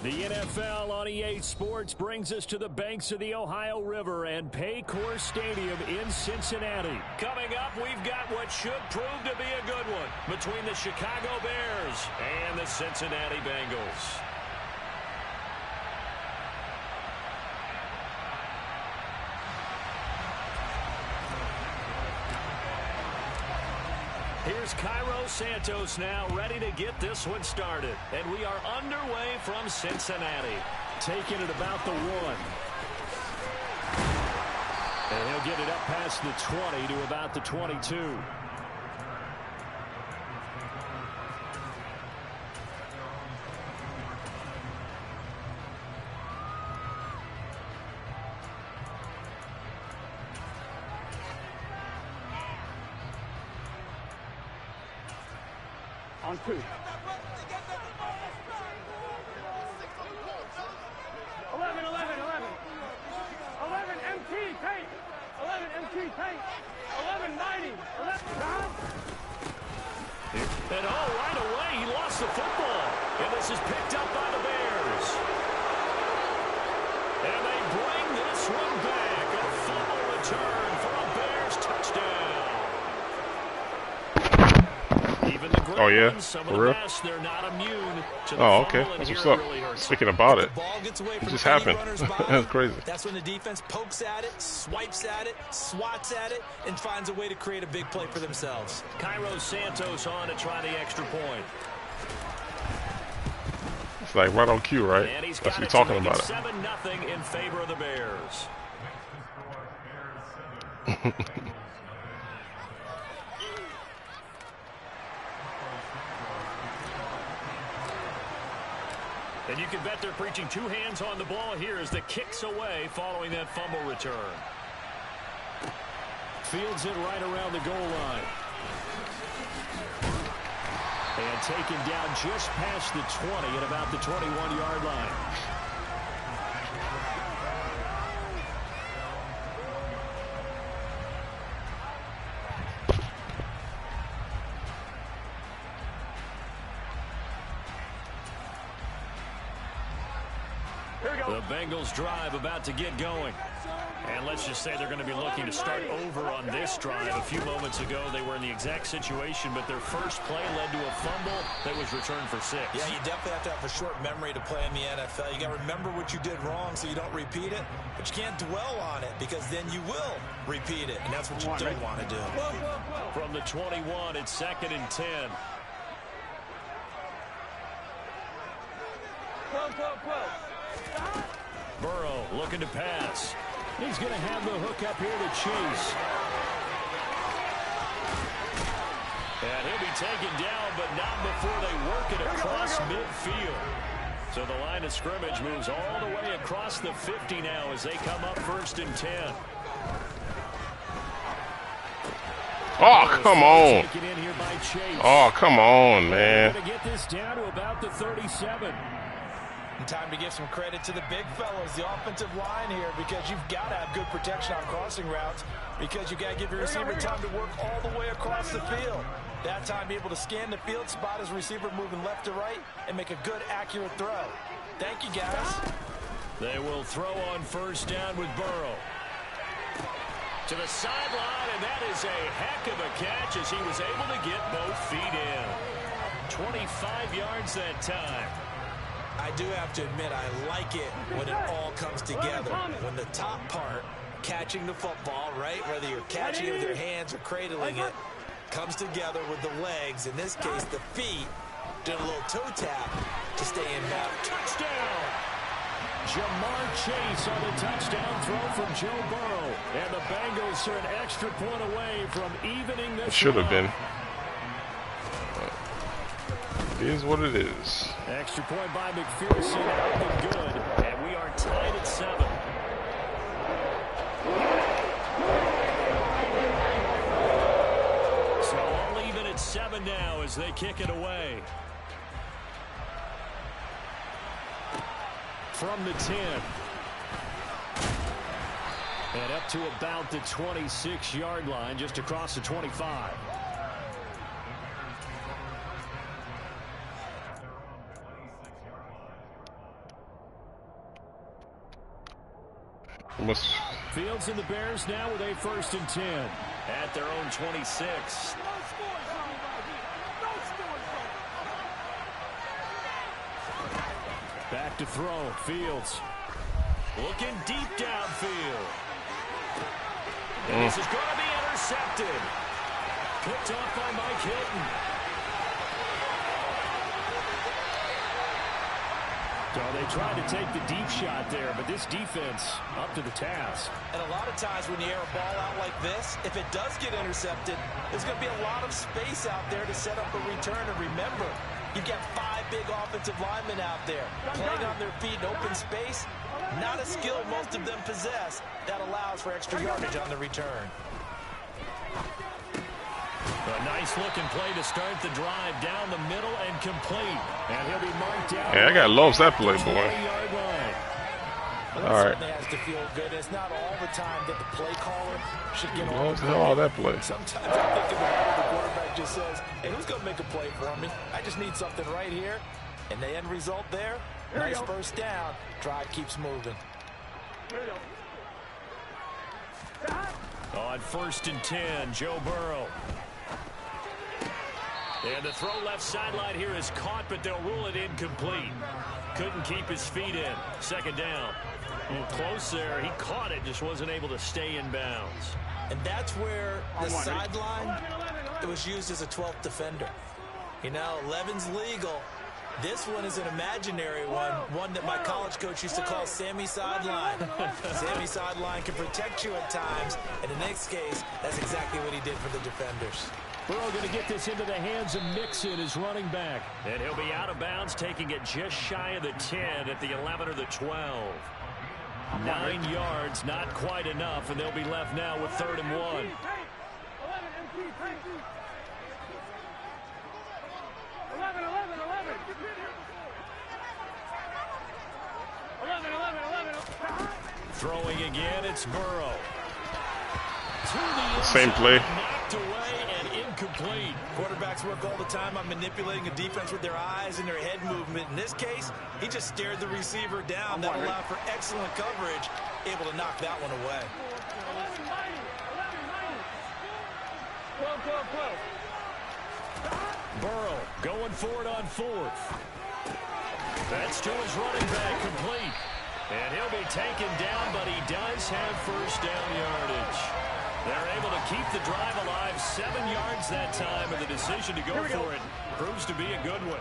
The NFL on EA Sports brings us to the banks of the Ohio River and Paycor Stadium in Cincinnati. Coming up, we've got what should prove to be a good one between the Chicago Bears and the Cincinnati Bengals. Here's Cairo Santos now ready to get this one started. And we are underway from Cincinnati. Taking it about the 1. And he'll get it up past the 20 to about the 22. On 2. 11, MT, tank. 11, MT, tank. 11, 90. 11, and right away, he lost the football. And this is picked up by the Bears. And they bring this one back. A fumble return for a Bears touchdown. Even the Oh yeah, some for real? Best, they're not immune to the Oh okay, that's what's up. Really Speaking about it, it just happened. That's crazy. That's when the defense pokes at it, swipes at it, swats at it, and finds a way to create a big play for themselves. Cairo Santos on to try the extra point. It's like right on cue, right? That's what you're talking about it. 7-0 in favor of the Bears. And you can bet they're preaching 2 hands on the ball here as the kick's away following that fumble return. Fields it right around the goal line. And taken down just past the 20 at about the 21-yard line. The Bengals drive about to get going. And let's just say they're going to be looking to start over on this drive. A few moments ago, they were in the exact situation, but their first play led to a fumble that was returned for 6. Yeah, you definitely have to have a short memory to play in the NFL. You got to remember what you did wrong so you don't repeat it, but you can't dwell on it because then you will repeat it, and that's what you don't want to do. From the 21, it's 2nd and 10. Burrow looking to pass. He's going to have the hook up here to Chase. And he'll be taken down, but not before they work it across midfield. So the line of scrimmage moves all the way across the 50 now as they come up 1st and 10. Oh, come on. Oh, come on, man. Going to get this down to about the 37. And time to give some credit to the big fellas, the offensive line here, because you've got to have good protection on crossing routes because you've got to give your receiver time to work all the way across the field. That time be able to scan the field, spot his receiver moving left to right, and make a good, accurate throw. Thank you, guys. They will throw on 1st down with Burrow. To the sideline, and that is a heck of a catch as he was able to get both feet in. 25 yards that time. I do have to admit, I like it when it all comes together. When the top part, catching the football, right, whether you're catching it with your hands or cradling it, comes together with the legs, in this case, the feet, did a little toe tap to stay in bounds. Touchdown! Jamar Chase on the touchdown throw from Joe Burrow. And the Bengals are an extra point away from evening this. It should have been. It is what it is. Extra point by McPherson, out and good, and we are tied at 7. So all even at 7 now as they kick it away. From the 10. And up to about the 26-yard line, just across the 25. Fields and the Bears now with a 1st and 10 at their own 26. Back to throw. Fields looking deep downfield. And this is going to be intercepted. Picked off by Mike Hilton. So they tried to take the deep shot there, but this defense up to the task. And a lot of times when you air a ball out like this, if it does get intercepted, there's going to be a lot of space out there to set up a return. And remember, you've got 5 big offensive linemen out there playing on their feet in open space. Not a skill most of them possess that allows for extra yardage on the return. A nice-looking play to start the drive down the middle and complete. And he'll be marked down. Yeah, that guy loves that play, boy. All right. Has to feel good. It's not all the time that the play caller should get all that play. Sometimes I think about the quarterback just says, hey, who's going to make a play for me? I just need something right here. And the end result there, nice first down. Drive keeps moving. On 1st and 10, Joe Burrow. And the throw left sideline here is caught, but they'll rule it incomplete. Couldn't keep his feet in. 2nd down. A little close there. He caught it, just wasn't able to stay in bounds. And that's where the sideline, it was used as a 12th defender. You know, 11's legal. This one is an imaginary one that my college coach used to call Sammy Sideline. Sammy Sideline can protect you at times, and in this case, that's exactly what he did for the defenders. Burrow going to get this into the hands of Mixon, his running back. And he'll be out of bounds, taking it just shy of the 10 at the 11 or the 12. 9 yards, not quite enough, and they'll be left now with 3rd and 1. 11. Throwing again, it's Burrow. Same play. Knocked away and incomplete. Quarterbacks work all the time on manipulating a defense with their eyes and their head movement. In this case, he just stared the receiver down. That allowed for excellent coverage, able to knock that one away. 12. Burrow going for it on 4th. That's to his running back, complete. And he'll be taken down, but he does have 1st down yardage. They're able to keep the drive alive, 7 yards that time, and the decision to go for it proves to be a good one.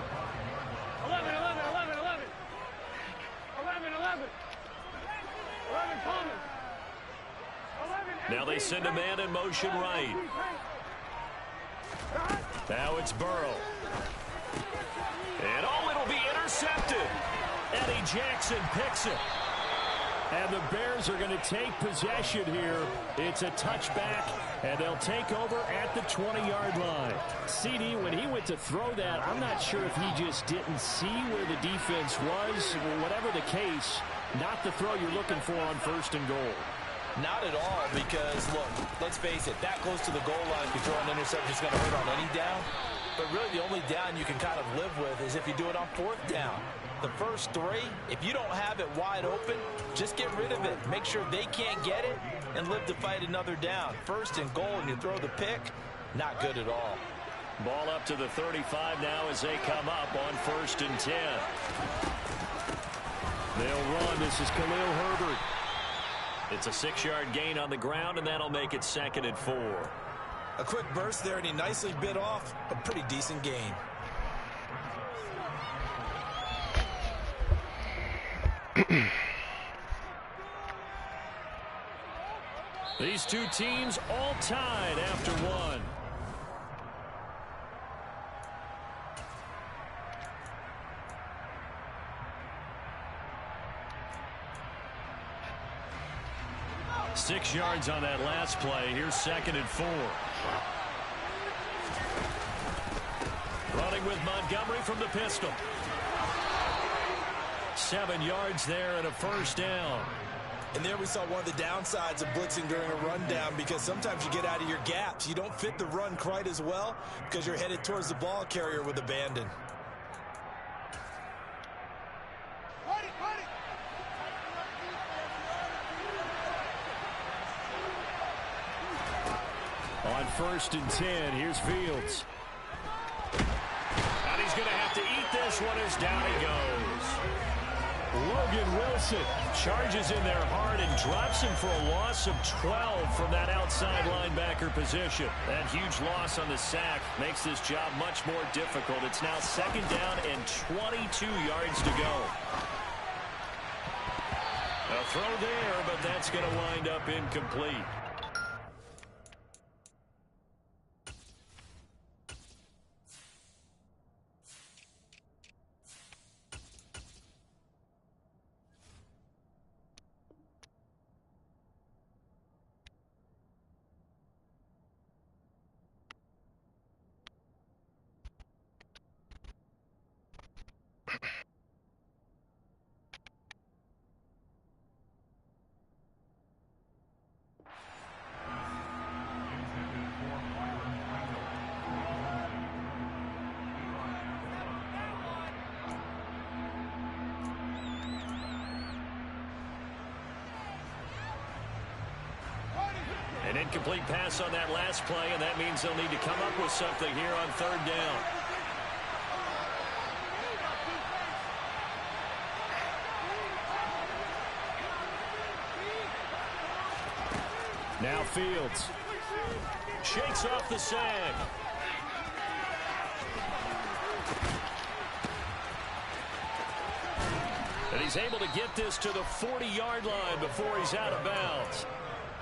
11. 11 Thomas. Now they send a man in motion right. Now it's Burrow. And it'll be intercepted. Eddie Jackson picks it. And the Bears are going to take possession here. It's a touchback, and they'll take over at the 20-yard line. CD, when he went to throw that, I'm not sure if he just didn't see where the defense was. Whatever the case, not the throw you're looking for on 1st and goal. Not at all, because, look, let's face it, that close to the goal line, if you throw an interception, it's going to hurt on any down. But really, the only down you can kind of live with is if you do it on 4th down. The first 3, if you don't have it wide open, just get rid of it. Make sure they can't get it and live to fight another down. 1st and goal, and you throw the pick, not good at all. Ball up to the 35 now as they come up on 1st and 10. They'll run. This is Khalil Herbert. It's a 6-yard gain on the ground, and that'll make it 2nd and 4. A quick burst there, and he nicely bit off a pretty decent gain. These two teams all tied after 1. Six yards on that last play. Here's 2nd and 4. Running with Montgomery from the pistol. 7 yards there and a 1st down. And there we saw one of the downsides of blitzing during a rundown, because sometimes you get out of your gaps. You don't fit the run quite as well because you're headed towards the ball carrier with abandon. On 1st and 10, here's Fields. And he's going to have to eat this one as down he goes. Logan Wilson charges in there hard and drops him for a loss of 12 from that outside linebacker position. That huge loss on the sack makes this job much more difficult. It's now 2nd down and 22 yards to go. A throw there, but that's going to wind up incomplete. An incomplete pass on that last play, and that means they'll need to come up with something here on 3rd down. Now Fields shakes off the sag. And he's able to get this to the 40-yard line before he's out of bounds.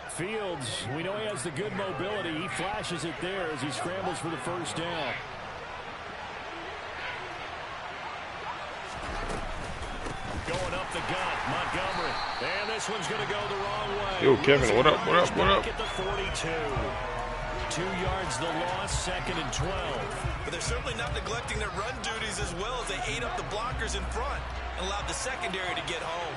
Fields, we know he has the good mobility. He flashes it there as he scrambles for the 1st down. Going up the gut, Montgomery. And this one's going to go the wrong way. Yo, Kevin, what up, what up, what up? At the 42. 2 yards the loss, 2nd and 12. But they're certainly not neglecting their run duties as well as they ate up the blockers in front and allowed the secondary to get home.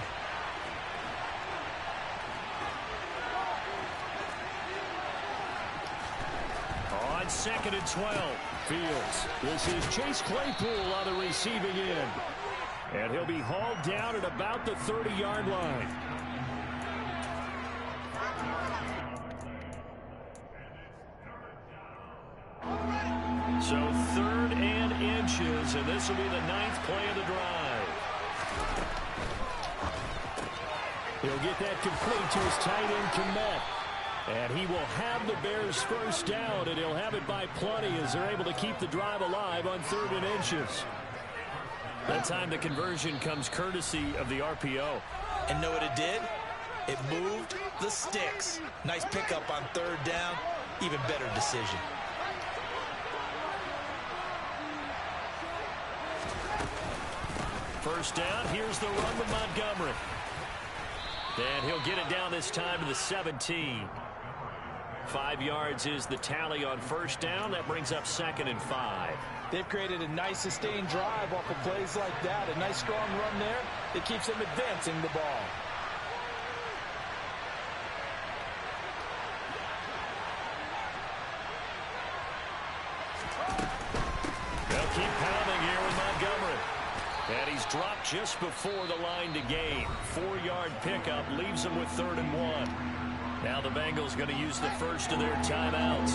On 2nd and 12, Fields. This is Chase Claypool on the receiving end. And he'll be hauled down at about the 30-yard line. So 3rd and inches, and this will be the 9th play of the drive. He'll get that complete to his tight end, Kmet. And he will have the Bears' 1st down, and he'll have it by plenty as they're able to keep the drive alive on 3rd and inches. That time the conversion comes courtesy of the RPO. And know what it did? It moved the sticks. Nice pickup on 3rd down. Even better decision. First down, here's the run with Montgomery. And he'll get it down this time to the 17. 5 yards is the tally on 1st down. That brings up 2nd and 5. They've created a nice sustained drive off of plays like that. A nice strong run there. It keeps them advancing the ball. They'll keep pounding here with Montgomery. And he's dropped just before the line to gain. 4-yard pickup leaves him with 3rd and 1. Now the Bengals going to use the first of their timeouts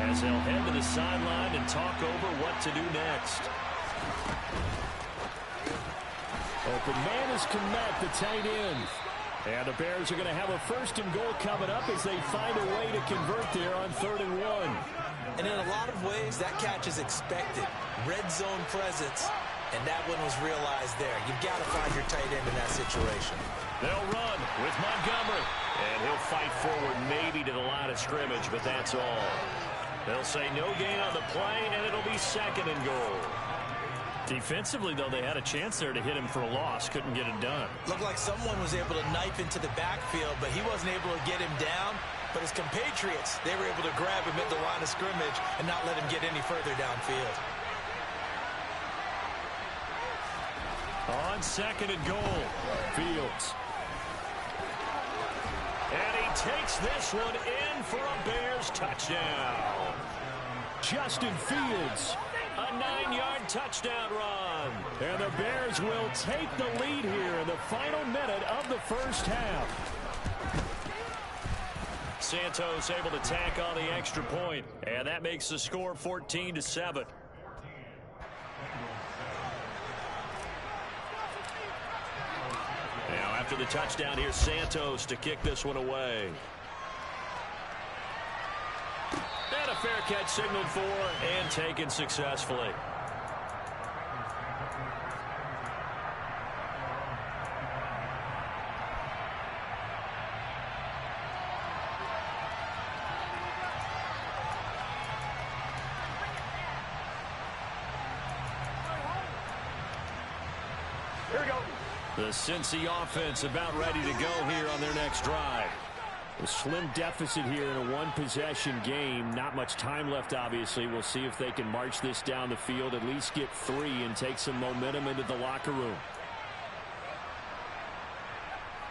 as they'll head to the sideline and talk over what to do next. Open man is Kmet, the tight end. And the Bears are going to have a 1st and goal coming up as they find a way to convert there on 3rd and 1. And in a lot of ways, that catch is expected. Red zone presence, and that one was realized there. You've got to find your tight end in that situation. They'll run with Montgomery. And he'll fight forward maybe to the line of scrimmage, but that's all. They'll say no gain on the play, and it'll be 2nd and goal. Defensively, though, they had a chance there to hit him for a loss. Couldn't get it done. Looked like someone was able to knife into the backfield, but he wasn't able to get him down. But his compatriots, they were able to grab him at the line of scrimmage and not let him get any further downfield. On 2nd and goal, Fields. And he takes this one in for a Bears touchdown. Justin Fields, a 9-yard touchdown run. And the Bears will take the lead here in the final minute of the 1st half. Santos able to tack on the extra point, and that makes the score 14-7. Now after the touchdown, here's Santos to kick this one away. And a fair catch signaled for and taken successfully. The Cincy offense about ready to go here on their next drive. A slim deficit here in a one-possession game. Not much time left, obviously. We'll see if they can march this down the field, at least get 3 and take some momentum into the locker room.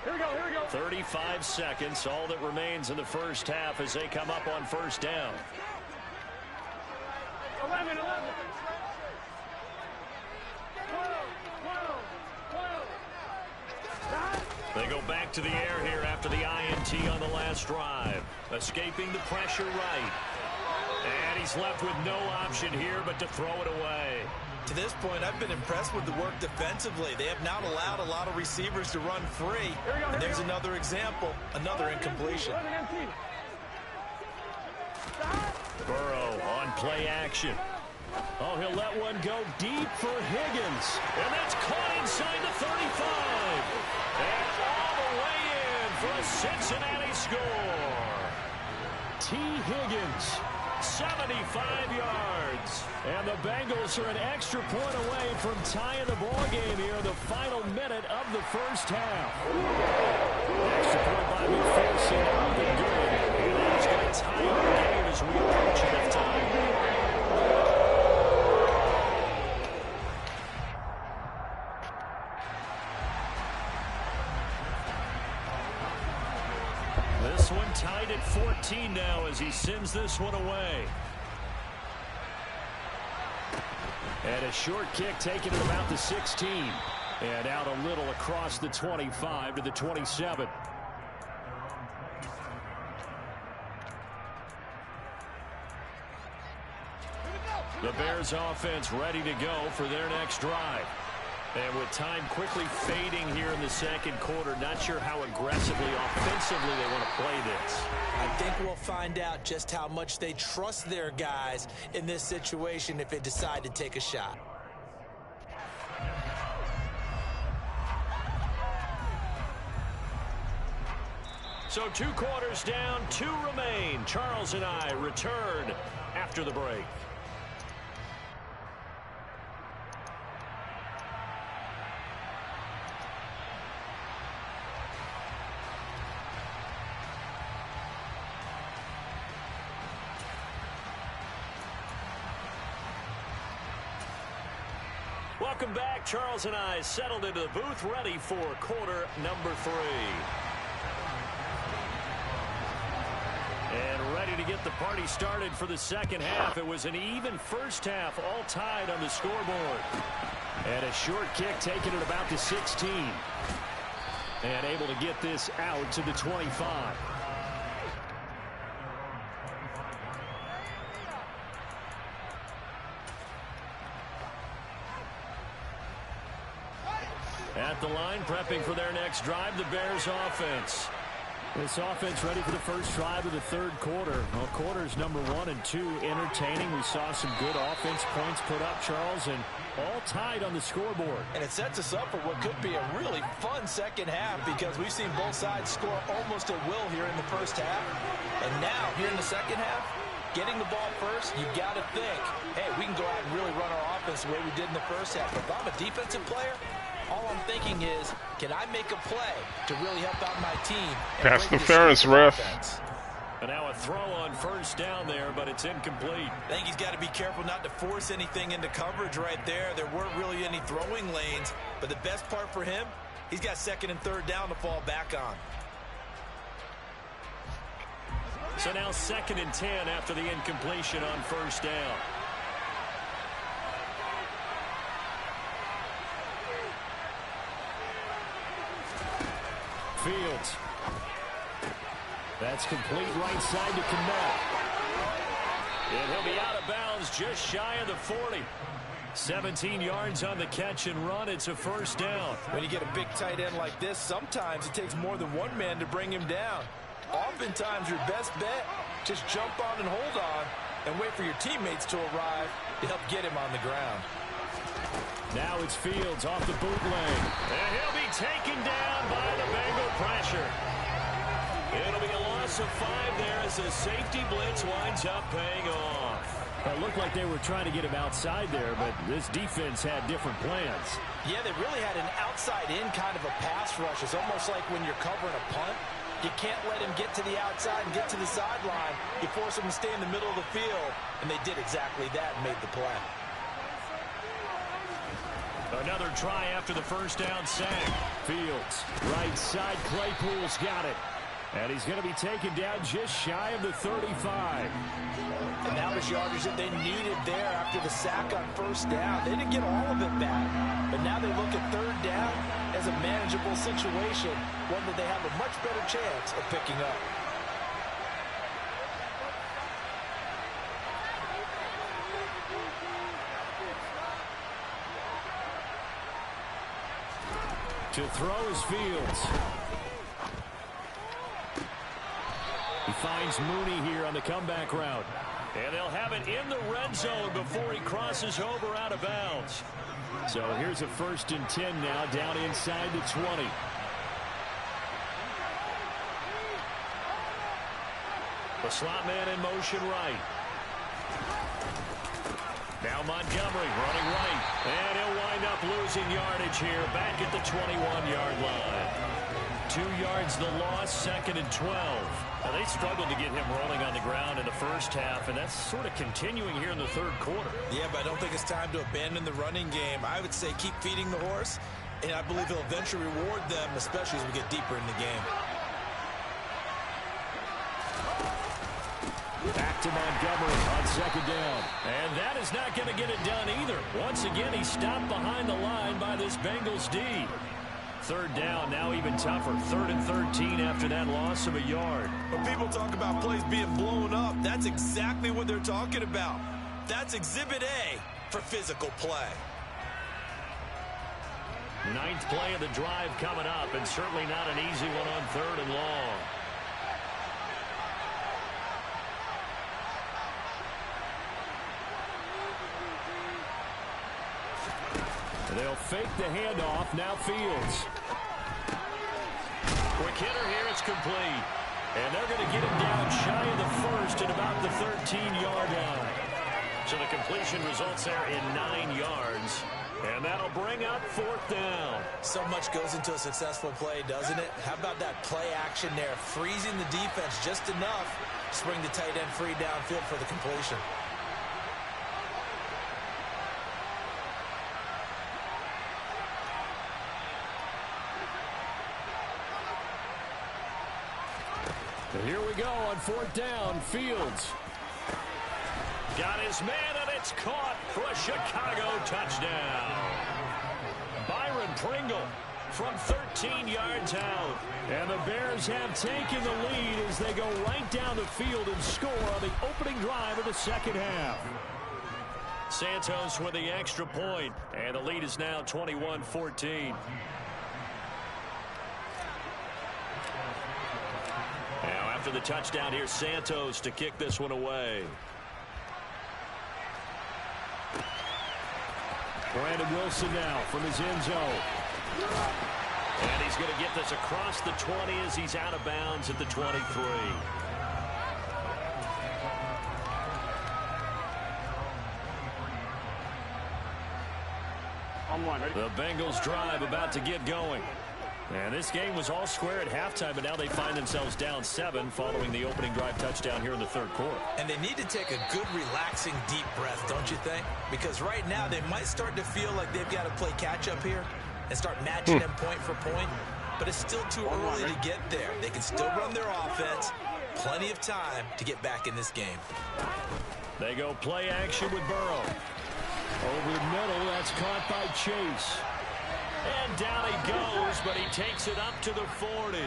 Here we go, here we go. 35 seconds, all that remains in the first half as they come up on first down. 11. They go back to the air here after the INT on the last drive. Escaping the pressure right. And he's left with no option here but to throw it away. To this point, I've been impressed with the work defensively. They have not allowed a lot of receivers to run free. And there's another example, another incompletion. Burrow on play action. Oh, he'll let one go deep for Higgins. And that's caught inside the 35. And all the way in for a Cincinnati score. T. Higgins, 75 yards. And the Bengals are an extra point away from tying the ball game here in the final minute of the first half. Extra point by McPherson. Nothing good. And that's going to tie up the game as we approach halftime. This one tied at 14 now as he sends this one away. And a short kick taken at about the 16. And out a little across the 25 to the 27. The Bears offense ready to go for their next drive. And with time quickly fading here in the second quarter, not sure how aggressively, offensively they want to play this. I think we'll find out just how much they trust their guys in this situation if they decide to take a shot. So 2 quarters down, 2 remain. Charles and I return after the break. Welcome back. Charles and I settled into the booth, ready for quarter number 3. And ready to get the party started for the second half. It was an even first half, all tied on the scoreboard. And a short kick taken at about the 16. And able to get this out to the 25. At the line, prepping for their next drive, the Bears offense. This offense ready for the first drive of the third quarter. Well, quarters number 1 and 2 entertaining. We saw some good offense points put up, Charles, and all tied on the scoreboard. And it sets us up for what could be a really fun second half because we've seen both sides score almost at will here in the first half. And now, here in the second half, getting the ball first, you've got to think, hey, we can go out and really run our offense the way we did in the first half. But if I'm a defensive player, all I'm thinking is, can I make a play to really help out my team? Pass interference, ref. And now a throw on first down there, but it's incomplete. I think he's got to be careful not to force anything into coverage right there. There weren't really any throwing lanes, but the best part for him, he's got second and third down to fall back on. So now 2nd and 10 after the incompletion on first down. Fields. That's complete right side to Connect. And he'll be out of bounds just shy of the 40. 17 yards on the catch and run. It's a first down. When you get a big tight end like this, sometimes it takes more than one man to bring him down. Oftentimes, your best bet, just jump on and hold on and wait for your teammates to arrive to help get him on the ground. Now it's Fields off the bootleg. And he'll be taken down by the Bengal pressure. It'll be a loss of 5 there as the safety blitz winds up paying off. It looked like they were trying to get him outside there, but this defense had different plans. Yeah, they really had an outside-in kind of a pass rush. It's almost like when you're covering a punt. You can't let him get to the outside and get to the sideline. You force him to stay in the middle of the field, and they did exactly that and made the play. Another try after the first down sack. Fields, right side, Claypool's got it. And he's going to be taken down just shy of the 35. And that was yardage that they needed there after the sack on first down. They didn't get all of it back, but now they look at third down as a manageable situation, one that they have a much better chance of picking up. To throw is Fields. He finds Mooney here on the comeback route. And they'll have it in the red zone before he crosses over out of bounds. So here's a 1st and 10 now, down inside the 20. The slot man in motion right. Now Montgomery running right. And he'll wind up losing yardage here back at the 21-yard line. 2 yards the loss, 2nd and 12. Now, they struggled to get him rolling on the ground in the first half, and that's sort of continuing here in the third quarter. Yeah, but I don't think it's time to abandon the running game. I would say keep feeding the horse, and I believe he'll eventually reward them, especially as we get deeper in the game. Back to Montgomery on 2nd down. And that is not going to get it done either. Once again, he's stopped behind the line by this Bengals D. 3rd down, now even tougher. 3rd and 13 after that loss of a yard. When people talk about plays being blown up, that's exactly what they're talking about. That's Exhibit A for physical play. 9th play of the drive coming up, and certainly not an easy one on 3rd and long. They'll fake the handoff. Now Fields. Quick hitter here. It's complete. And they're going to get him down shy of the 1st at about the 13-yard line. So the completion results there in 9 yards. And that'll bring up 4th down. So much goes into a successful play, doesn't it? How about that play action there? Freezing the defense just enough to bring the tight end free downfield for the completion. Here we go on 4th down. Fields. Got his man, and it's caught for a Chicago touchdown. Byron Pringle from 13 yards out. And the Bears have taken the lead as they go right down the field and score on the opening drive of the 2nd half. Santos with the extra point, and the lead is now 21-14. Now after the touchdown, here's Santos to kick this one away. Brandon Wilson now from his end zone. And he's going to get this across the 20 as he's out of bounds at the 23. The Bengals drive about to get going. And this game was all square at halftime, but now they find themselves down 7 following the opening drive touchdown here in the 3rd quarter. And they need to take a good, relaxing, deep breath, don't you think? Because right now they might start to feel like they've got to play catch-up here and start matching them point for point. But it's still too early to get there. They can still run their offense. Plenty of time to get back in this game. They go play action with Burrow. Over the middle, that's caught by Chase. And down he goes, but he takes it up to the 40.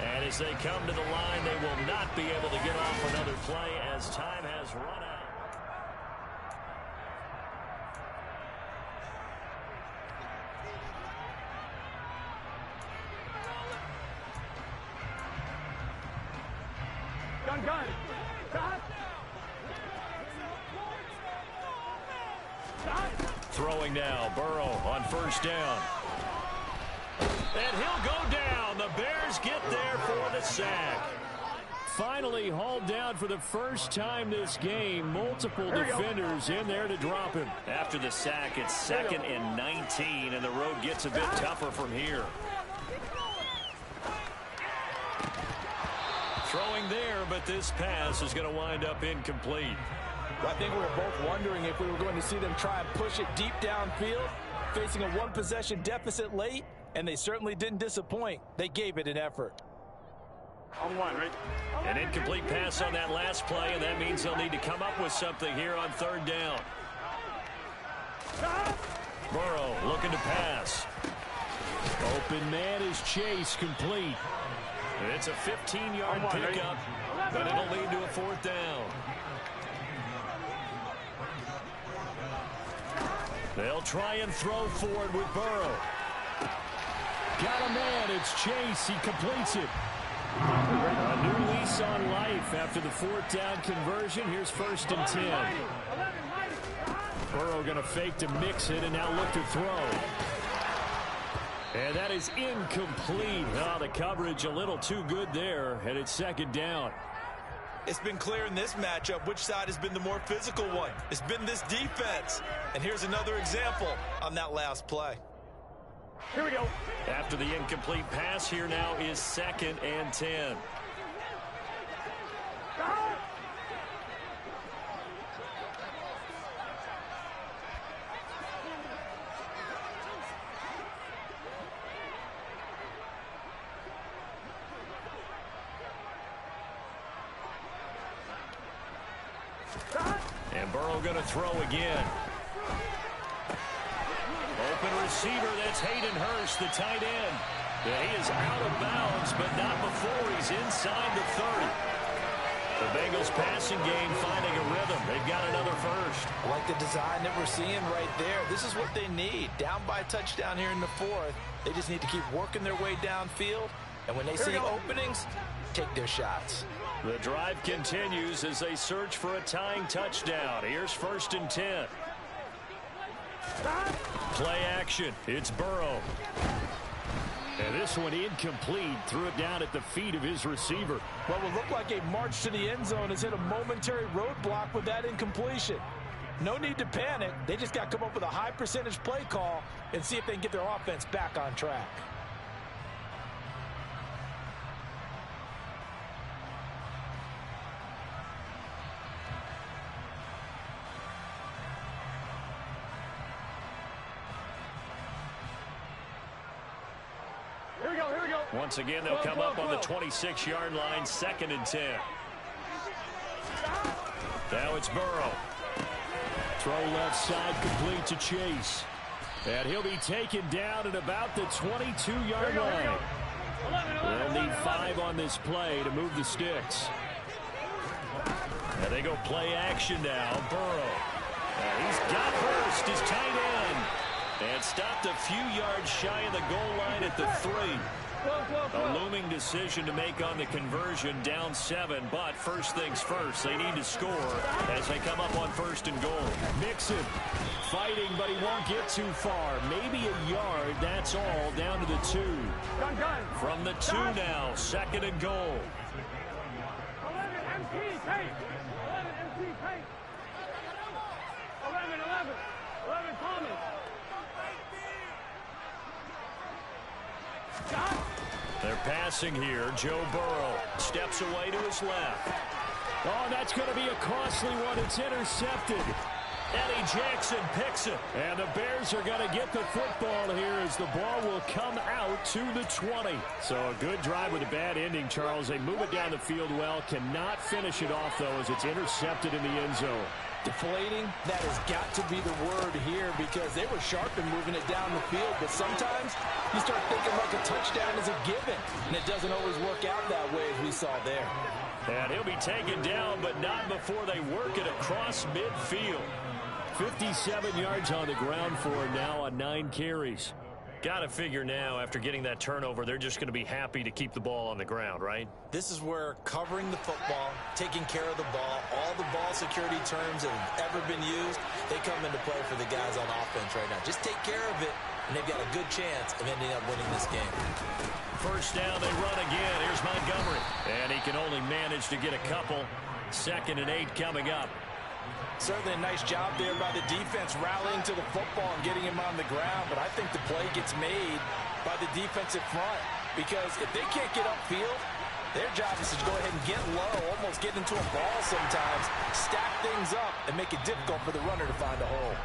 And as they come to the line, they will not not be able to get off another play as time has run out. Gun. Throwing now, Burrow on first down. And he'll go down. The Bears get there for the sack. Finally hauled down for the first time this game. Multiple defenders in there to drop him. After the sack, it's 2nd and 19, and the road gets a bit tougher from here. Throwing there, but this pass is going to wind up incomplete. I think we were both wondering if we were going to see them try and push it deep downfield, facing a one-possession deficit late, and they certainly didn't disappoint. They gave it an effort. On one, right? An incomplete pass on that last play, and that means they'll need to come up with something here on 3rd down. Burrow looking to pass. Open man is Chase, complete. It's a 15-yard pickup, but it'll lead to a 4th down. They'll try and throw forward with Burrow. Got a man, it's Chase, he completes it. A new lease on life after the 4th down conversion. Here's 1st and 10. Burrow going to fake to mix it and now look to throw. And that is incomplete. Oh, the coverage a little too good there, and it's 2nd down. It's been clear in this matchup which side has been the more physical one. It's been this defense. And here's another example on that last play. Here we go. After the incomplete pass, here now is 2nd and 10. And Burrow going to throw again. Open receiver, that's Hayden Hurst, the tight end. He is out of bounds, but not before he's inside the 30. The Bengals passing game finding a rhythm. They've got another first. I like the design that we're seeing right there. This is what they need. Down by a touchdown here in the 4th. They just need to keep working their way downfield. And when they see openings, take their shots. The drive continues as they search for a tying touchdown. Here's 1st and 10. Play action. It's Burrow. And this one incomplete. Threw it down at the feet of his receiver. What will look like a march to the end zone has hit a momentary roadblock with that incompletion. No need to panic. They just got to come up with a high percentage play call and see if they can get their offense back on track. Once again, they'll come up on the 26-yard line, 2nd and 10. Now it's Burrow. Throw left side, complete to Chase. And he'll be taken down at about the 22-yard line. They'll need 5 on this play to move the sticks. And they go play action now. Burrow. And he's got Hurst, his tight end. And stopped a few yards shy of the goal line at the 3. A looming decision to make on the conversion, down 7, but first things first, they need to score as they come up on 1st and goal. Mixon fighting, but he won't get too far. Maybe a yard, that's all, down to the 2. From the 2 now, 2nd and goal. 11 MP pace. 11 MP pace. 11 Thomas. They're passing here. Joe Burrow steps away to his left. Oh, that's going to be a costly one. It's intercepted. Eddie Jackson picks it. And the Bears are going to get the football here as the ball will come out to the 20. So a good drive with a bad ending, Charles. They move it down the field well. Cannot finish it off, though, as it's intercepted in the end zone. Deflating, that has got to be the word here because they were sharp in moving it down the field, but sometimes you start thinking like a touchdown is a given, and it doesn't always work out that way as we saw there. And he'll be taken down, but not before they work it across midfield. 57 yards on the ground for him now on 9 carries. Got to figure now, after getting that turnover, they're just going to be happy to keep the ball on the ground, right? This is where covering the football, taking care of the ball, all the ball security terms that have ever been used, they come into play for the guys on offense right now. Just take care of it, and they've got a good chance of ending up winning this game. First down, they run again. Here's Montgomery. And he can only manage to get a couple. 2nd and 8 coming up. Certainly a nice job there by the defense rallying to the football and getting him on the ground, but I think the play gets made by the defensive front because if they can't get upfield, their job is to go ahead and get low, almost get into a ball sometimes, stack things up, and make it difficult for the runner to find a hole.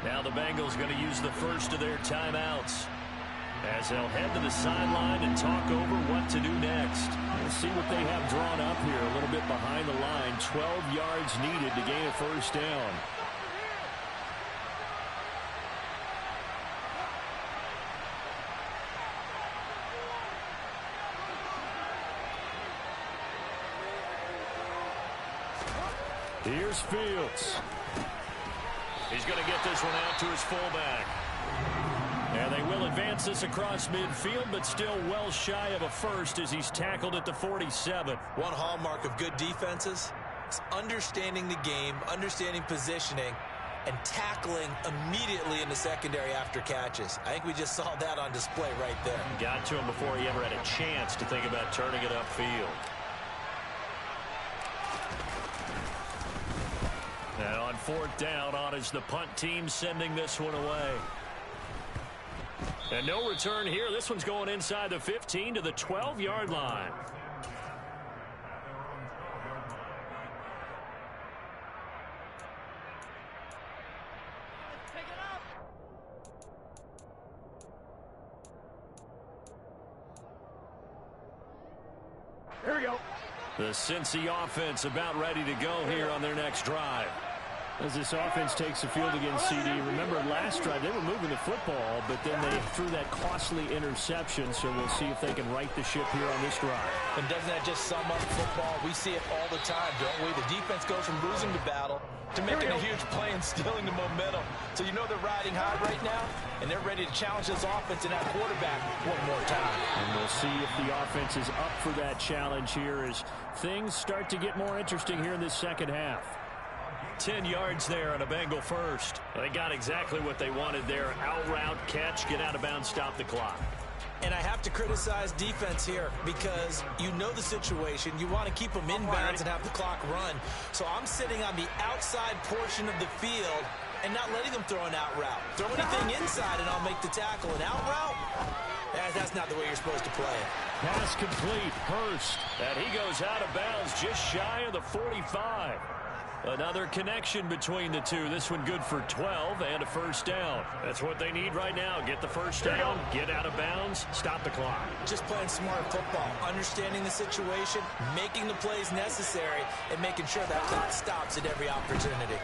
Now the Bengals going to use the first of their timeouts as they'll head to the sideline and talk over what to do next. We'll see what they have drawn up here a little bit behind the line. 12 yards needed to gain a first down. Here's Fields. He's going to get this one out to his fullback. And they will advance this across midfield, but still well shy of a first as he's tackled at the 47. One hallmark of good defenses is understanding the game, understanding positioning, and tackling immediately in the secondary after catches. I think we just saw that on display right there. Got to him before he ever had a chance to think about turning it upfield. And on 4th down, on is the punt team sending this one away. And no return here. This one's going inside the 15 to the 12-yard line. Here we go. The Cincy offense about ready to go here on their next drive. As this offense takes the field against CD, remember last drive they were moving the football, but then they threw that costly interception, so we'll see if they can right the ship here on this drive. And doesn't that just sum up football? We see it all the time, don't we? The defense goes from losing the battle to making a huge play and stealing the momentum. So you know they're riding high right now, and they're ready to challenge this offense and that quarterback one more time. And we'll see if the offense is up for that challenge here as things start to get more interesting here in this second half. 10 yards there on a Bengal first. They got exactly what they wanted there. Out route, catch, get out of bounds, stop the clock. And I have to criticize defense here because you know the situation. You want to keep them inbounds and have the clock run. So I'm sitting on the outside portion of the field and not letting them throw an out route. Throw anything inside and I'll make the tackle. An out route? That's not the way you're supposed to play it. Pass complete, Hurst. And he goes out of bounds just shy of the 45. Another connection between the two. This one good for 12 and a first down. That's what they need right now. Get the first down, get out of bounds, stop the clock. Just playing smart football, understanding the situation, making the plays necessary, and making sure that clock stops at every opportunity.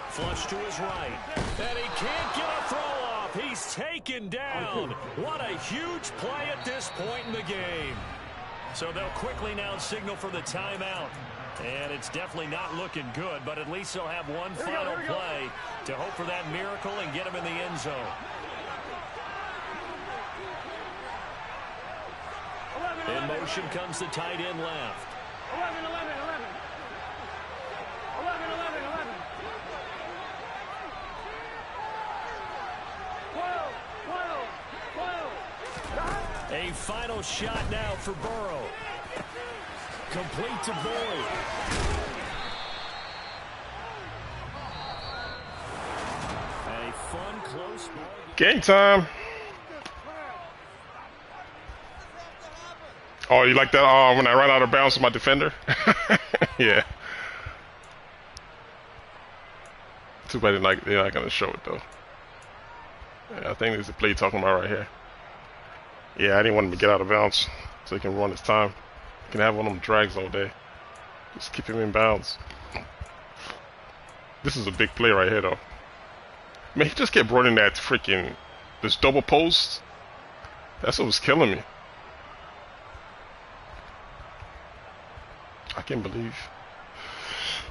Flush to his right. And he can't get a throw off. He's taken down. What a huge play at this point in the game. So they'll quickly now signal for the timeout. And it's definitely not looking good, but at least they'll have one final play to hope for that miracle and get him in the end zone. 11, In motion comes the tight end left. 11, 11, 11. 11, 11, 11. 12, 12, 12. A final shot now for Burrow. Complete to Boyd. A fun, close ball. Game time. Oh, you like that? When I run out of bounds with my defender? Yeah. Too bad they're not going to show it, though. Yeah, I think there's a play talking about right here. Yeah, I didn't want him to get out of bounds so he can run his time. He can have one of them drags all day. Just keep him in bounds. This is a big play right here, though. Man, he just kept running that freaking this double post. That's what was killing me. I can't believe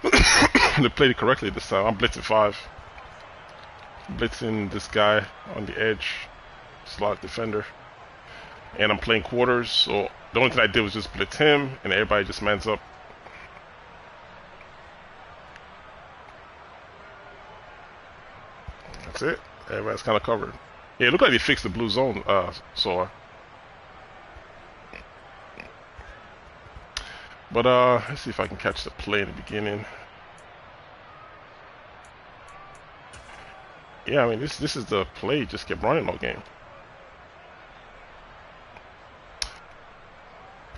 they played it correctly this time. I'm blitzing 5. Blitzing this guy on the edge, slot defender, and I'm playing quarters. So the only thing I did was just blitz him, and everybody just mans up. That's it. Everybody's kind of covered. Yeah, it looked like they fixed the blue zone. But let's see if I can catch the play in the beginning. Yeah, I mean this is the play. Just kept running all game.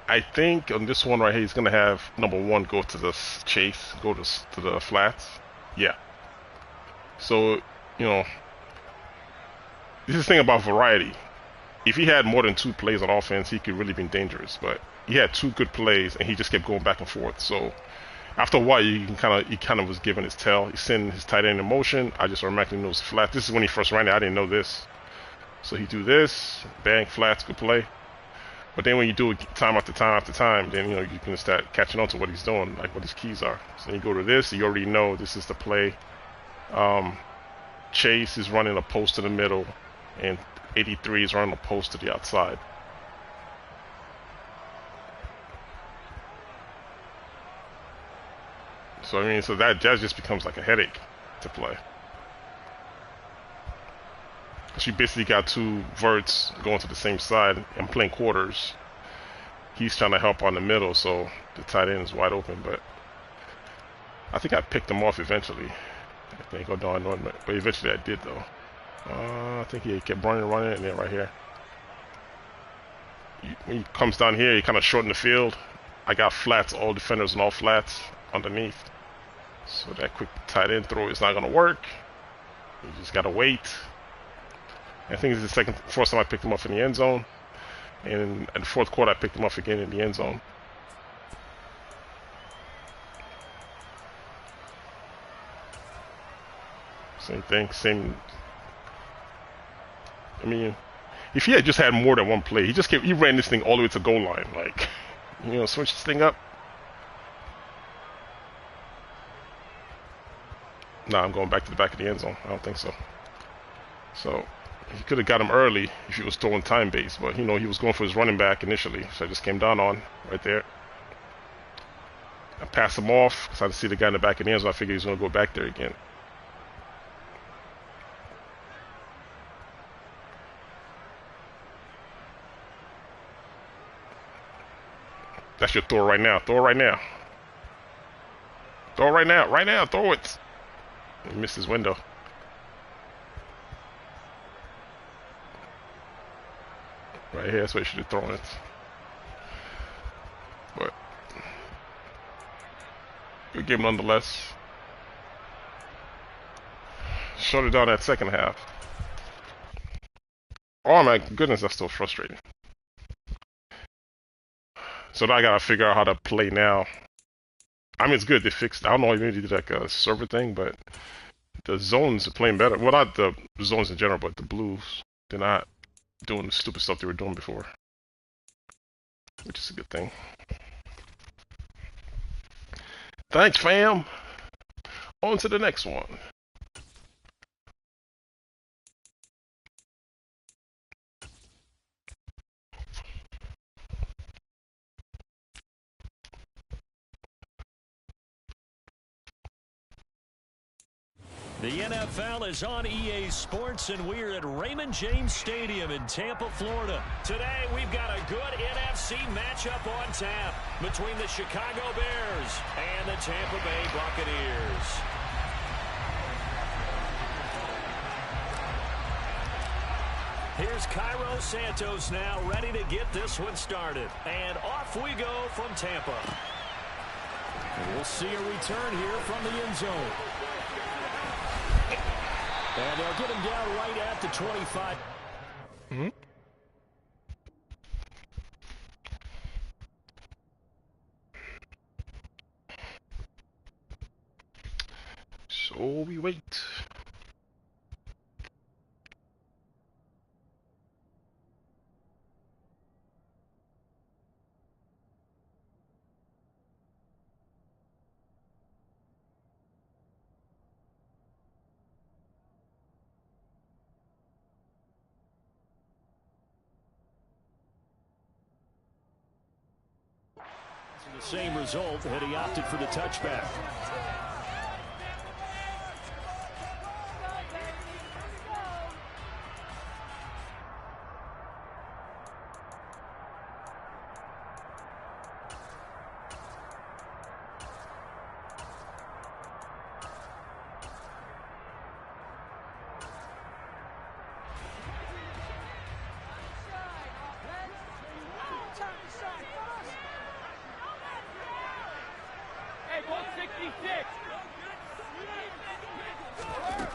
I think on this one right here, he's gonna have number 1 go to the chase, go to the flats. Yeah. So you know, this is the thing about variety. If he had more than 2 plays on offense, he could really be dangerous. But he had 2 good plays, and he just kept going back and forth. So after a while, he kind of was given his tail. He's sending his tight end in motion. I just automatically know it's flat. This is when he first ran it. I didn't know this. So he do this, bang, flats, good play. But then when you do it time after time after time, then you know you can start catching on to what he's doing, like what his keys are. So you go to this, you already know this is the play. Chase is running a post to the middle, and 83 is running a post to the outside. So I mean, so that just becomes like a headache to play. Cause you basically got 2 verts going to the same side and playing quarters. He's trying to help on the middle, so the tight end is wide open. But I think I picked him off eventually. I think I don't know, but eventually I did though. I think he kept running, and then right here. When he comes down here, he kind of shortened the field. I got flats, all defenders and all flats underneath. So that quick tight end throw is not going to work. You just got to wait. I think this is the first time I picked him up in the end zone. And in the 4th quarter, I picked him up again in the end zone. Same thing, same. I mean, if he had just had more than 1 play, he ran this thing all the way to goal line, like, you know, switch this thing up. Nah, I'm going back to the back of the end zone. I don't think so. So he could have got him early if he was throwing time base, but you know he was going for his running back initially, so I just came down on right there. I passed him off because I see the guy in the back of the end zone. I figured he was going to go back there again. That's your throw right now. Throw it right now. Throw it right now. Right now. Throw it. He missed his window. Right here. That's where he should have thrown it. But good game nonetheless. Shut it down that second half. Oh my goodness, that's so frustrating. So now I gotta figure out how to play now. I mean, it's good they fixed. I don't know, maybe they did like a server thing, but the zones are playing better. Well, not the zones in general, but the blues. They're not doing the stupid stuff they were doing before, which is a good thing. Thanks, fam. On to the next one. The NFL is on EA Sports, and we're at Raymond James Stadium in Tampa, Florida. Today, we've got a good NFC matchup on tap between the Chicago Bears and the Tampa Bay Buccaneers. Here's Cairo Santos now ready to get this one started. And off we go from Tampa. And we'll see a return here from the end zone. And they'll get him down right at the 25. Mm-hmm. So we wait. The same result, and he opted for the touchback.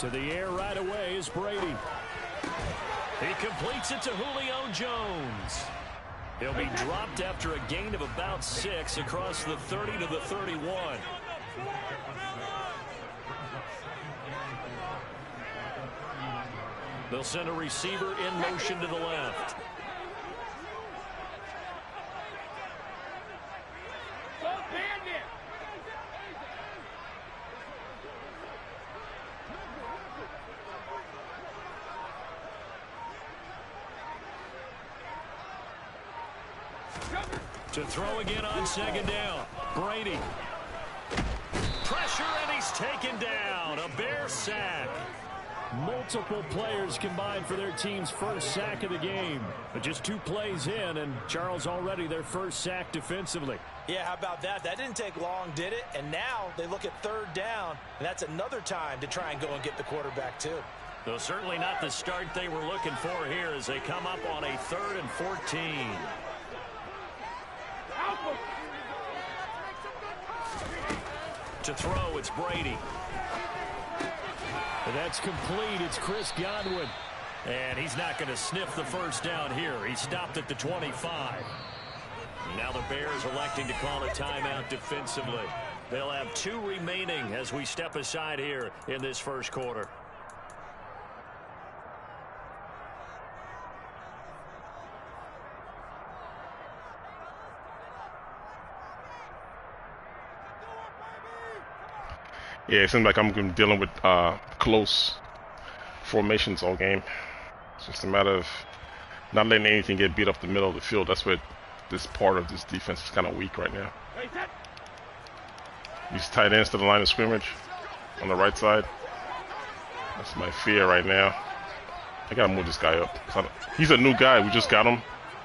To the air right away is Brady. He completes it to Julio Jones. He'll be dropped after a gain of about 6 across the 30 to the 31. They'll send a receiver in motion to the left. To throw again on second down. Brady. Pressure, and he's taken down. A Bear sack. Multiple players combined for their team's first sack of the game. But just 2 plays in, and Charles already their first sack defensively. Yeah, how about that? That didn't take long, did it? And now they look at third down, and that's another time to try and go and get the quarterback, too. Though certainly not the start they were looking for here as they come up on a 3rd and 14. To throw, it's Brady. And that's complete. It's Chris Godwin. And he's not going to sniff the first down here. He stopped at the 25. Now the Bears electing to call a timeout defensively. They'll have 2 remaining as we step aside here in this first quarter. Yeah, it seems like I'm going to be dealing with close formations all game. It's just a matter of not letting anything get beat up the middle of the field. That's where this part of this defense is kind of weak right now. These tight ends to the line of scrimmage on the right side. That's my fear right now. I got to move this guy up. He's a new guy. We just got him,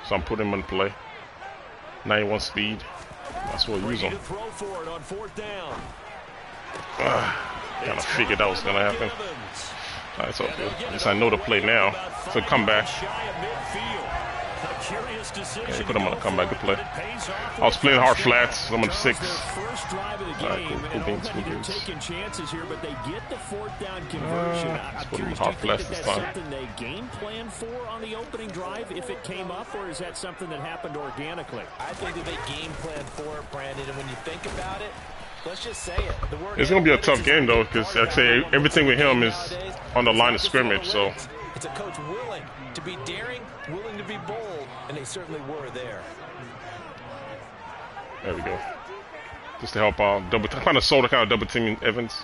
so I'm putting him in play. 91 speed. That's what we use him. Throw for it on 4th down. Kind of figured that was going to happen. That's all good. At least I know the play now. So come back. Okay, put him on a comeback. Good play. I was playing hard flats. I'm on 6. Alright, cool beans. Taking chances here, but they get the 4th down conversion. I'm curious, do you think that's something they game plan for on the opening drive if it came up, or is that something that happened organically? I think that they game plan for it, Brandon, and when you think about it, let's just say it. It's going to be a tough game, though, because I say everything with him is on the line of scrimmage. So it's a coach willing to be daring, willing to be bold, and they certainly were there. There we go. Just to help out. Kind of sold the kind of double teaming Evans.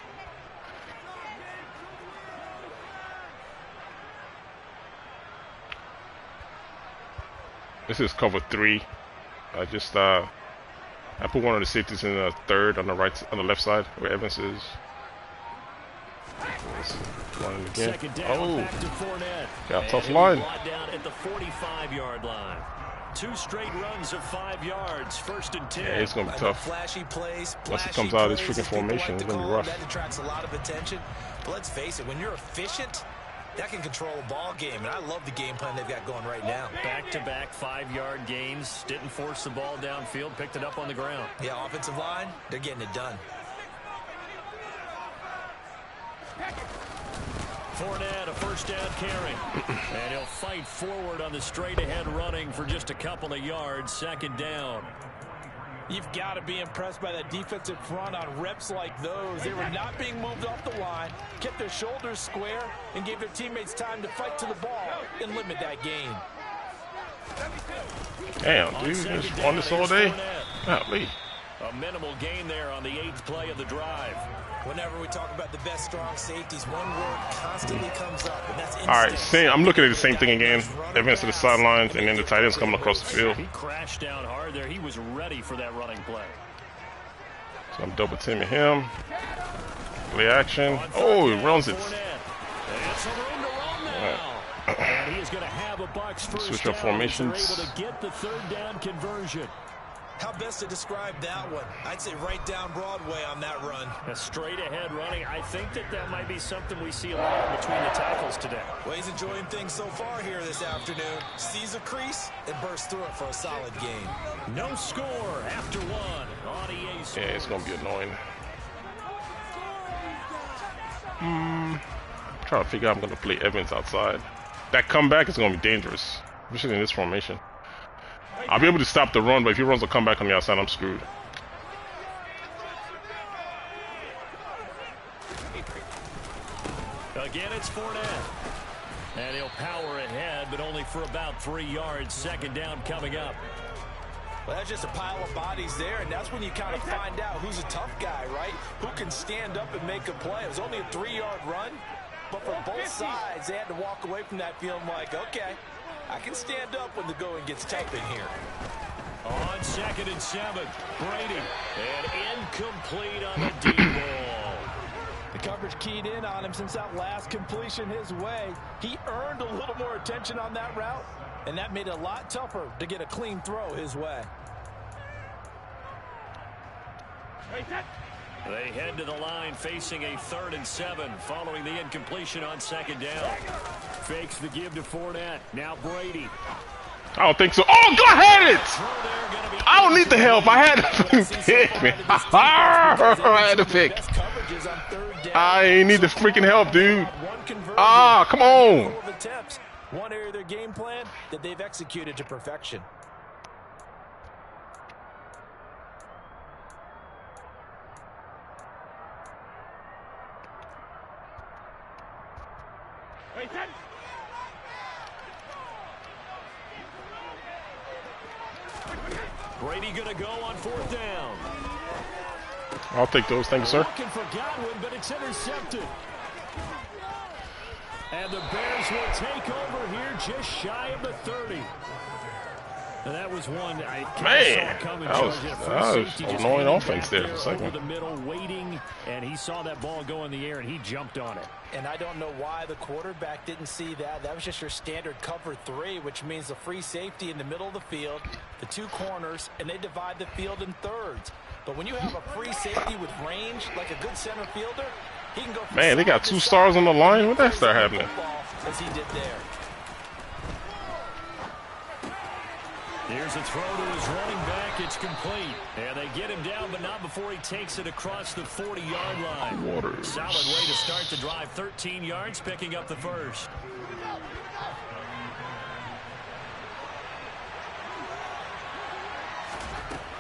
This is cover 3. I put one of the safeties in the 3rd on the left side where Evans is. One again. Oh, got a tough line. Down at the 45-yard line. 2 straight runs of 5 yards. 1st and 10. Yeah, it's gonna be tough. Flashy plays. Once it comes out of this freaking formation, it's gonna be rough. That attracts a lot of attention. But let's face it, when you're efficient, that can control a ball game, and I love the game plan they've got going right now. Back-to-back 5-yard gains. Didn't force the ball downfield. Picked it up on the ground. Yeah, offensive line, they're getting it done. Fournette, a 1st down carry. And he'll fight forward on the straight-ahead running for just a couple of yards. 2nd down. You've got to be impressed by that defensive front on reps like those. They were not being moved off the line, kept their shoulders square, and gave their teammates time to fight to the ball and limit that gain. Damn, dude, just on this all day? Golly. A minimal gain there on the 8th play of the drive. Whenever we talk about the best strong safeties, one word constantly comes up, and that's instinct. All right, same. I'm looking at the same thing again. Evans to the sidelines, and then the tight end's coming across the field. He crashed down hard there. He was ready for that running play. So I'm double teaming him. Play action. Oh, he runs it. It's a room to run now. And he is going to have a BUCS first Switch up down. formations. They're able to get the 3rd down conversion. How best to describe that one? I'd say right down Broadway on that run. A straight ahead running. I think that might be something we see a lot between the tackles today. Well, he's enjoying things so far here this afternoon. Sees a crease and bursts through it for a solid game. No score after 1 on EA Sports. Yeah, it's going to be annoying. I'm trying to figure out I'm going to play Evans outside. That comeback is going to be dangerous, especially in this formation. I'll be able to stop the run, but if he runs a comeback on the outside, I'm screwed. Again, it's Fournette. And he'll power ahead, but only for about 3 yards. 2nd down coming up. Well, that's just a pile of bodies there, and that's when you kind of find out who's a tough guy, right? Who can stand up and make a play. It was only a 3-yard run, but for both sides, they had to walk away from that feeling like, okay, I can stand up when the going gets tough in here. On 2nd and 7, Brady. And incomplete on the deep ball. The coverage keyed in on him since that last completion his way. He earned a little more attention on that route, and that made it a lot tougher to get a clean throw his way. They head to the line facing a 3rd and 7 following the incompletion on 2nd down. Fakes the give to Fournette. Now Brady. I don't think so. Oh, go ahead! It. I don't need the help. I had to pick me. I had to pick. I need the freaking help, dude. Ah, come on. One area of their game plan that they've executed to perfection. Brady gonna go on 4th down. I'll take those. Thank you, sir. Looking for Godwin, but it's intercepted. And the Bears will take over here just shy of the 30. And that was one I saw coming. That was annoying offense there for a second. Over the middle, waiting, and he saw that ball go in the air, and he jumped on it. And I don't know why the quarterback didn't see that. That was just your standard cover 3, which means the free safety in the middle of the field, the 2 corners, and they divide the field in thirds. But when you have a free safety with range, like a good center fielder, he can go. Man, they got 2 stars on the line. When that start happening? As he did there. Here's a throw to his running back. It's complete. And they get him down, but not before he takes it across the 40-yard line. Waters. Solid way to start the drive. 13 yards, picking up the first.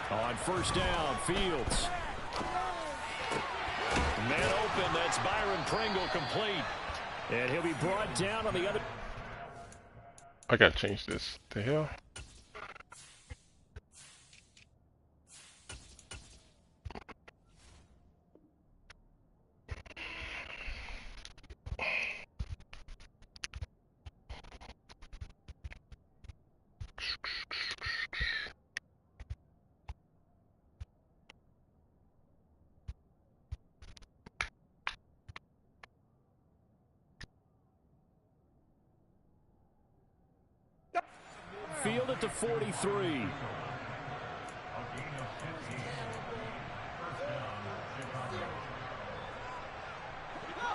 On 1st down, Fields. Man open, that's Byron Pringle complete. And he'll be brought down on the other. I gotta change this. The hell? Field at the 43.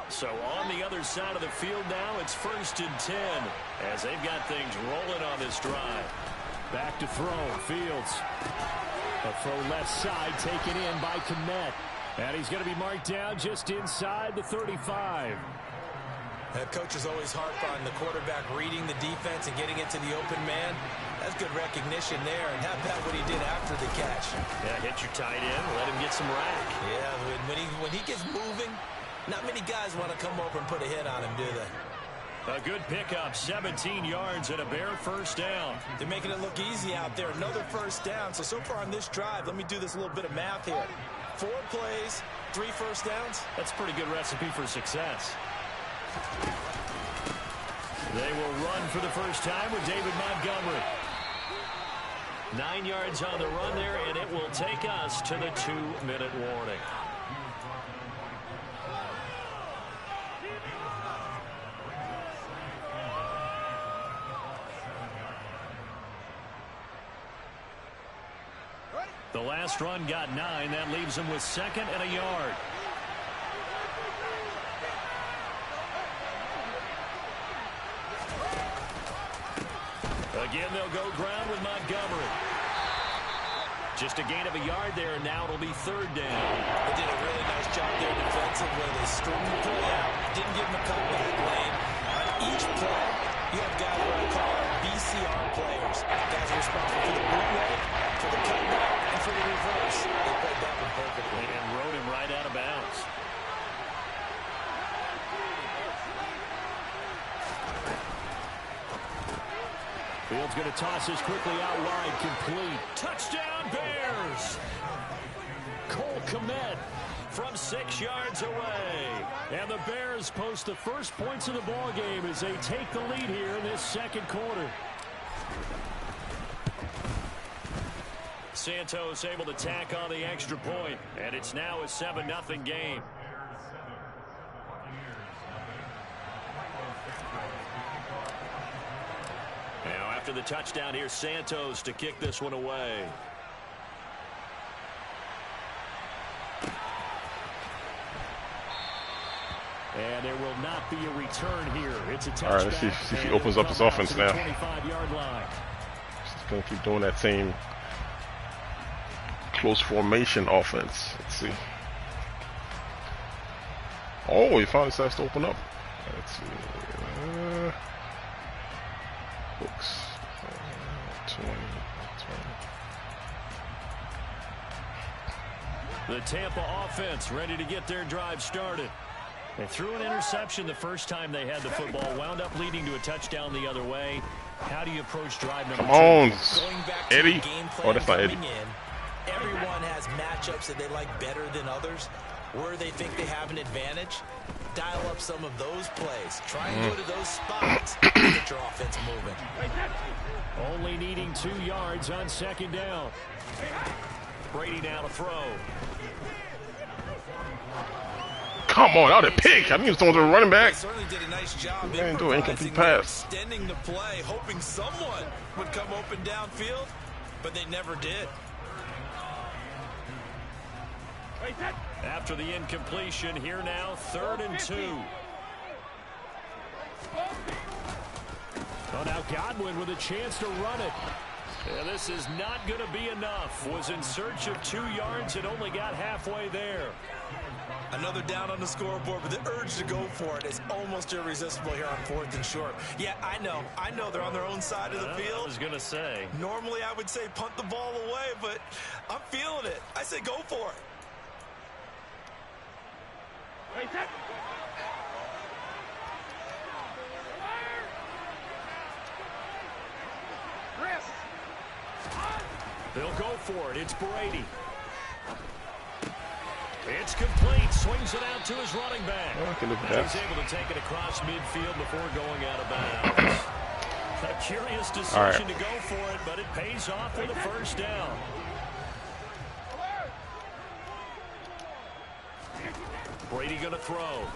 So on the other side of the field now, it's 1st and 10 as they've got things rolling on this drive. Back to throw, Fields. A throw left side taken in by Kmet. And he's going to be marked down just inside the 35. Coaches always harp on the quarterback reading the defense and getting into the open man. That's good recognition there, and how about what he did after the catch? Yeah, hit your tight end, let him get some rack. Yeah, when he gets moving, not many guys want to come over and put a hit on him, do they? A good pickup, 17 yards and a Bear first down. They're making it look easy out there. Another first down. So far on this drive, let me do this little bit of math here. 4 plays, 3 first downs. That's a pretty good recipe for success. They will run for the first time with David Montgomery. 9 yards on the run there, and it will take us to the 2-minute warning. The last run got 9. That leaves them with 2nd and a yard. Again, they'll go ground with Montgomery. Just a gain of a yard there, and now it'll be 3rd down. They did a really nice job there defensively. They strung the play out. Didn't give them a cutback lane. On each play, you have guys what I call BCR players. Guys are responsible for the bootleg, for the cutback, and for the reverse. They played that one perfectly. And rode him right out of bounds. Field's going to toss this quickly out wide, complete. Touchdown, Bears! Cole Kmet from 6 yards away. And the Bears post the first points of the ball game as they take the lead here in this 2nd quarter. Santos able to tack on the extra point, and it's now a 7-0 game. Now after the touchdown, here's Santos to kick this one away. And there will not be a return here. It's a touchback. All right, let's see if he opens up his offense now. 25-yard line. Just going to keep doing that same close formation offense. Let's see. Oh, he finally starts to open up. Let's see. BUCS. 20. The Tampa offense ready to get their drive started. They threw an interception the first time they had the football, wound up leading to a touchdown the other way. How do you approach drive number 2? Come on, Going back to Eddie. the game plan Oh, that's not Eddie. Everyone has matchups that they like better than others, where they think they have an advantage. Dial up some of those plays. Try and go to those spots to get your offense moving. Only needing 2 yards on 2nd down. Brady now to throw. Come on, out of pick. I mean, he was throwing to the running back. They certainly did a nice job Man, do an incomplete pass. extending the play, hoping someone would come open downfield, but they never did. After the incompletion, here now, 3rd and 2. Oh, now Godwin with a chance to run it. Yeah, this is not going to be enough. Was in search of 2 yards and only got halfway there. Another down on the scoreboard, but the urge to go for it is almost irresistible here on 4th and short. Yeah, I know they're on their own side of the field. I was going to say. Normally I would say punt the ball away, but I'm feeling it. I say go for it. They'll go for it. It's Brady. It's complete. Swings it out to his running back. Oh, I can look at that. He's able to take it across midfield before going out of bounds. A curious decision to go for it, but it pays off with a first down. Brady going to throw.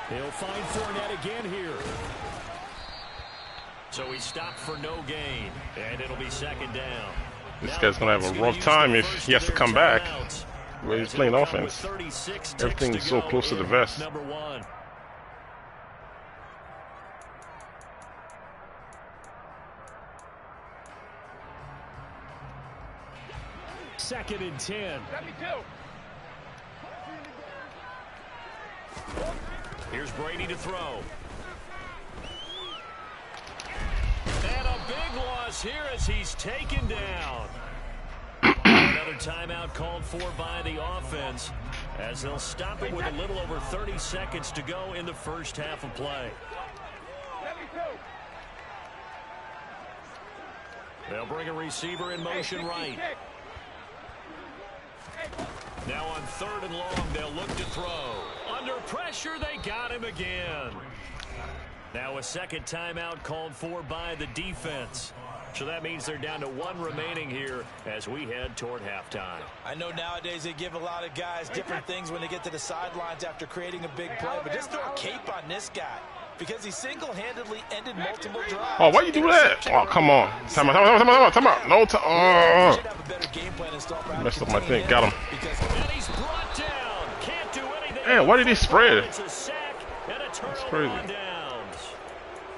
He'll find Fournette again here. So he stopped for no gain, and it'll be 2nd down. This guy's going to have a rough time if he has to come back. Where he's playing offense. Everything is so close to the vest. Number 1. Second and 10. Here's Brady to throw. And a big loss here as he's taken down. Another timeout called for by the offense as they'll stop it with a little over 30 seconds to go in the first half of play. They'll bring a receiver in motion right. Now on 3rd and long, they'll look to throw. Under pressure, they got him again. Now a second timeout called for by the defense. So that means they're down to 1 remaining here as we head toward halftime. I know nowadays they give a lot of guys different things when they get to the sidelines after creating a big play, but just throw a cape on this guy because he single-handedly ended multiple drives. Oh, why you do that? Oh, come on. Time out. No time. Messed up my thing. Got him. And he's brought down. Can't do anything. Man, why did he spread? It's a sack and a turnover crazy. on downs.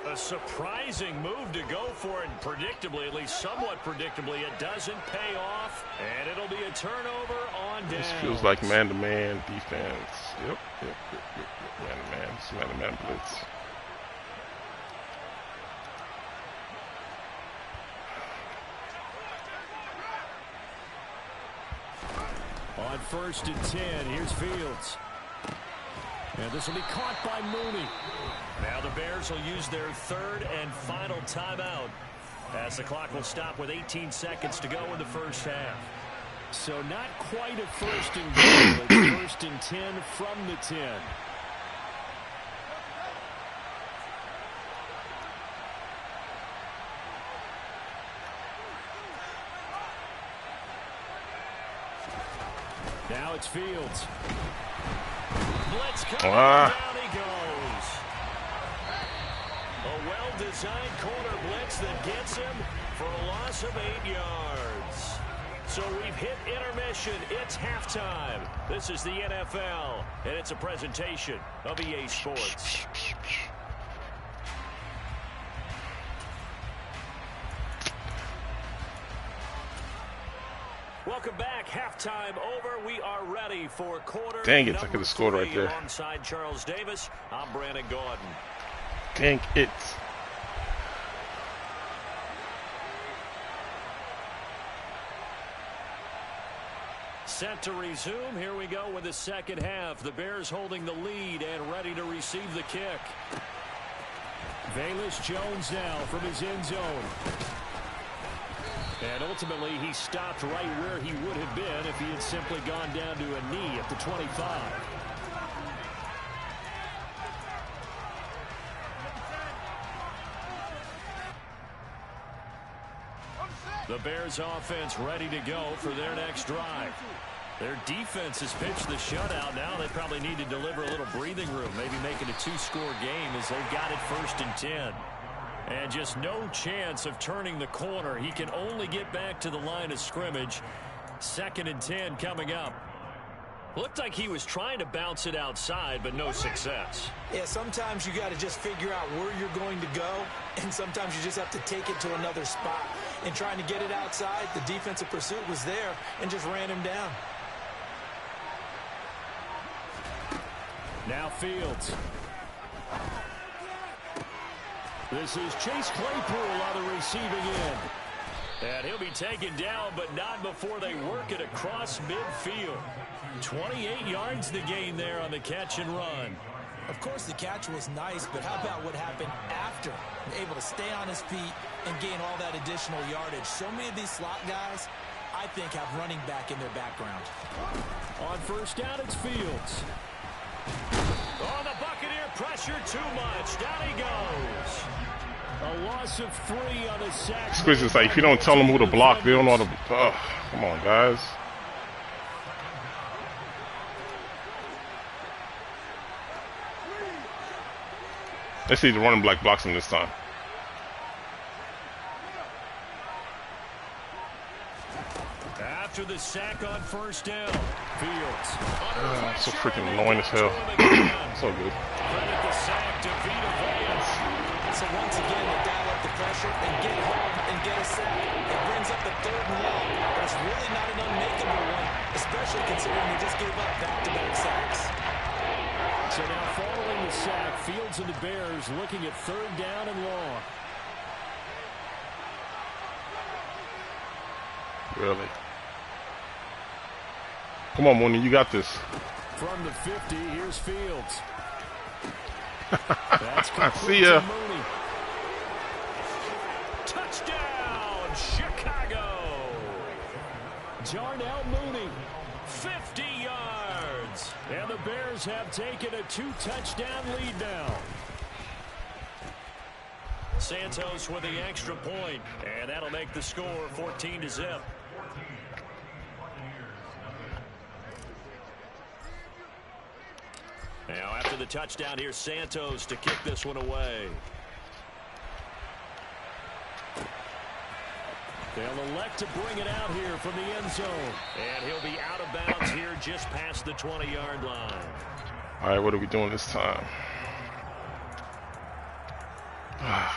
A surprising move to go for it, and predictably, at least somewhat predictably, it doesn't pay off, and it'll be a turnover on downs. This feels like man-to-man defense. Yep. Man-to-man. It's man-to-man blitz. On 1st and 10, here's Fields. And this will be caught by Mooney. Now the Bears will use their 3rd and final timeout as the clock will stop with 18 seconds to go in the first half. So not quite a 1st and goal. It's 1st and 10 from the 10. Now it's Fields. Blitz coming down he goes. A well-designed corner blitz that gets him for a loss of 8 yards. So we've hit intermission. It's halftime. This is the NFL, and it's a presentation of EA Sports. Welcome back. Halftime over. We are ready for quarter. Dang it, I could have scored right there. Alongside Charles Davis, I'm Brandon Gordon. Dang it. Set to resume. Here we go with the second half. The Bears holding the lead and ready to receive the kick. Velus Jones now from his end zone. And ultimately, he stopped right where he would have been if he had simply gone down to a knee at the 25. The Bears offense ready to go for their next drive. Their defense has pitched the shutout. Now they probably need to deliver a little breathing room, maybe make it a 2-score game as they've got it 1st and 10. And just no chance of turning the corner. He can only get back to the line of scrimmage. 2nd and 10 coming up. Looked like he was trying to bounce it outside, but no success. Yeah, sometimes you got to just figure out where you're going to go, and sometimes you just have to take it to another spot. And trying to get it outside, the defensive pursuit was there and just ran him down. Now Fields. This is Chase Claypool on the receiving end. And he'll be taken down, but not before they work it across midfield. 28 yards the gain there on the catch and run. Of course, the catch was nice, but how about what happened after? Able to stay on his feet and gain all that additional yardage. So many of these slot guys, I think, have running back in their background. On 1st down, it's Fields. Oh, the Buccaneer pressure too much. Down he goes. A loss of 3 on the sack. Squeeze is like, if you don't tell them who to block, they don't know how to. Oh, come on, guys. Let's see the running back blocks him this time. After the sack on 1st down, Fields. So freaking annoying as hell. So good. Credit the sack to Vita Vea. So once again, they dial up the pressure and get home and get a sack. It brings up the 3rd and long, but it's really not an unmakeable one, especially considering they just gave up back-to-back sacks. So now following the sack, Fields and the Bears looking at 3rd down and long. Really? Come on, Mooney, you got this. From the 50, here's Fields. That's See ya. Mooney. Touchdown, Chicago. Darnell Mooney, 50 yards. And the Bears have taken a 2-touchdown lead now. Santos with the extra point, and that'll make the score 14-0. Now after the touchdown, here's Santos to kick this one away. They'll elect to bring it out here from the end zone. And he'll be out of bounds here just past the 20-yard line. All right, what are we doing this time?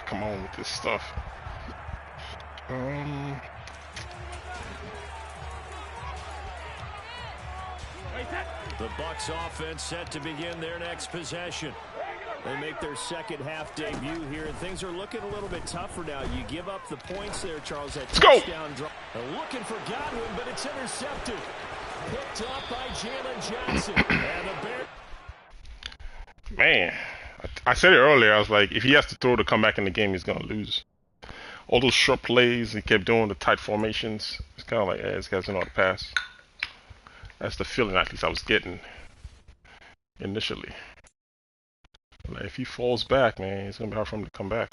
Come on with this stuff. The BUCS offense set to begin their next possession. They make their second half debut here, and things are looking a little bit tougher now. You give up the points there, Charles. That touchdown drop. Looking for Godwin, but it's intercepted. Picked up by Jalen Johnson. And the Bears. Man, I said it earlier. I was like, if he has to throw to come back in the game, he's going to lose. All those short plays, he kept doing the tight formations. It's kind of like, this guy's know how to pass. That's the feeling, at least, I was getting initially. Like, if he falls back, man, it's going to be hard for him to come back.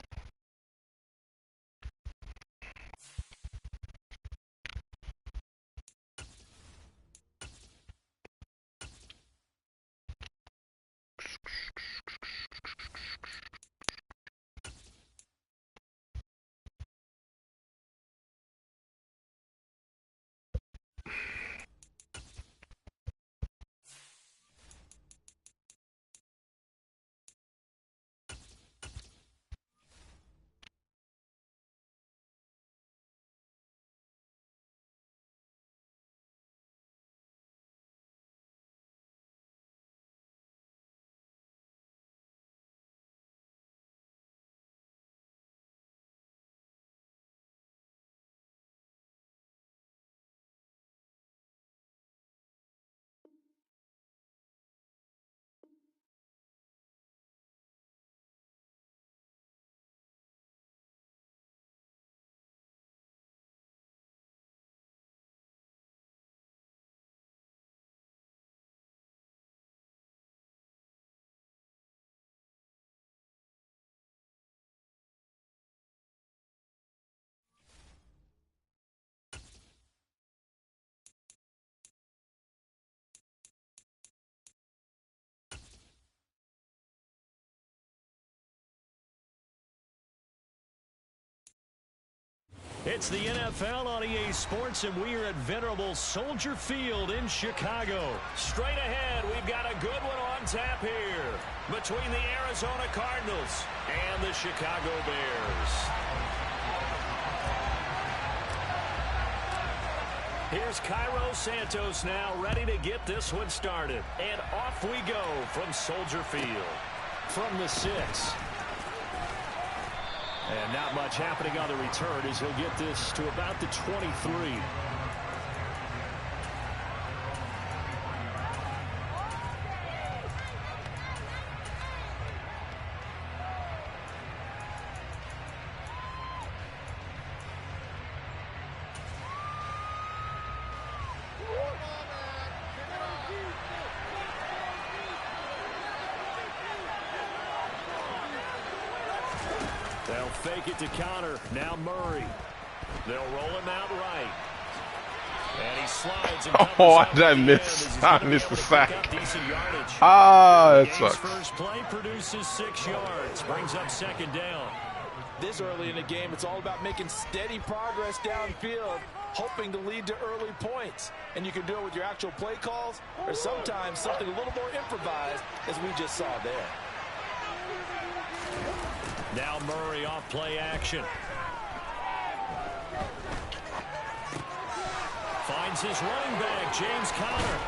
It's the NFL on EA Sports, and we are at venerable Soldier Field in Chicago. Straight ahead, we've got a good one on tap here between the Arizona Cardinals and the Chicago Bears. Here's Cairo Santos now ready to get this one started. And off we go from Soldier Field. From the 6. And not much happening on the return as he'll get this to about the 23. They'll fake it to counter. Now Murray. They'll roll him out right. And he slides and I missed the sack. That sucks. First play produces 6 yards. Brings up second down. This early in the game, it's all about making steady progress downfield, hoping to lead to early points. And you can do it with your actual play calls, or sometimes something a little more improvised, as we just saw there. Now Murray off play action. Finds his running back, James Conner.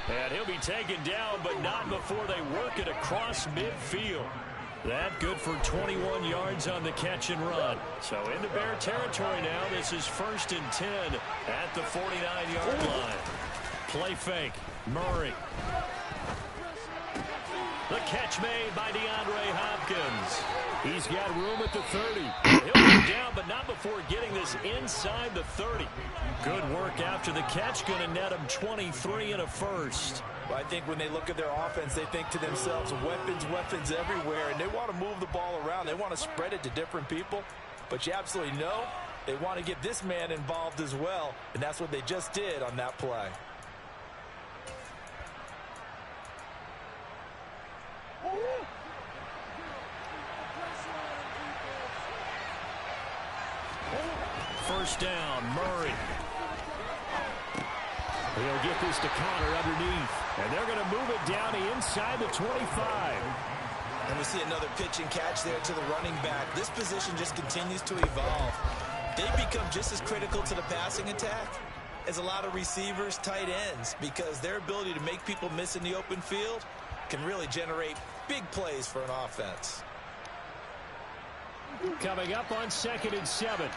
And he'll be taken down, but not before they work it across midfield. That good for 21 yards on the catch and run. So into Bear territory now. This is 1st and 10 at the 49-yard line. Play fake. Murray. The catch made by DeAndre Hopkins. He's got room at the 30. He'll go down, but not before getting this inside the 30. Good work after the catch. Going to net him 23 and a first. Well, I think when they look at their offense, they think to themselves, weapons everywhere, and they want to move the ball around. They want to spread it to different people. But you absolutely know they want to get this man involved as well, and that's what they just did on that play. First down, Murray. He'll get this to Connor underneath. And they're going to move it down inside the 25. And we see another pitch and catch there to the running back. This position just continues to evolve. They become just as critical to the passing attack as a lot of receivers, tight ends, because their ability to make people miss in the open field can really generate big plays for an offense. Coming up on 2nd and 7.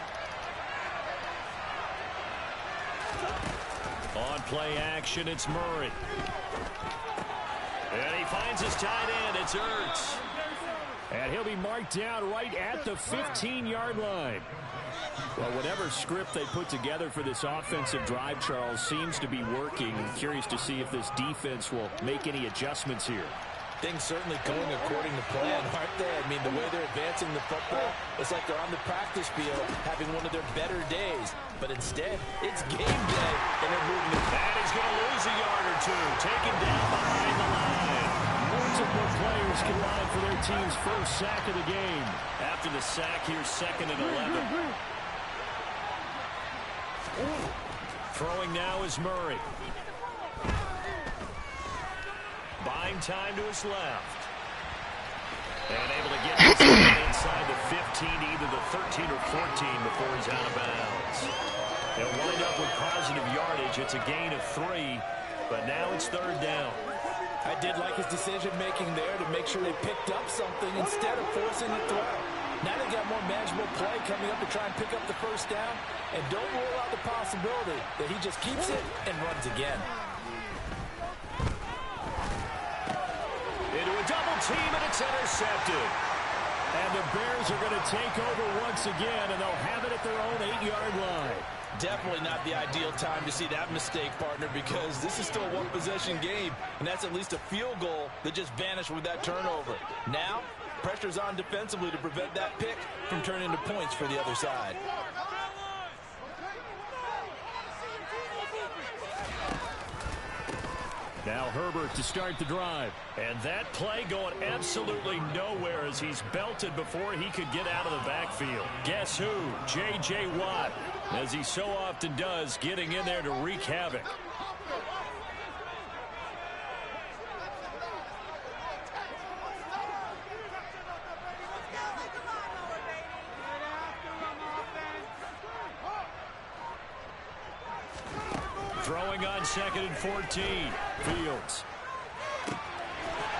On play action, it's Murray. And he finds his tight end. It's Ertz. And he'll be marked down right at the 15-yard line. Well, whatever script they put together for this offensive drive, Charles, seems to be working. Curious to see if this defense will make any adjustments here. Things certainly going according to plan, aren't they? I mean, the way they're advancing the football, it's like they're on the practice field having one of their better days. But instead, it's game day, and they're moving it. And he's going to lose a yard or two, taken down behind the line. Multiple players combined for their team's first sack of the game. After the sack, here's 2nd and 11. Throwing now is Murray. Buying time to his left. And able to get this inside the 15, either the 13 or 14 before he's out of bounds. They'll wind up with positive yardage. It's a gain of 3, but now it's 3rd down. I did like his decision-making there to make sure they picked up something instead of forcing the throw. Now they got more manageable play coming up to try and pick up the first down. And don't rule out the possibility that he just keeps it and runs again. Into a double team, and it's intercepted. And the Bears are going to take over once again, and they'll have it at their own 8-yard line. Definitely not the ideal time to see that mistake, partner, because this is still a one-possession game, and that's at least a field goal that just vanished with that turnover. Now, pressure's on defensively to prevent that pick from turning into points for the other side. Now Herbert to start the drive. And that play going absolutely nowhere as he's belted before he could get out of the backfield. Guess who? J.J. Watt, as he so often does, getting in there to wreak havoc. Throwing on 2nd and 14. Fields.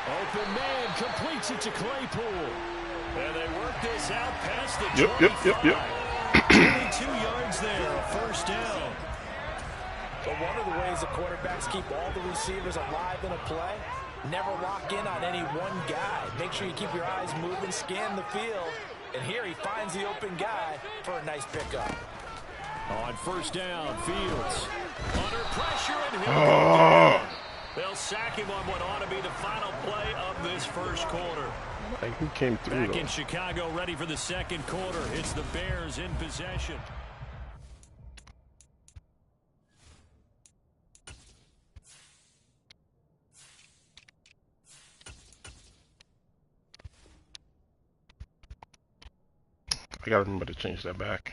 Open man, completes it to Claypool. And they work this out past the 25. 22 yards there, a first down. But one of the ways the quarterbacks keep all the receivers alive in a play, never lock in on any one guy. Make sure you keep your eyes moving, scan the field. And here he finds the open guy for a nice pickup. On first down, Fields under pressure, and he'll go down. They'll sack him on what ought to be the final play of this first quarter. I think he came through. Back in Chicago, ready for the second quarter. It's the Bears in possession. I gotta remember to change that back.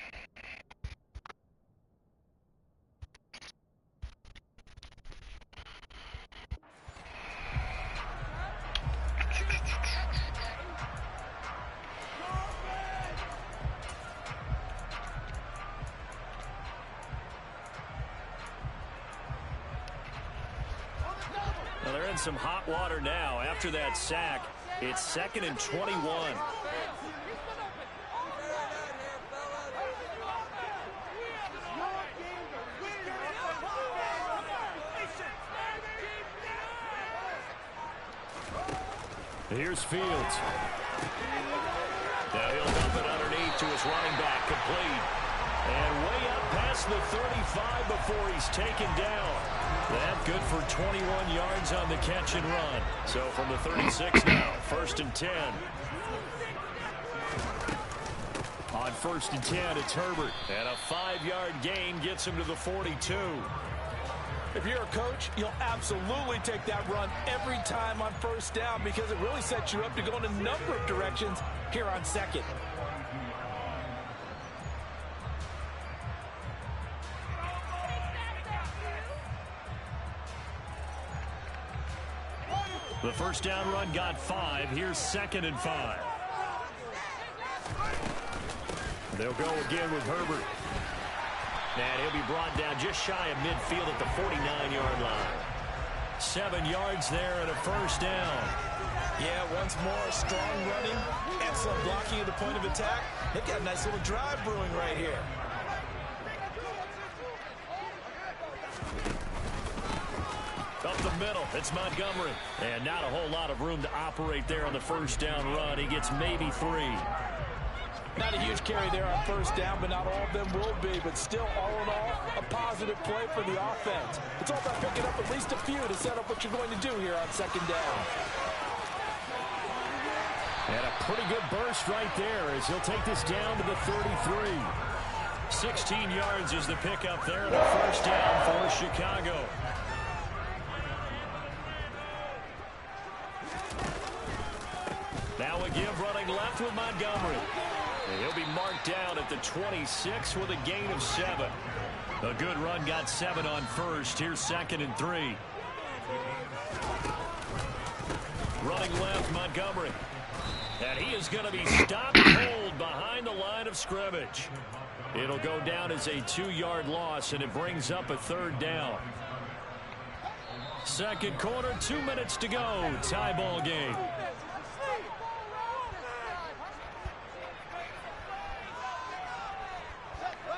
they're in some hot water now. After that sack, it's 2nd and 21. Here's Fields. Now he'll dump it underneath to his running back, complete. And way up past the 35 before he's taken down. That good for 21 yards on the catch and run. So from the 36 now, 1st and 10. On 1st and 10, it's Herbert. And a 5-yard gain gets him to the 42. If you're a coach, you'll absolutely take that run every time on 1st down because it really sets you up to go in a number of directions here on 2nd. The 1st down run got 5. Here's 2nd and 5. They'll go again with Herbert. And he'll be brought down just shy of midfield at the 49-yard line. 7 yards there and a 1st down. Yeah, once more, strong running, excellent blocking at the point of attack. They've got a nice little drive brewing right here. Up the middle, it's Montgomery. And not a whole lot of room to operate there on the 1st down run. He gets maybe 3. Not a huge carry there on 1st down, but not all of them will be. But still, all in all, a positive play for the offense. It's all about picking up at least a few to set up what you're going to do here on 2nd down. And a pretty good burst right there as he'll take this down to the 33. 16 yards is the pickup there and a 1st down for Chicago. Now again running left with Montgomery. And he'll be marked down at the 26 with a gain of 7. A good run got 7 on 1st. Here's 2nd and 3. Running left, Montgomery. And he is going to be stopped cold behind the line of scrimmage. It'll go down as a 2-yard loss, and it brings up a 3rd down. 2nd quarter, 2 minutes to go. Tie ball game.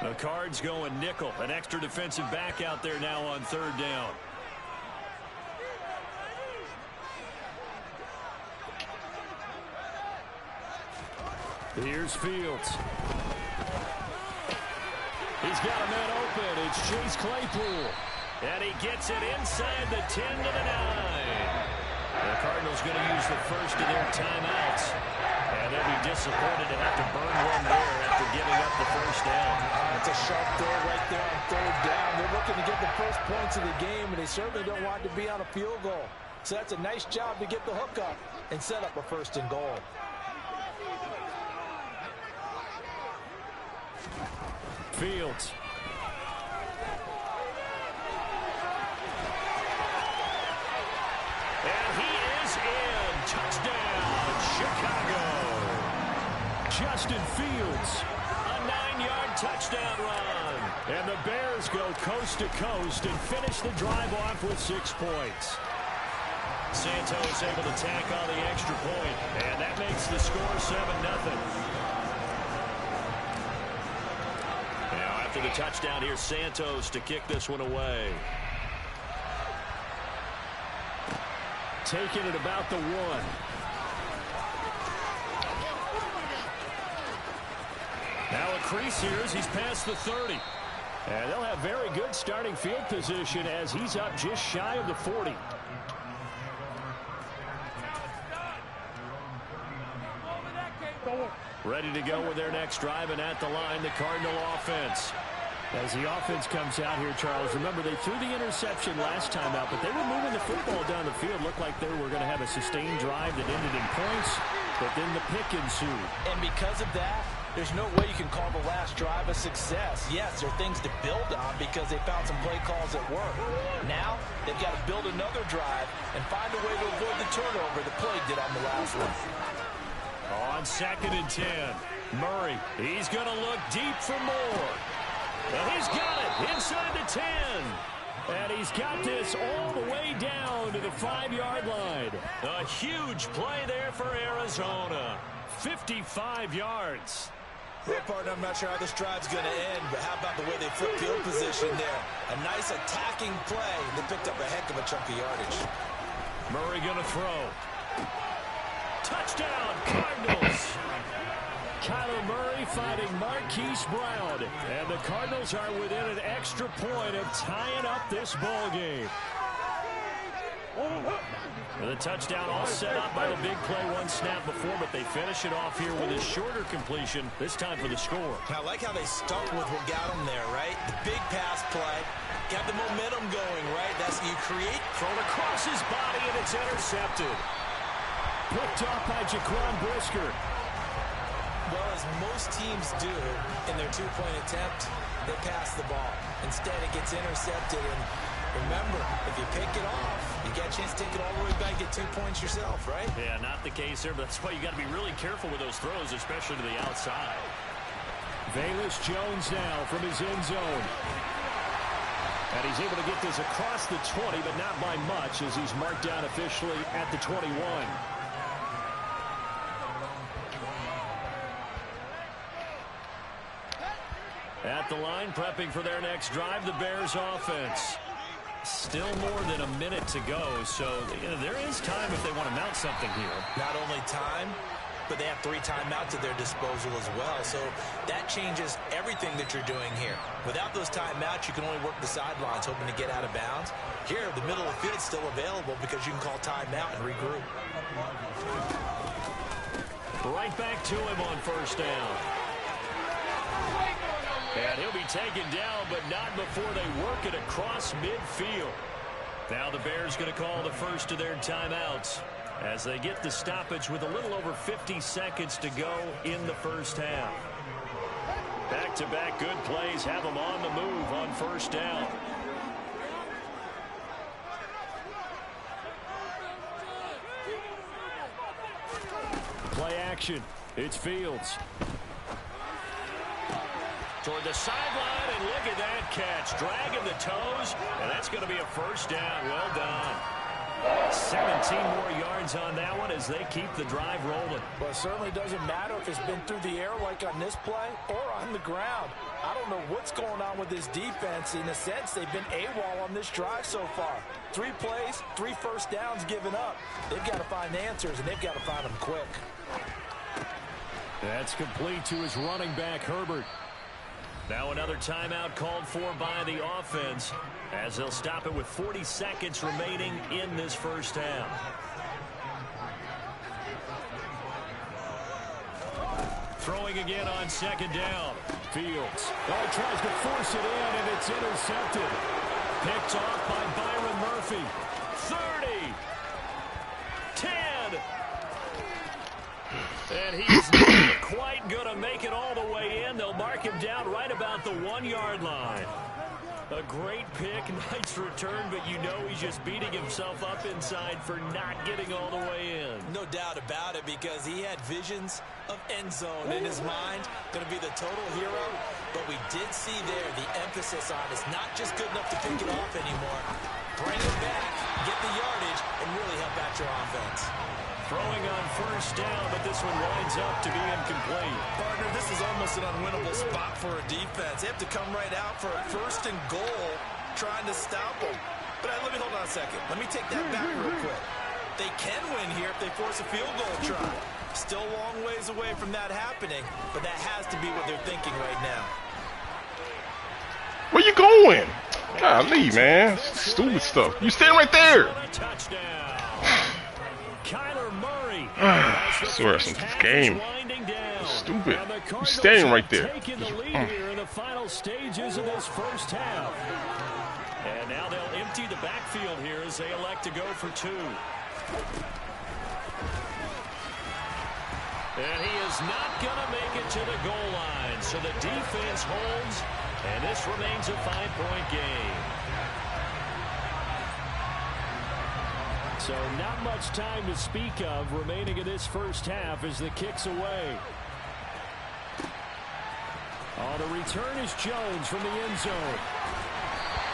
The Cards going nickel. An extra defensive back out there now on 3rd down. Here's Fields. He's got a man open. It's Chase Claypool. And he gets it inside the 10 to the 9. The Cardinals going to use the first of their timeouts. And they'll be disappointed to have to burn one there after giving up the 1st down. It's a sharp throw right there on 3rd down. They're looking to get the first points of the game, and they certainly don't want to be on a field goal. So that's a nice job to get the hook up and set up a 1st and goal. Fields. And he is in. Touchdown, Chicago. Justin Fields, a 9-yard touchdown run. And the Bears go coast to coast and finish the drive off with 6 points. Santos able to tack on the extra point, and that makes the score 7-0. Now after the touchdown, here's Santos to kick this one away. Taking it about the 1. Now a crease here as he's past the 30. And they'll have very good starting field position as he's up just shy of the 40. Ready to go with their next drive, and at the line, the Cardinal offense. As the offense comes out here, Charles, remember they threw the interception last time out, but they were moving the football down the field. Looked like they were going to have a sustained drive that ended in points, but then the pick ensued. And because of that, there's no way you can call the last drive a success. Yes, there are things to build on because they found some play calls that work. Now, they've got to build another drive and find a way to avoid the turnover that plagued it on the last one. On 2nd and 10, Murray, he's going to look deep for more. And he's got it inside the 10. And he's got this all the way down to the 5-yard line. A huge play there for Arizona. 55 yards. Well, partner, I'm not sure how this drive's going to end, but how about the way they flip field position there? A nice attacking play. They picked up a heck of a chunk of yardage. Murray going to throw. Touchdown, Cardinals. Kyler Murray fighting Marquise Brown. And the Cardinals are within an extra point of tying up this ball game. The touchdown all set up by the big play one snap before, but they finish it off here with a shorter completion, this time for the score. I like how they stuck with what got them there, right? The big pass play, got the momentum going, right? That's you create. Thrown across his body, and it's intercepted. Picked off by Jaquan Brisker. Well, as most teams do in their two-point attempt, they pass the ball. Instead, it gets intercepted, and remember, if you pick it off, you get a chance to take it all the way back, get 2 points yourself, right? Yeah, not the case there, but that's why you got to be really careful with those throws, especially to the outside. Velus Jones now from his end zone. And he's able to get this across the 20, but not by much, as he's marked down officially at the 21. At the line, prepping for their next drive, the Bears offense. Still more than a minute to go, so there is time if they want to mount something here. Not only time, but they have 3 timeouts at their disposal as well, so that changes everything that you're doing here. Without those timeouts, you can only work the sidelines, hoping to get out of bounds. Here, the middle of the field's still available because you can call timeout and regroup. Right back to him on first down. And he'll be taken down, but not before they work it across midfield. Now the Bears going to call the first of their timeouts as they get the stoppage with a little over 50 seconds to go in the first half. Back-to-back good plays have them on the move on first down. Play action. It's Fields. Toward the sideline, and look at that catch. Dragging the toes, and that's going to be a first down. Well done. 17 more yards on that one as they keep the drive rolling. Well, it certainly doesn't matter if it's been through the air like on this play or on the ground. I don't know what's going on with this defense. In a sense, they've been AWOL on this drive so far. 3 plays, 3 first downs given up. They've got to find answers, and they've got to find them quick. That's complete to his running back, Herbert. Now another timeout called for by the offense as they'll stop it with 40 seconds remaining in this first half. Throwing again on second down. Fields. Oh, tries to force it in, and it's intercepted. Picked off by Byron Murphy. 30. 10. And he's not quite going to make it all the way in. They'll mark him down right about the 1-yard line. A great pick, nice return, but you know he's just beating himself up inside for not getting all the way in. No doubt about it, because he had visions of end zone in his mind. Going to be the total hero, but we did see there the emphasis on it's not just good enough to pick it off anymore. Bring it back, get the yardage, and really help out your offense. Throwing on first down, but this one winds up to be incomplete. Partner, this is almost an unwinnable spot for a defense. They have to come right out for a first and goal, trying to stop them. But let me hold on a second. Let me take that back real quick. They can win here if they force a field goal try. Still a long ways away from that happening, but that has to be what they're thinking right now. Where you going? Golly, man. Stupid stuff. You stand right there. Touchdown. Kyler Murray. I swear, this game. Stupid. You standing right there. Taking the lead here in the final stages of this first half. And now they'll empty the backfield here as they elect to go for 2. And he is not going to make it to the goal line. So the defense holds, and this remains a 5-point game. So not much time to speak of remaining in this first half as the kick's away. Oh, the return is Jones from the end zone.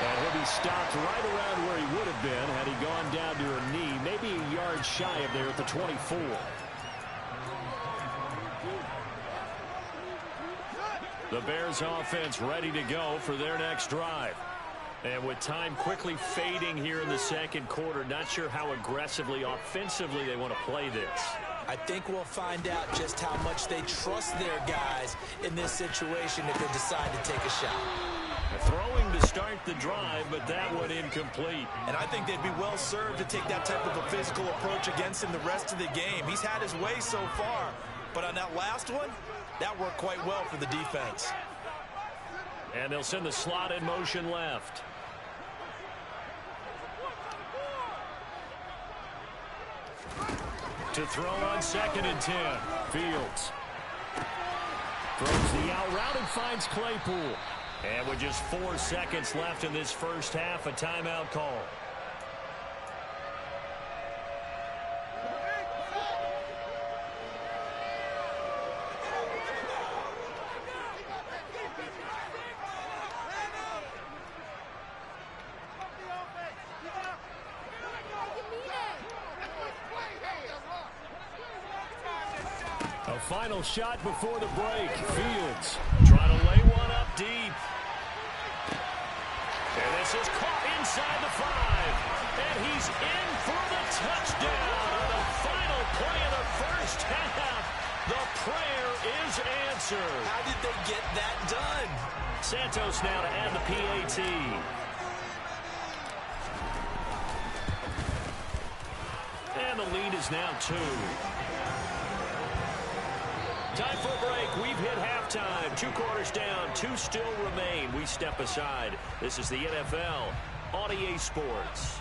And he'll be stopped right around where he would have been had he gone down to a knee, maybe a yard shy of there at the 24. The Bears offense ready to go for their next drive. And with time quickly fading here in the second quarter, not sure how aggressively, offensively they want to play this. I think we'll find out just how much they trust their guys in this situation if they decide to take a shot. Throwing to start the drive, but that one incomplete. And I think they'd be well served to take that type of a physical approach against him the rest of the game. He's had his way so far, but on that last one, that worked quite well for the defense. And they'll send the slot in motion left. To throw on 2nd and 10. Fields throws the out route and finds Claypool. And with just 4 seconds left in this first half, a timeout call. A final shot before the break. Fields trying to lay one up deep. And this is caught inside the 5. And he's in for the touchdown. On the final play of the first half, the prayer is answered. How did they get that done? Santos now to add the PAT. And the lead is now 2. Time for a break. We've hit halftime. 2 quarters down. 2 still remain. We step aside. This is the NFL on EA Sports.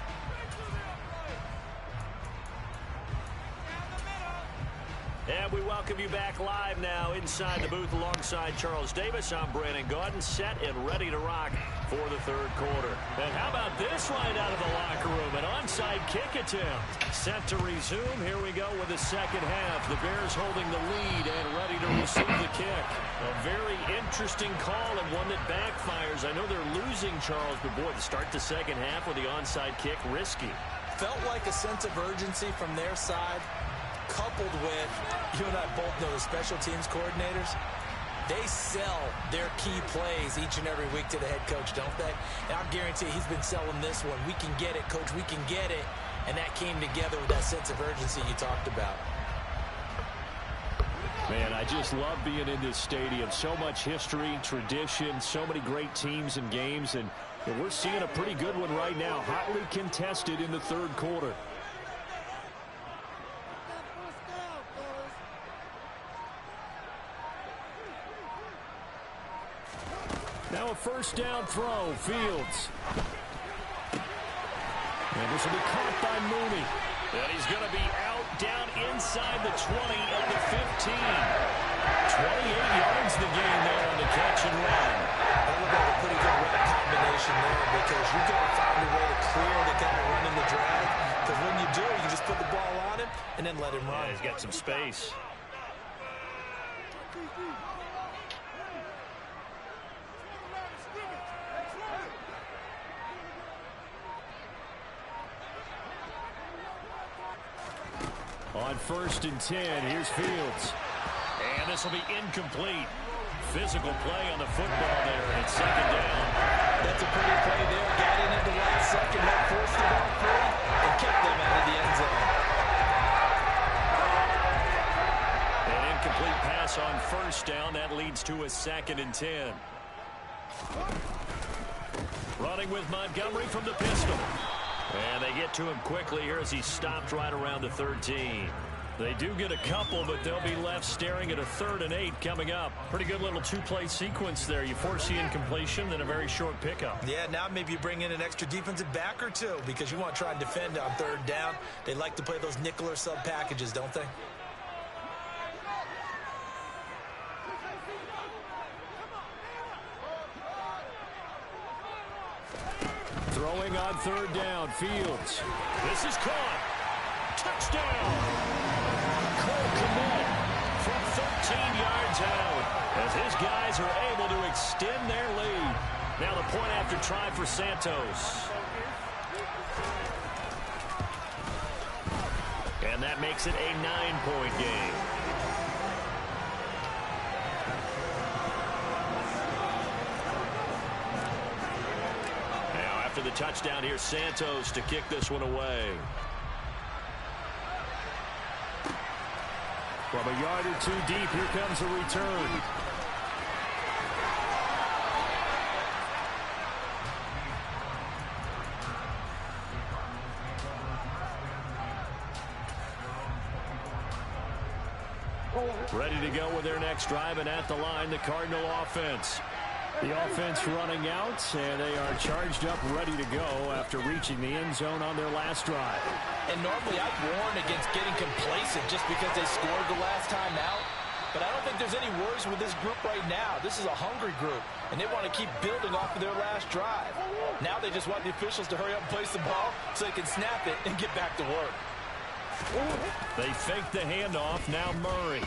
And we welcome you back live now inside the booth alongside Charles Davis. I'm Brandon Gaudin, set and ready to rock for the third quarter. And how about this right out of the locker room? An onside kick attempt. Set to resume. Here we go with the second half. The Bears holding the lead and ready to receive the kick. A very interesting call and one that backfires. I know they're losing, Charles, but boy, to start the second half with the onside kick, risky. Felt like a sense of urgency from their side, coupled with, you and I both know the special teams coordinators, they sell their key plays each and every week to the head coach, don't they? And I guarantee he's been selling this one. We can get it, coach, we can get it. And that came together with that sense of urgency you talked about. Man, I just love being in this stadium. So much history, tradition, so many great teams and games. And we're seeing a pretty good one right now, hotly contested in the third quarter. Now a first down throw. Fields. And this will be caught by Mooney. And he's going to be out down inside the 20 at the 15. 28 yards the game there on the catch and run. That looked like a pretty good run combination there because you've got to find a way to clear the guy running the drag. Because when you do, you just put the ball on him and then let him run. Yeah, he's got some space. On 1st and 10, here's Fields. And this will be incomplete. Physical play on the football there, and it's second down. That's a pretty play there. Got in at the last second, that forced the ball free, and kept them out of the end zone. An incomplete pass on first down. That leads to a 2nd and 10. Running with Montgomery from the pistol. And they get to him quickly here as he's stopped right around the 13. They do get a couple, but they'll be left staring at a 3rd and 8 coming up. Pretty good little 2-play sequence there. You force the incompletion, then a very short pickup. Yeah, now maybe you bring in an extra defensive back or two because you want to try and defend on 3rd down. They like to play those nickel or sub packages, don't they? Throwing on 3rd down, Fields. This is caught. Touchdown. Cole Kmet from 13 yards out as his guys are able to extend their lead. Now the point after try for Santos. And that makes it a 9-point game. Now after the touchdown, here's Santos to kick this one away. From a yard or two deep, here comes a return. Ready to go with their next drive, and at the line, the Cardinal offense. The offense running out, and they are charged up, ready to go after reaching the end zone on their last drive. And normally I'd warn against getting complacent just because they scored the last time out. But I don't think there's any worries with this group right now. This is a hungry group, and they want to keep building off of their last drive. Now they just want the officials to hurry up and place the ball so they can snap it and get back to work. They fake the handoff. Now Murray.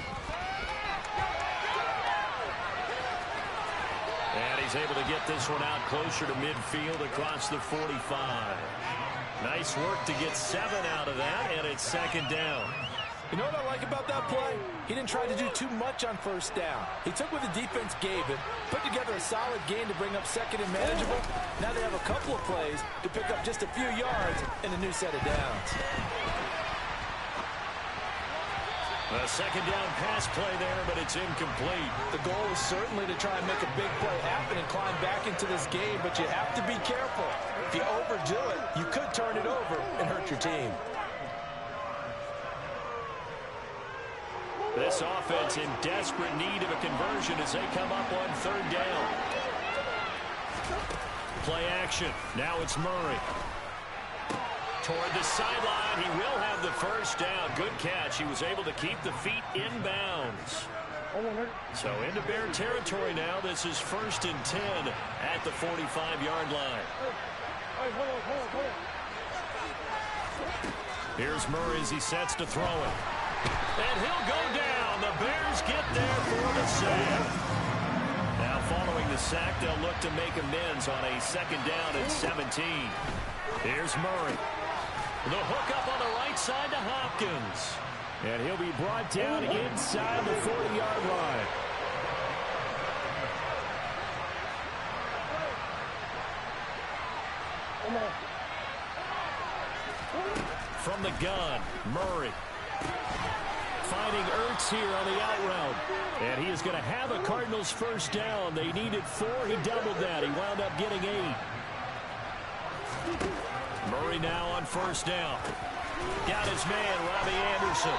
And he's able to get this one out closer to midfield across the 45. Nice work to get 7 out of that, and it's second down. You know what I like about that play? He didn't try to do too much on first down. He took what the defense gave him, put together a solid game to bring up second and manageable. Now they have a couple of plays to pick up just a few yards and a new set of downs. A second down pass play there, but it's incomplete. The goal is certainly to try and make a big play happen and climb back into this game, but you have to be careful. If you overdo it, you could turn it over and hurt your team. This offense in desperate need of a conversion as they come up on third down. Play action. Now it's Murray. Toward the sideline, he will have the first down. Good catch. He was able to keep the feet in bounds. So into Bear territory now. This is 1st and 10 at the 45-yard line. Here's Murray as he sets to throw it. And he'll go down. The Bears get there for the sack. Now following the sack, they'll look to make amends on a second down and 17. Here's Murray. The hook up on the right side to Hopkins. And he'll be brought down inside the 40-yard line. From the gun, Murray. Finding Ertz here on the out route. And he is going to have a Cardinals first down. They needed 4. He doubled that. He wound up getting 8. Murray now on first down. Got his man, Robbie Anderson.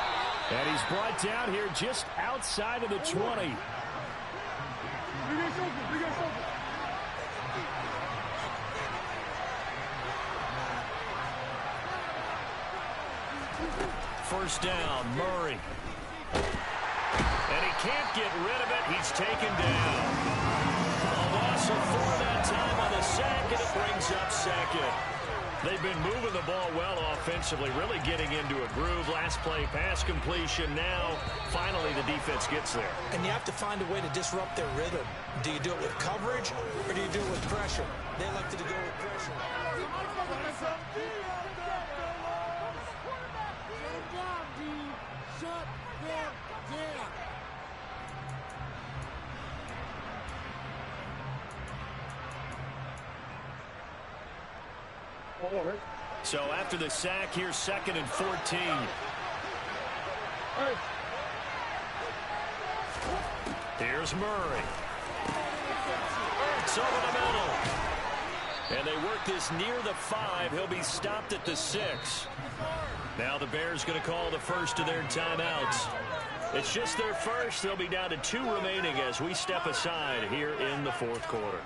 And he's brought down here just outside of the 20. First down, Murray. And he can't get rid of it. He's taken down. A loss of 4 that time on the sack, and it brings up second. They've been moving the ball well offensively, really getting into a groove. Last play, pass completion. Now, finally, the defense gets there. And you have to find a way to disrupt their rhythm. Do you do it with coverage, or do you do it with pressure? They elected to go with pressure. So after the sack, here's 2nd and 14. Here's Murray. Ertz over the middle. And they work this near the 5. He'll be stopped at the 6. Now the Bears going to call the first of their timeouts. It's just their first. They'll be down to 2 remaining as we step aside here in the 4th quarter.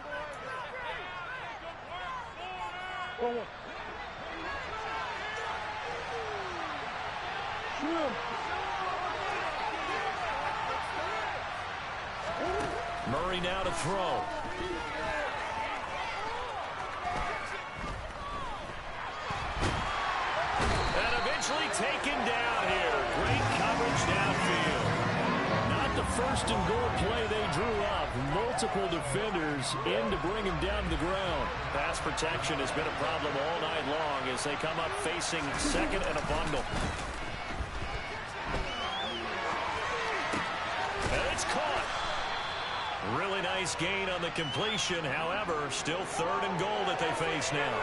Murray now to throw. And eventually taken down here. Great coverage downfield. Not not the first and goal play they drew up. Multiple defenders in to bring him down to the ground. Pass protection has been a problem all night long as they come up facing second and a bundle. And it's caught. Really nice gain on the completion. However, still third and goal that they face now.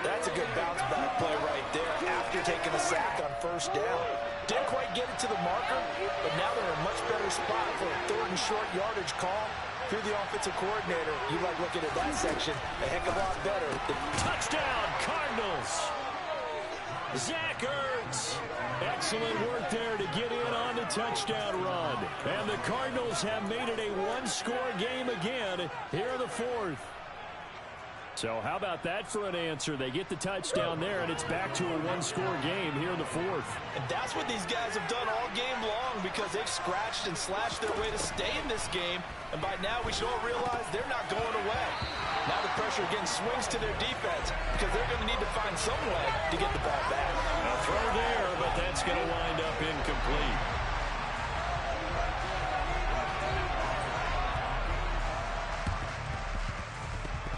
That's a good bounce back play right there after taking a sack on first down. Didn't quite get it to the marker, but now they're in a much better spot for a third and short yardage call. If you're the offensive coordinator, you like looking at that section a heck of a lot better. Touchdown, Cardinals. Zach Ertz. Excellent work there to get in on the touchdown run. And the Cardinals have made it a one-score game again here in the fourth. So how about that for an answer? They get the touchdown there, and it's back to a one-score game here in the fourth. And that's what these guys have done all game long because they've scratched and slashed their way to stay in this game. And by now, we should all realize they're not going away. Now the pressure again swings to their defense because they're going to need to find some way to get the ball back. A throw there, but that's going to wind up incomplete.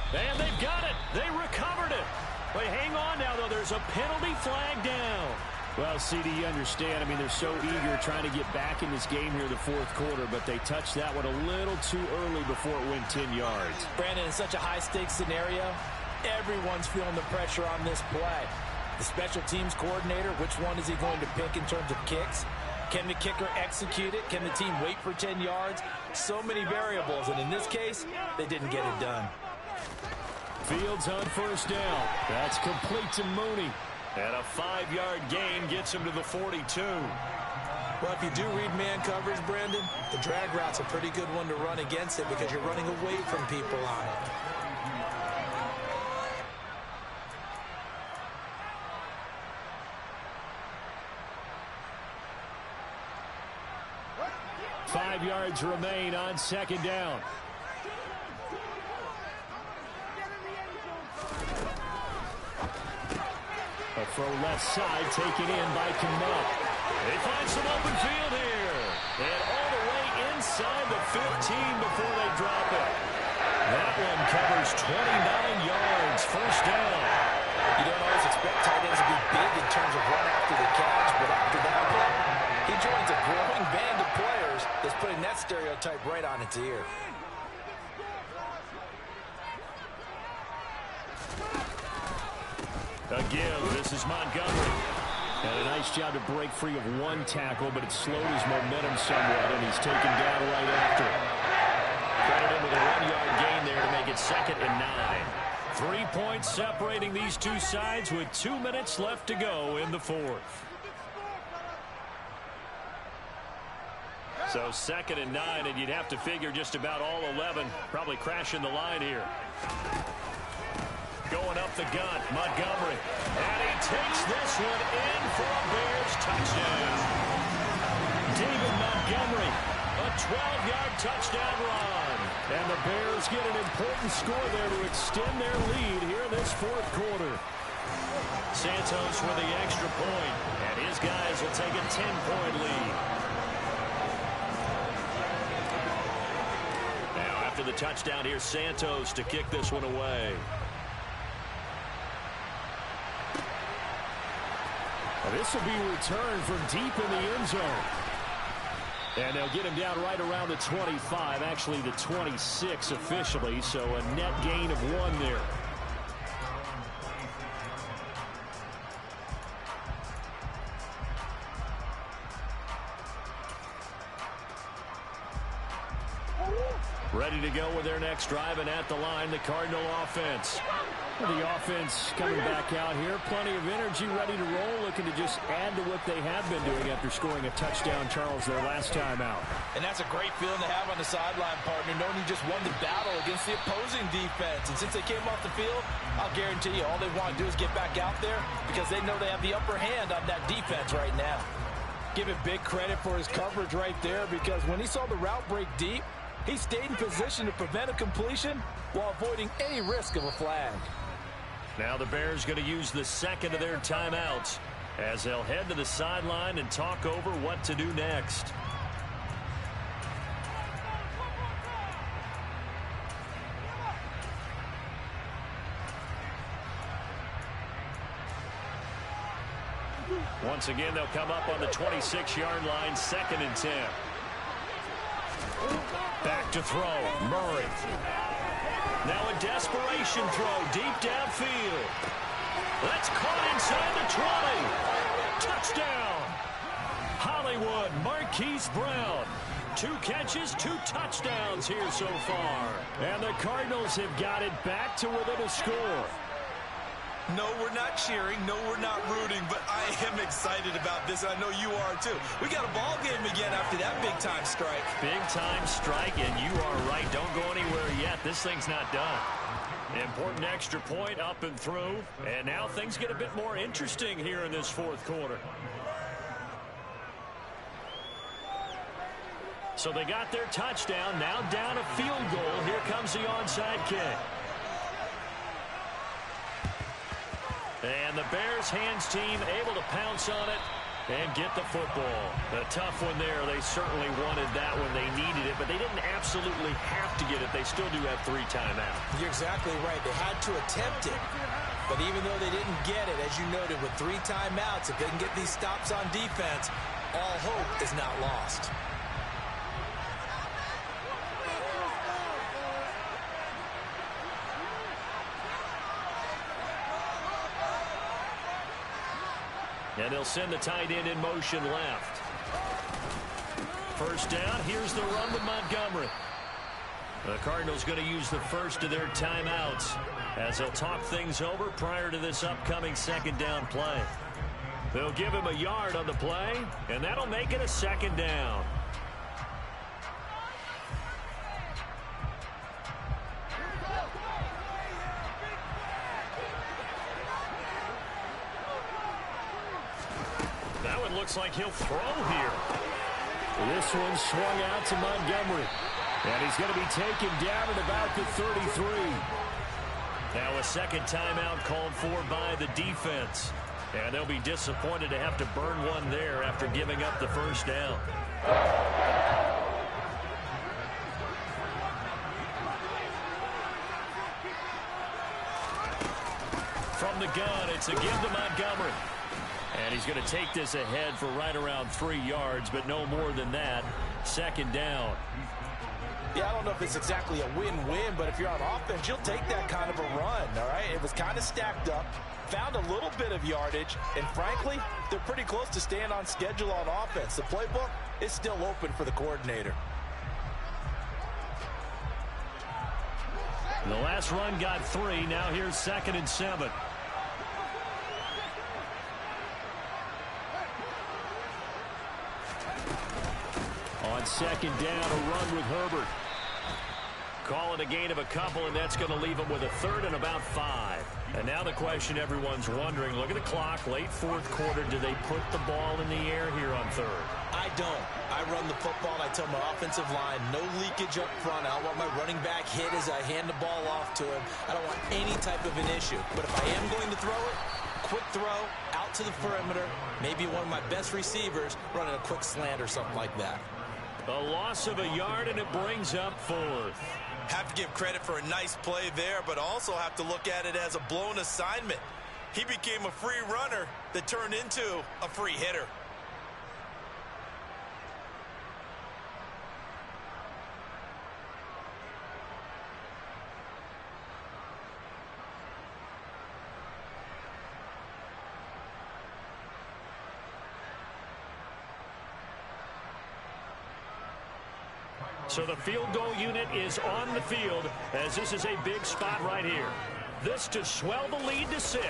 And they've got it. They recovered it. But hang on now, though. There's a penalty flag down. Well, CD, you understand. I mean, they're so eager trying to get back in this game here in the fourth quarter, but they touched that one a little too early before it went 10 yards. Brandon, in such a high-stakes scenario, everyone's feeling the pressure on this play. The special teams coordinator, which one is he going to pick in terms of kicks? Can the kicker execute it? Can the team wait for 10 yards? So many variables, and in this case, they didn't get it done. Fields on first down. That's complete to Mooney. And a 5-yard gain gets him to the 42. Well, if you do read man coverage, Brandon, the drag route's a pretty good one to run against it because you're running away from people on it. Five yards remain on second down. A throw left side taken in by Kmet. They find some open field here. And all the way inside the 15 before they drop it. That one covers 29 yards. First down. You don't always expect tight ends to be big in terms of run after the catch, but after that play, he joins a growing band of players that's putting that stereotype right on its ear. A give. This is Montgomery. And a nice job to break free of one tackle, but it slowed his momentum somewhat, and he's taken down right after. Credit him with a 1-yard gain there to make it 2nd and 9. 3 points separating these two sides with 2 minutes left to go in the fourth. So 2nd and 9, and you'd have to figure just about all 11 probably crashing the line here. Going up the gun, Montgomery. And he takes this one in for a Bears touchdown. David Montgomery, a 12-yard touchdown run. And the Bears get an important score there to extend their lead here in this fourth quarter. Santos with the extra point, and his guys will take a 10-point lead. Now after the touchdown, here's Santos to kick this one away. This will be returned from deep in the end zone. And they'll get him down right around the 25, actually the 26 officially, so a net gain of 1 there. Ready to go with their next drive, and at the line, the Cardinal offense. The offense coming back out here. Plenty of energy, ready to roll, looking to just add to what they have been doing after scoring a touchdown, Charles, their last time out. And that's a great feeling to have on the sideline, partner, knowing you just won the battle against the opposing defense. And since they came off the field, I'll guarantee you all they want to do is get back out there because they know they have the upper hand on that defense right now. Give it big credit for his coverage right there because when he saw the route break deep, he stayed in position to prevent a completion while avoiding any risk of a flag. Now the Bears going to use the second of their timeouts as they'll head to the sideline and talk over what to do next. Once again, they'll come up on the 26-yard line, 2nd and 10. Back to throw, Murray. Now a desperation throw deep downfield. That's caught inside the 20. Touchdown. Hollywood, Marquise Brown. 2 catches, 2 touchdowns here so far. And the Cardinals have got it back to within a score. No, we're not cheering. No, we're not rooting. But I am excited about this. I know you are, too. We got a ball game again after that big-time strike. Big-time strike, and you are right. Don't go anywhere yet. This thing's not done. Important extra point up and through. And now things get a bit more interesting here in this 4th quarter. So they got their touchdown. Now down a field goal. Here comes the onside kick. And the Bears hands team able to pounce on it and get the football. A tough one there. They certainly wanted that when they needed it, but they didn't absolutely have to get it. They still do have 3 timeouts. You're exactly right. They had to attempt it. But even though they didn't get it, as you noted, with 3 timeouts, if they can get these stops on defense, all hope is not lost. And they'll send the tight end in motion left. First down. Here's the run with Montgomery. The Cardinals going to use the first of their timeouts as they'll talk things over prior to this upcoming 2nd down play. They'll give him a yard on the play, and that'll make it a 2nd down. Looks like he'll throw here. This one swung out to Montgomery. And he's going to be taken down at about the 33. Now a 2nd timeout called for by the defense. And they'll be disappointed to have to burn one there after giving up the first down. From the gun, it's a give to Montgomery. And he's going to take this ahead for right around 3 yards, but no more than that. 2nd down. Yeah, I don't know if it's exactly a win-win, but if you're on offense, you'll take that kind of a run, all right? It was kind of stacked up, found a little bit of yardage, and frankly, they're pretty close to staying on schedule on offense. The playbook is still open for the coordinator. The last run got 3. Now here's 2nd and 7. On 2nd down, a run with Herbert. Call it a gain of a couple, and that's going to leave him with a 3rd and about 5. And now the question everyone's wondering, look at the clock, late 4th quarter, do they put the ball in the air here on 3rd? I don't. I run the football, and I tell my offensive line, no leakage up front. I don't want my running back hit as I hand the ball off to him. I don't want any type of an issue. But if I am going to throw it, quick throw, out to the perimeter, maybe one of my best receivers running a quick slant or something like that. A loss of a yard, and it brings up 4th. Have to give credit for a nice play there, but also have to look at it as a blown assignment. He became a free runner that turned into a free hitter. So the field goal unit is on the field as this is a big spot right here. This to swell the lead to 6.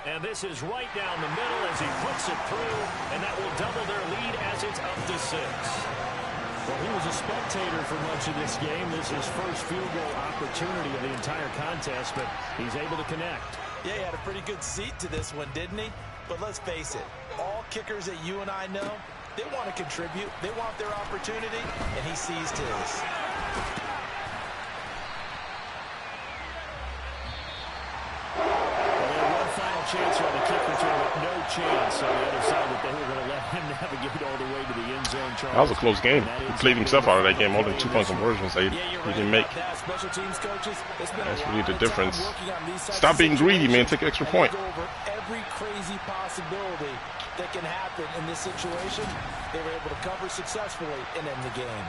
And this is right down the middle as he puts it through, and that will double their lead as it's up to 6. Well, he was a spectator for much of this game. This is his first field goal opportunity of the entire contest, but he's able to connect. Yeah, he had a pretty good seat to this one, didn't he? But let's face it, all kickers that you and I know, they want to contribute. They want their opportunity, and he seized his. Chance on the kick return, but no chance on the other side that they were going to let him navigate all the way to the end zone. Charles. That was a close game. He played himself out of that game. More than 2-point conversions he didn't make. That's really the difference. Stop being greedy, man. Take an extra point. every crazy possibility that can happen in this situation. They were able to cover successfully and end the game.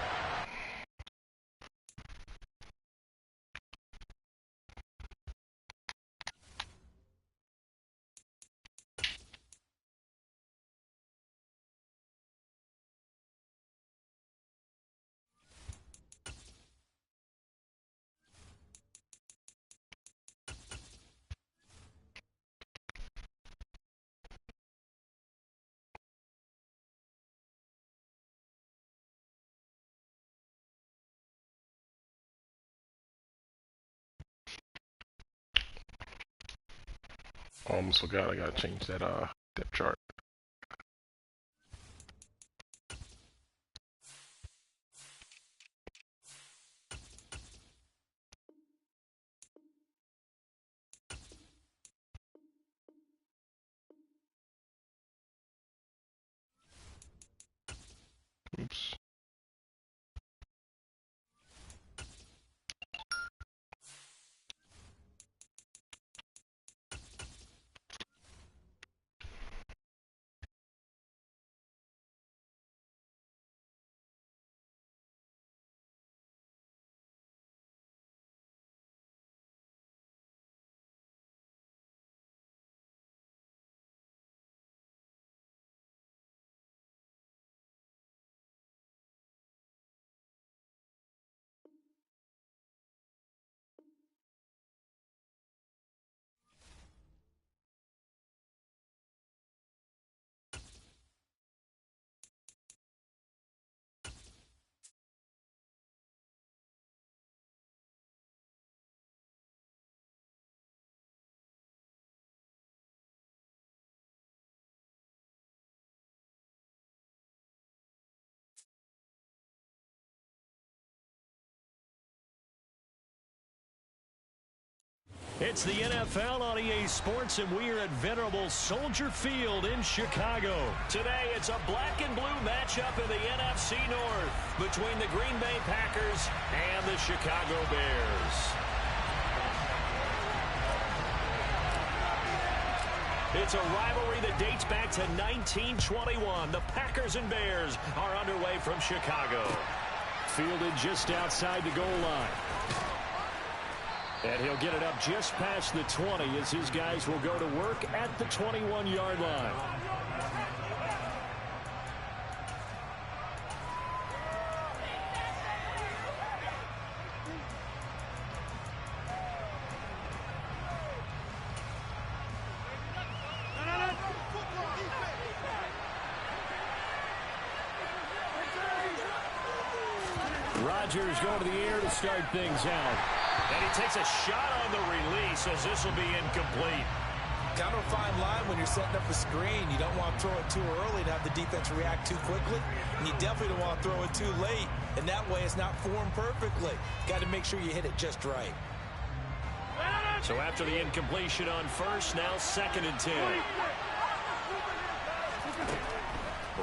Almost forgot I gotta change that depth chart. Oops. It's the NFL on EA Sports, and we are at venerable Soldier Field in Chicago. Today, it's a black and blue matchup in the NFC North between the Green Bay Packers and the Chicago Bears. It's a rivalry that dates back to 1921. The Packers and Bears are underway from Chicago. Fielded just outside the goal line. And he'll get it up just past the 20 as his guys will go to work at the 21-yard line. Rodgers going to the air to start things out. And he takes a shot on the release as this will be incomplete. Kind of a fine line when you're setting up a screen. You don't want to throw it too early to have the defense react too quickly. And you definitely don't want to throw it too late. And that way it's not formed perfectly. Got to make sure you hit it just right. So after the incompletion on first, now 2nd and 10.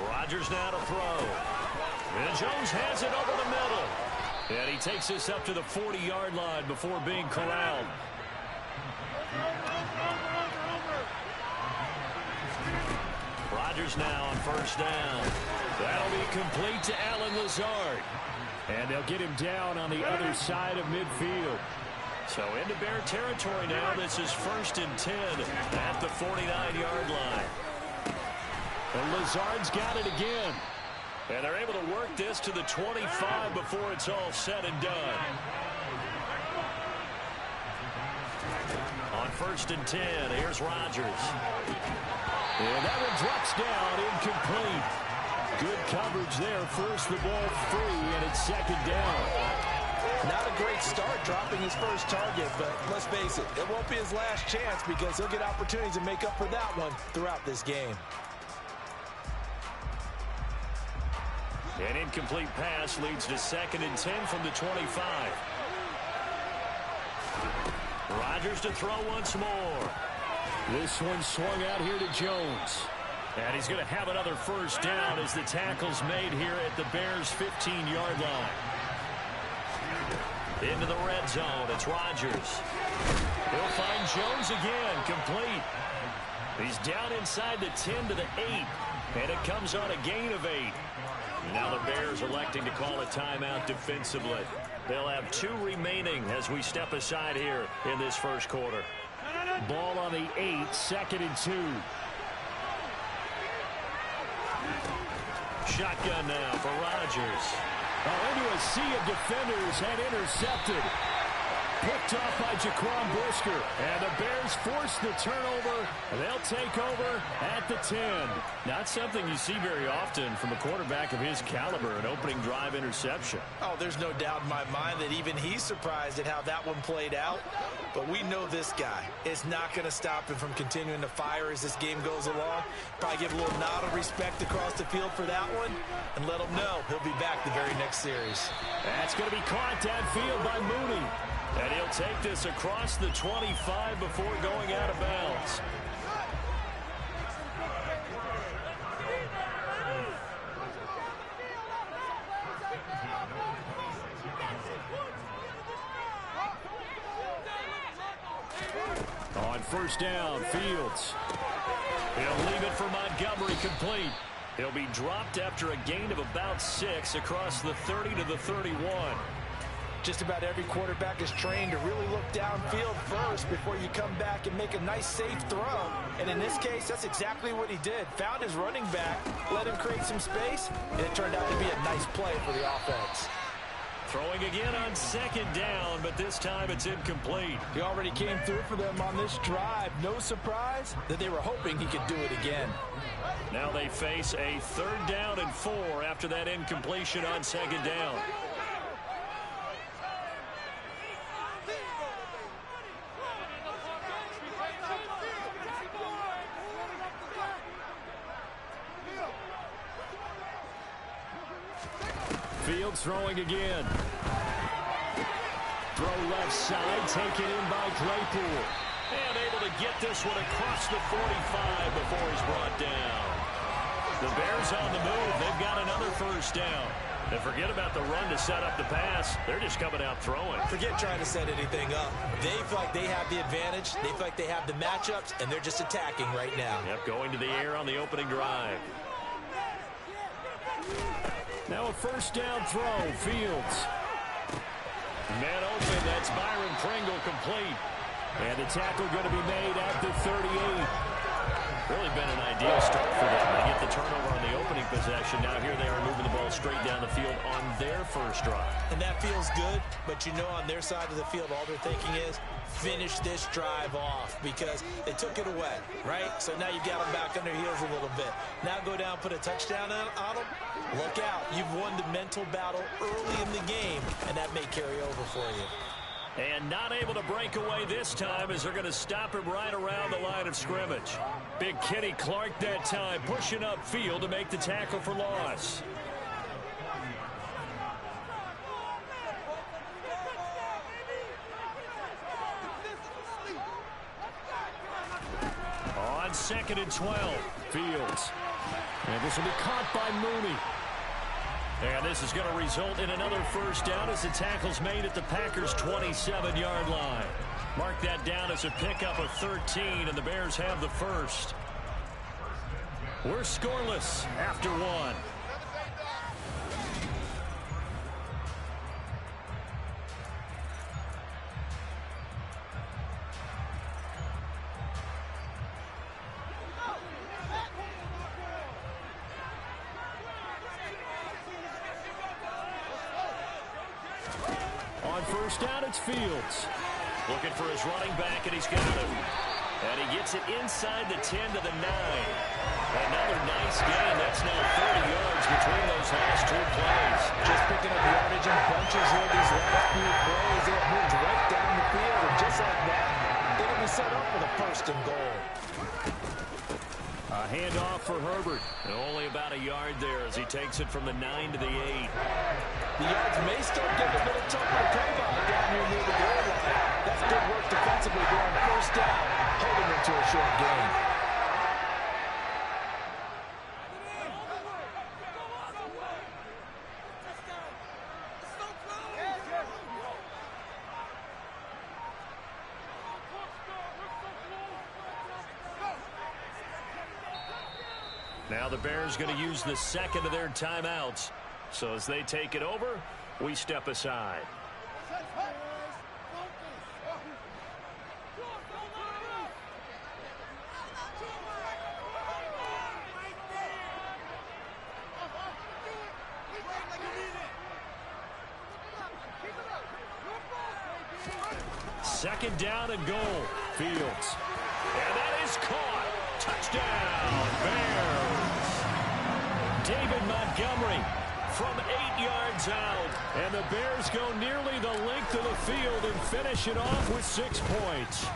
Rodgers now to throw. And Jones has it over the middle. And he takes this up to the 40-yard line before being corralled. Rodgers now on first down. That'll be complete to Allen Lazard. And they'll get him down on the other side of midfield. So into Bear territory now. This is 1st and 10 at the 49-yard line. And Lazard's got it again. And they're able to work this to the 25 before it's all said and done. On 1st and 10, here's Rodgers. And that one drops down, incomplete. Good coverage there. First the ball free, and it's 2nd down. Not a great start dropping his first target, but let's face it, it won't be his last chance because he'll get opportunities to make up for that one throughout this game. An incomplete pass leads to 2nd and 10 from the 25. Rodgers to throw once more. This one swung out here to Jones. And he's going to have another first down as the tackle's made here at the Bears' 15-yard line. Into the red zone, it's Rodgers. He'll find Jones again, complete. He's down inside the 10 to the 8. And it comes on a gain of 8. Now the Bears electing to call a timeout defensively. They'll have 2 remaining as we step aside here in this first quarter. Ball on the 8, 2nd and 2. Shotgun now for Rodgers. Into a sea of defenders and intercepted. Picked off by Jaquan Brisker. And the Bears force the turnover. They'll take over at the 10. Not something you see very often from a quarterback of his caliber, an opening drive interception. Oh, there's no doubt in my mind that even he's surprised at how that one played out. But we know this guy is not going to stop him from continuing to fire as this game goes along. Probably give a little nod of respect across the field for that one and let him know he'll be back the very next series. That's going to be caught downfield by Mooney. And he'll take this across the 25 before going out of bounds. On first down, Fields. He'll leave it for Montgomery complete. He'll be dropped after a gain of about 6 across the 30 to the 31. Just about every quarterback is trained to really look downfield first before you come back and make a nice, safe throw. And in this case, that's exactly what he did. Found his running back, let him create some space, and it turned out to be a nice play for the offense. Throwing again on 2nd down, but this time it's incomplete. He already came through for them on this drive. No surprise that they were hoping he could do it again. Now they face a 3rd down and 4 after that incompletion on 2nd down. Fields throwing again. Throw left side, taken in by Claypool. And able to get this one across the 45 before he's brought down. The Bears on the move. They've got another first down. And forget about the run to set up the pass. They're just coming out throwing. Forget trying to set anything up. They feel like they have the advantage. They feel like they have the matchups, and they're just attacking right now. Yep, going to the air on the opening drive. Now a first down throw, Fields. Man open, that's Byron Pringle complete. And the tackle going to be made at the 38. Really been an ideal start for them. They get the turnover on the opening possession. Now here they are moving the ball straight down the field on their first drive. And that feels good, but you know on their side of the field all they're thinking is finish this drive off because they took it away, right? So now you got them back on their heels a little bit. Now go down, put a touchdown on them. Look out. You've won the mental battle early in the game, and that may carry over for you. And not able to break away this time as they're going to stop him right around the line of scrimmage. Big Kenny Clark that time pushing upfield to make the tackle for loss. On 2nd and 12, Fields. And this will be caught by Mooney. And this is going to result in another first down as the tackle's made at the Packers' 27-yard line. Mark that down as a pickup of 13, and the Bears have the first. We're scoreless after 1. First down, it's Fields. Looking for his running back, and he's got him. And he gets it inside the 10 to the 9. Another nice gain. That's now 30 yards between those last 2 plays. Just picking up yardage in bunches here these last few plays. It moves right down the field, and just like that, it'll be set up for the 1st and goal. A handoff for Herbert. And only about a yard there as he takes it from the 9 to the 8. The yards may start getting a little tougher to come by down here near the goal line. That's good work defensively there on first down, holding them to a short gain. Now the Bears going to use the second of their timeouts. So as they take it over, we step aside. Second down and goal. Fields. And that is caught. Touchdown, Bears. David Montgomery from 8 yards out. And the Bears go nearly the length of the field and finish it off with 6 points.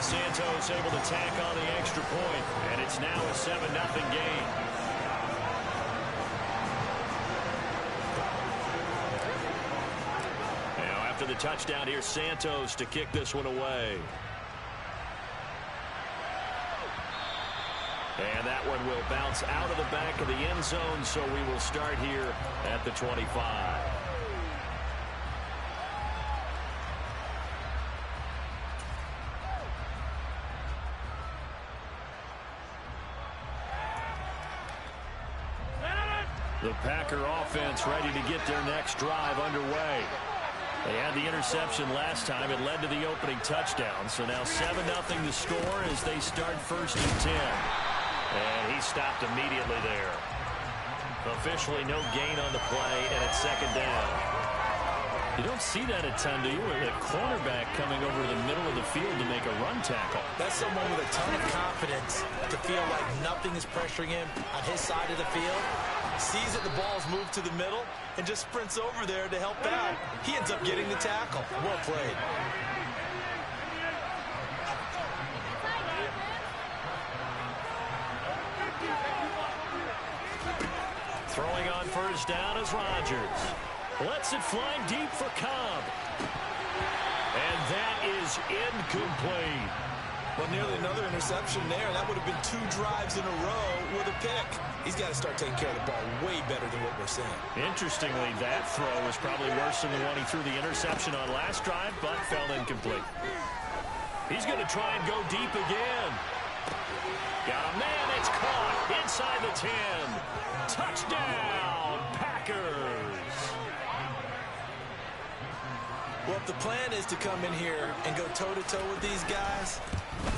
Santos able to tack on the extra point, and it's now a 7-0 game. After the touchdown, here's Santos to kick this one away. And that one will bounce out of the back of the end zone, so we will start here at the 25. The Packer offense ready to get their next drive underway. They had the interception last time. It led to the opening touchdown. So now 7-0 to score as they start 1st and 10. And he stopped immediately there. Officially no gain on the play, and it's 2nd down. You don't see that a ton, do you? A cornerback coming over to the middle of the field to make a run tackle. That's someone with a ton of confidence to feel like nothing is pressuring him on his side of the field. Sees that the ball's moved to the middle and just sprints over there to help out. He ends up getting the tackle. Well played. Throwing on 1st down is Rodgers. Lets it fly deep for Cobb. And that is incomplete. Well, nearly another interception there. That would have been 2 drives in a row with a pick. He's got to start taking care of the ball way better than what we're seeing. Interestingly, that throw was probably worse than the one he threw the interception on last drive, but fell incomplete. He's going to try and go deep again. Got a man. It's caught inside the 10. Touchdown, Packers. Well, if the plan is to come in here and go toe-to-toe with these guys,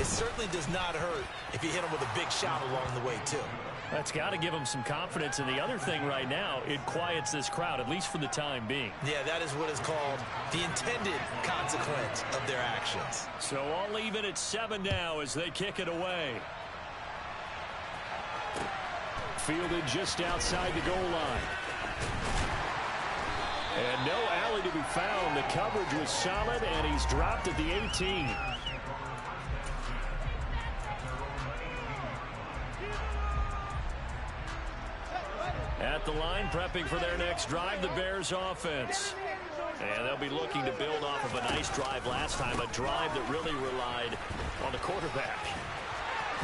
it certainly does not hurt if you hit them with a big shot along the way, too. That's got to give them some confidence. And the other thing right now, it quiets this crowd, at least for the time being. Yeah, that is what is called the intended consequence of their actions. So all even at 7 now as they kick it away. Fielded just outside the goal line. And no alley to be found. The coverage was solid, and he's dropped at the 18. At the line, prepping for their next drive, the Bears offense. And they'll be looking to build off of a nice drive last time, a drive that really relied on the quarterback.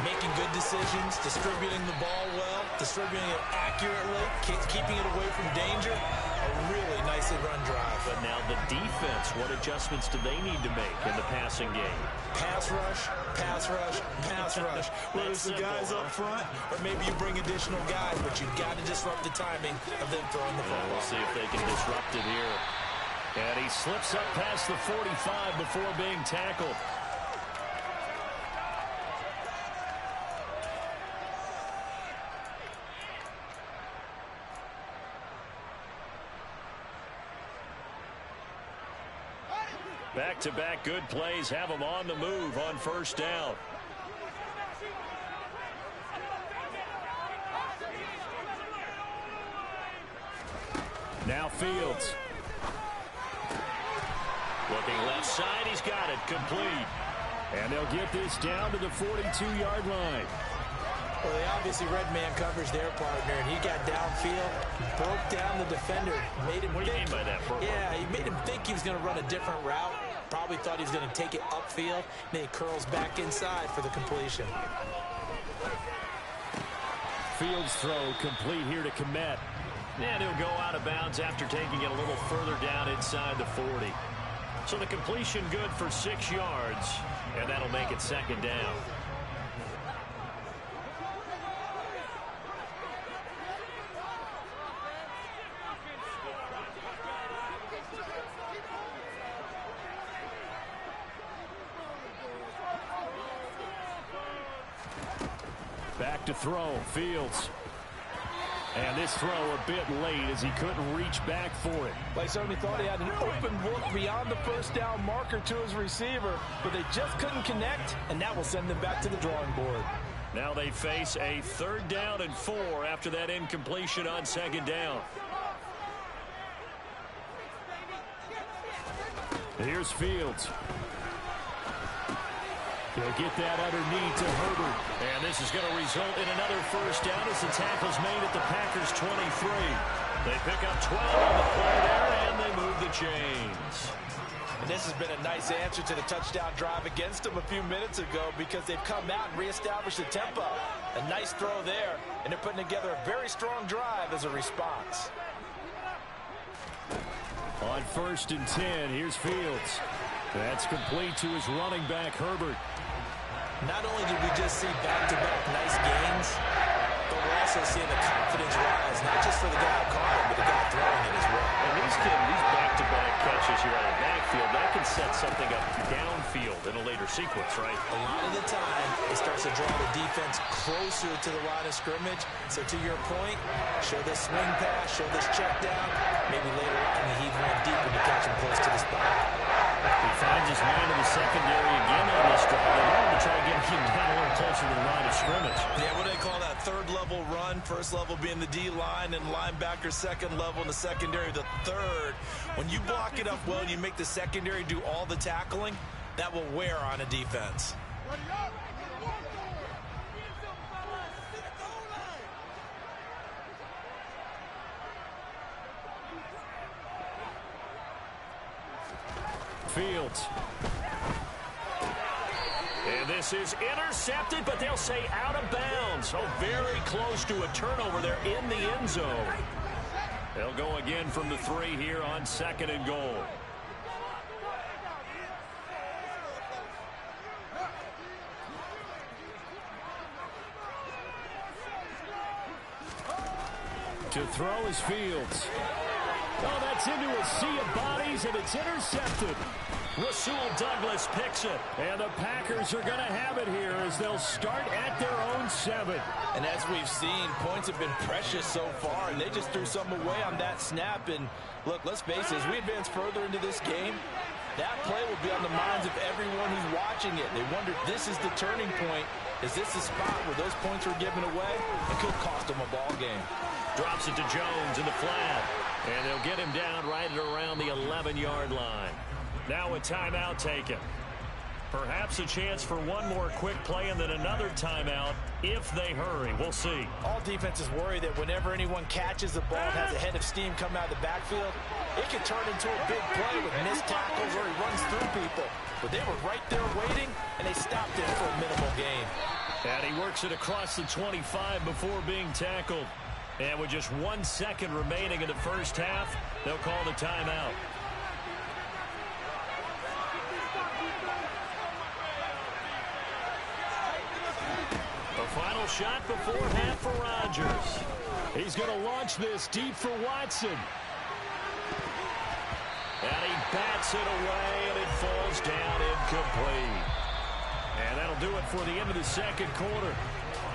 Making good decisions, distributing the ball well, distributing it accurately, keeping it away from danger. A really nicely run drive. But now the defense, what adjustments do they need to make in the passing game? Pass rush, pass rush, pass rush. Whether it's the guys up front, or maybe you bring additional guys, but you've got to disrupt the timing of them throwing the football. We'll see if they can disrupt it here. And he slips up past the 45 before being tackled. Back-to-back good plays have them on the move on 1st down. Now Fields. Looking left side, he's got it, complete. And they'll get this down to the 42-yard line. Well, they obviously read man coverage their partner, and he got downfield, broke down the defender, made him What do you mean by that? Yeah, he made him think he was going to run a different route. Probably thought he was going to take it upfield. Then he curls back inside for the completion. Fields throw complete here to Kmet. And he'll go out of bounds after taking it a little further down inside the 40. So the completion good for 6 yards, and that'll make it 2nd down. Back to throw. Fields. And this throw a bit late as he couldn't reach back for it. Like somebody thought he had an open look beyond the first down marker to his receiver, but they just couldn't connect, and that will send them back to the drawing board. Now they face a 3rd down and 4 after that incompletion on 2nd down. Here's Fields. He'll get that underneath to Herbert. And this is going to result in another 1st down as the tackle's made at the Packers' 23. They pick up 12 on the play there, and they move the chains. And this has been a nice answer to the touchdown drive against them a few minutes ago because they've come out and reestablished the tempo. A nice throw there, and they're putting together a very strong drive as a response. On 1st and 10, here's Fields. That's complete to his running back, Herbert. Not only did we just see back-to-back nice gains, but we're also seeing the confidence rise, not just for the guy who caught it, but the guy throwing it as well. And these back-to-back catches here out of the backfield, that can set something up downfield in a later sequence, right? A lot of the time, it starts to draw the defense closer to the line of scrimmage. So to your point, show this swing pass, show this check down. Maybe later on, the heave one deep when you catch him close to the spot. He finds his man in the secondary again on this drive. They wanted to try to get him down a little closer to the line of scrimmage. Yeah, what do they call that? 3rd level run. 1st level being the D-line and linebacker. 2nd level in the secondary, the 3rd. When you block it up well and you make the secondary do all the tackling, that will wear on a defense. Fields. And this is intercepted, but they'll say out of bounds. Oh, very close to a turnover there in the end zone. They'll go again from the 3 here on 2nd and goal. To throw is Fields. Oh, that's into a sea of bodies, and it's intercepted. Rasul Douglas picks it, and the Packers are going to have it here as they'll start at their own 7. And as we've seen, points have been precious so far, and they just threw some away on that snap. And look, let's face it, as we advance further into this game, that play will be on the minds of everyone who's watching it. They wonder if this is the turning point. Is this the spot where those points were given away? It could cost them a ball game. Drops it to Jones in the flat. And they'll get him down right at around the 11-yard line. Now a timeout taken. Perhaps a chance for one more quick play and then another timeout if they hurry. We'll see. All defenses worry that whenever anyone catches the ball and has a head of steam come out of the backfield, it can turn into a big play with missed tackles or he runs through people. But they were right there waiting, and they stopped him for a minimal gain. And he works it across the 25 before being tackled. And with just 1 second remaining in the first half, they'll call the timeout. The final shot before half for Rodgers. He's going to launch this deep for Watson. And he bats it away, and it falls down incomplete. And that'll do it for the end of the second quarter.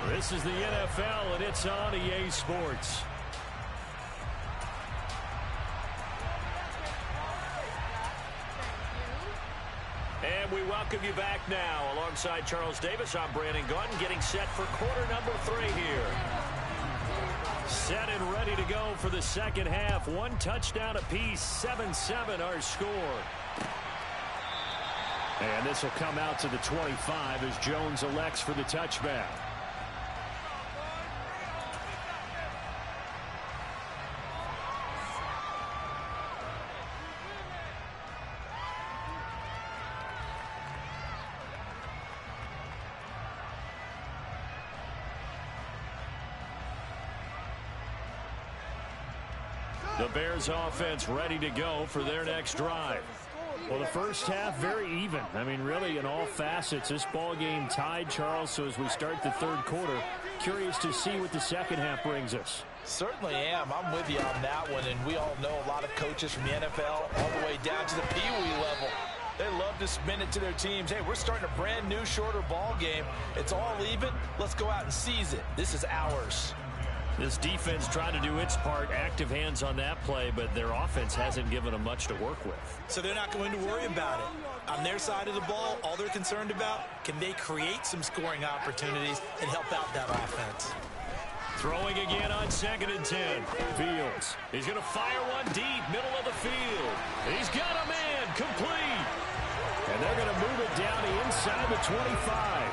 This is the NFL, and it's on EA Sports. And we welcome you back now. Alongside Charles Davis, I'm Brandon Gaudin, getting set for quarter number 3 here. Set and ready to go for the second half. 1 touchdown apiece, 7-7 our score. And this will come out to the 25 as Jones elects for the touchback. The Bears offense ready to go for their next drive. Well, the first half very even. I mean, really in all facets. This ball game tied, Charles. So as we start the third quarter, curious to see what the second half brings us. Certainly am. I'm with you on that one. And we all know a lot of coaches from the NFL all the way down to the Pee Wee level. They love to spin it to their teams. Hey, we're starting a brand new, shorter ball game. It's all even. Let's go out and seize it. This is ours. This defense tried to do its part, active hands on that play, but their offense hasn't given them much to work with. So they're not going to worry about it. On their side of the ball, all they're concerned about, can they create some scoring opportunities and help out that offense? Throwing again on 2nd and 10. Fields. He's going to fire one deep, middle of the field. He's got a man, complete. And they're going to move it down inside the 25.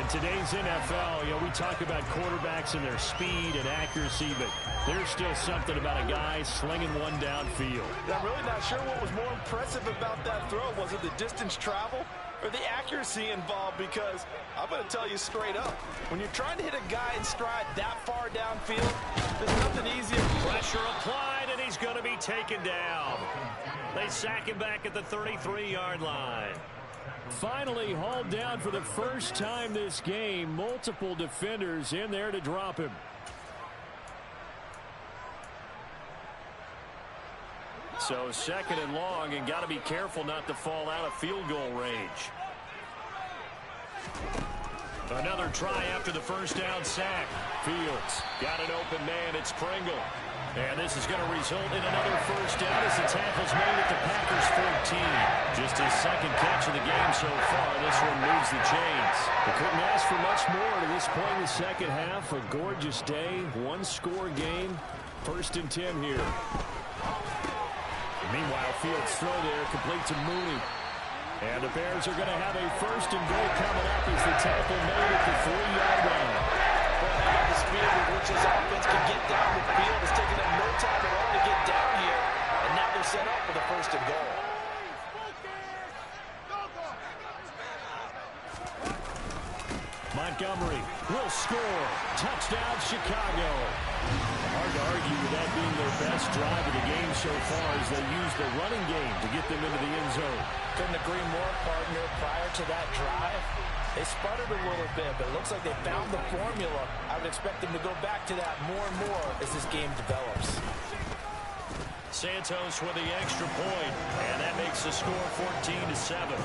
In today's NFL, we talk about quarterbacks and their speed and accuracy, but there's still something about a guy slinging one downfield. I'm really not sure what was more impressive about that throw. Was it the distance travel or the accuracy involved? Because I'm going to tell you straight up, when you're trying to hit a guy in stride that far downfield, there's nothing easier. Pressure applied, and he's going to be taken down. They sack him back at the 33-yard line. Finally hauled down for the first time this game. Multiple defenders in there to drop him. So 2nd and long, and got to be careful not to fall out of field goal range. Another try after the first down sack. Fields got an open man. It's Pringle. And this is going to result in another first down as the tackle's made at the Packers 14. Just his second catch of the game so far. This one moves the chains. They couldn't ask for much more to this point in the second half. A gorgeous day, one-score game. 1st and 10 here. Meanwhile, Fields throw there, complete to Mooney. And the Bears are going to have a 1st and goal coming up as the tackle made at the 3-yard line. The speed with which his offense can get down the field is taking them no time at all to get down here. And now they're set up for the 1st and goal. Montgomery will score. Touchdown, Chicago. Hard to argue with that being their best drive of the game so far as they use the running game to get them into the end zone. Couldn't agree more, partner. Prior to that drive, they sputtered a little bit, but it looks like they found the formula. I would expect them to go back to that more and more as this game develops. Santos with the extra point, and that makes the score 14-7.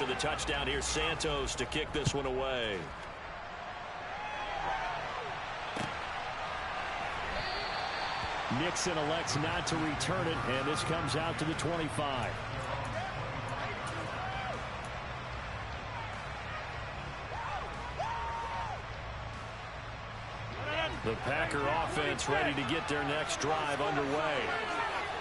The touchdown here, Santos to kick this one away. Nixon elects not to return it, and this comes out to the 25. The Packer offense ready to get their next drive underway.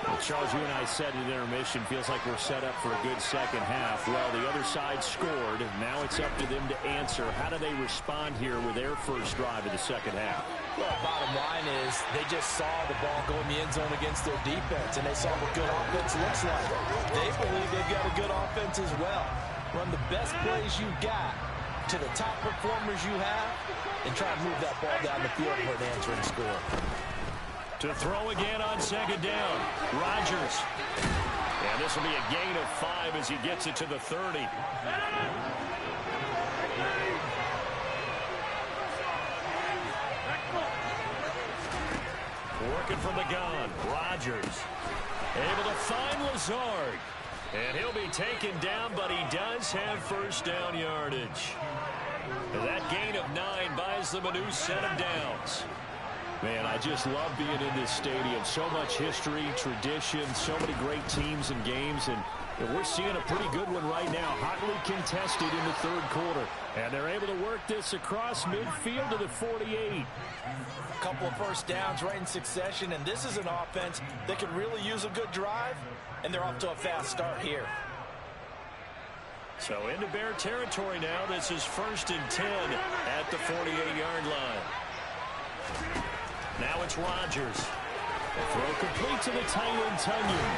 Well, Charles, you and I said at intermission, feels like we're set up for a good second half. Well, the other side scored. Now it's up to them to answer. How do they respond here with their first drive of the second half? Well, bottom line is they just saw the ball go in the end zone against their defense, and they saw what good offense looks like. They believe they've got a good offense as well. Run the best plays you've got to the top performers you have, and try and move that ball down the field for an answering score. To throw again on 2nd down. Rodgers. And this will be a gain of 5 as he gets it to the 30. Working from the gun. Rodgers. Able to find Lazard. And he'll be taken down, but he does have first down yardage. That gain of 9 buys them a new set of downs. Man, I just love being in this stadium. So much history, tradition, so many great teams and games, and we're seeing a pretty good one right now. Hotly contested in the 3rd quarter. And they're able to work this across midfield to the 48. A couple of first downs right in succession, and this is an offense that could really use a good drive, and they're off to a fast start here. So into Bear territory now. This is 1st and 10 at the 48-yard line. Now it's Rodgers. The throw complete to the tight end, Tunyon.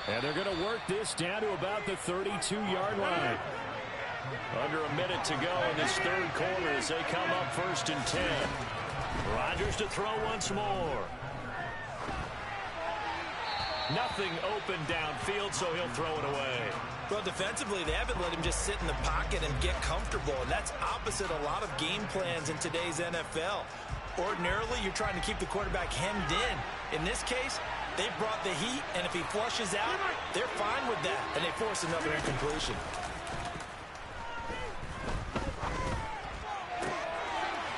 And they're going to work this down to about the 32-yard line. Under a minute to go in this 3rd quarter as they come up 1st and 10. Rodgers to throw once more. Nothing open downfield, so he'll throw it away. Well, defensively, they haven't let him just sit in the pocket and get comfortable, and that's opposite a lot of game plans in today's NFL. Ordinarily, you're trying to keep the quarterback hemmed in. In this case, they brought the heat, and if he flushes out, they're fine with that, and they force another incompletion.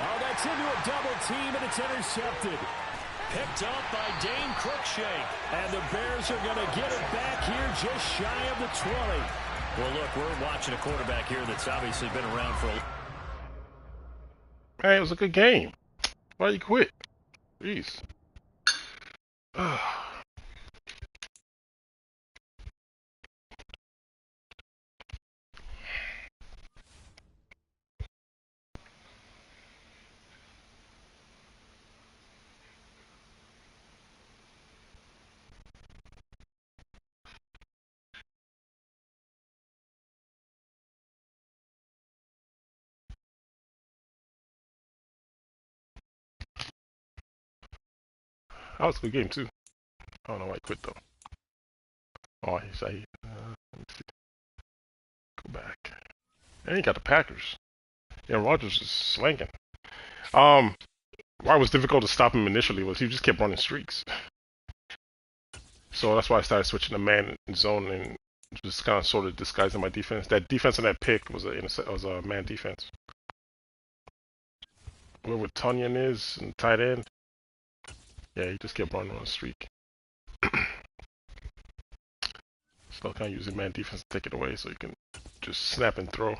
Oh, that's into a double team, and it's intercepted. Picked up by Dane Cruikshank. And the Bears are going to get it back here just shy of the 20. Well, look, we're watching a quarterback here that's obviously been around for a... Hey, it was a good game. Why you quit? Jeez. That was a good game too. I don't know why he quit though. Oh, he's let me see. Go back. And he got the Packers. Yeah, Rodgers is slanging. Why it was difficult to stop him initially was he just kept running streaks. So that's why I started switching to man and zone and just kind of sort of disguising my defense. That defense on that pick was a man defense. Whoever Tunyon is and tight end. Yeah, he just kept running on a streak. So kind of using man defense to take it away so you can just snap and throw.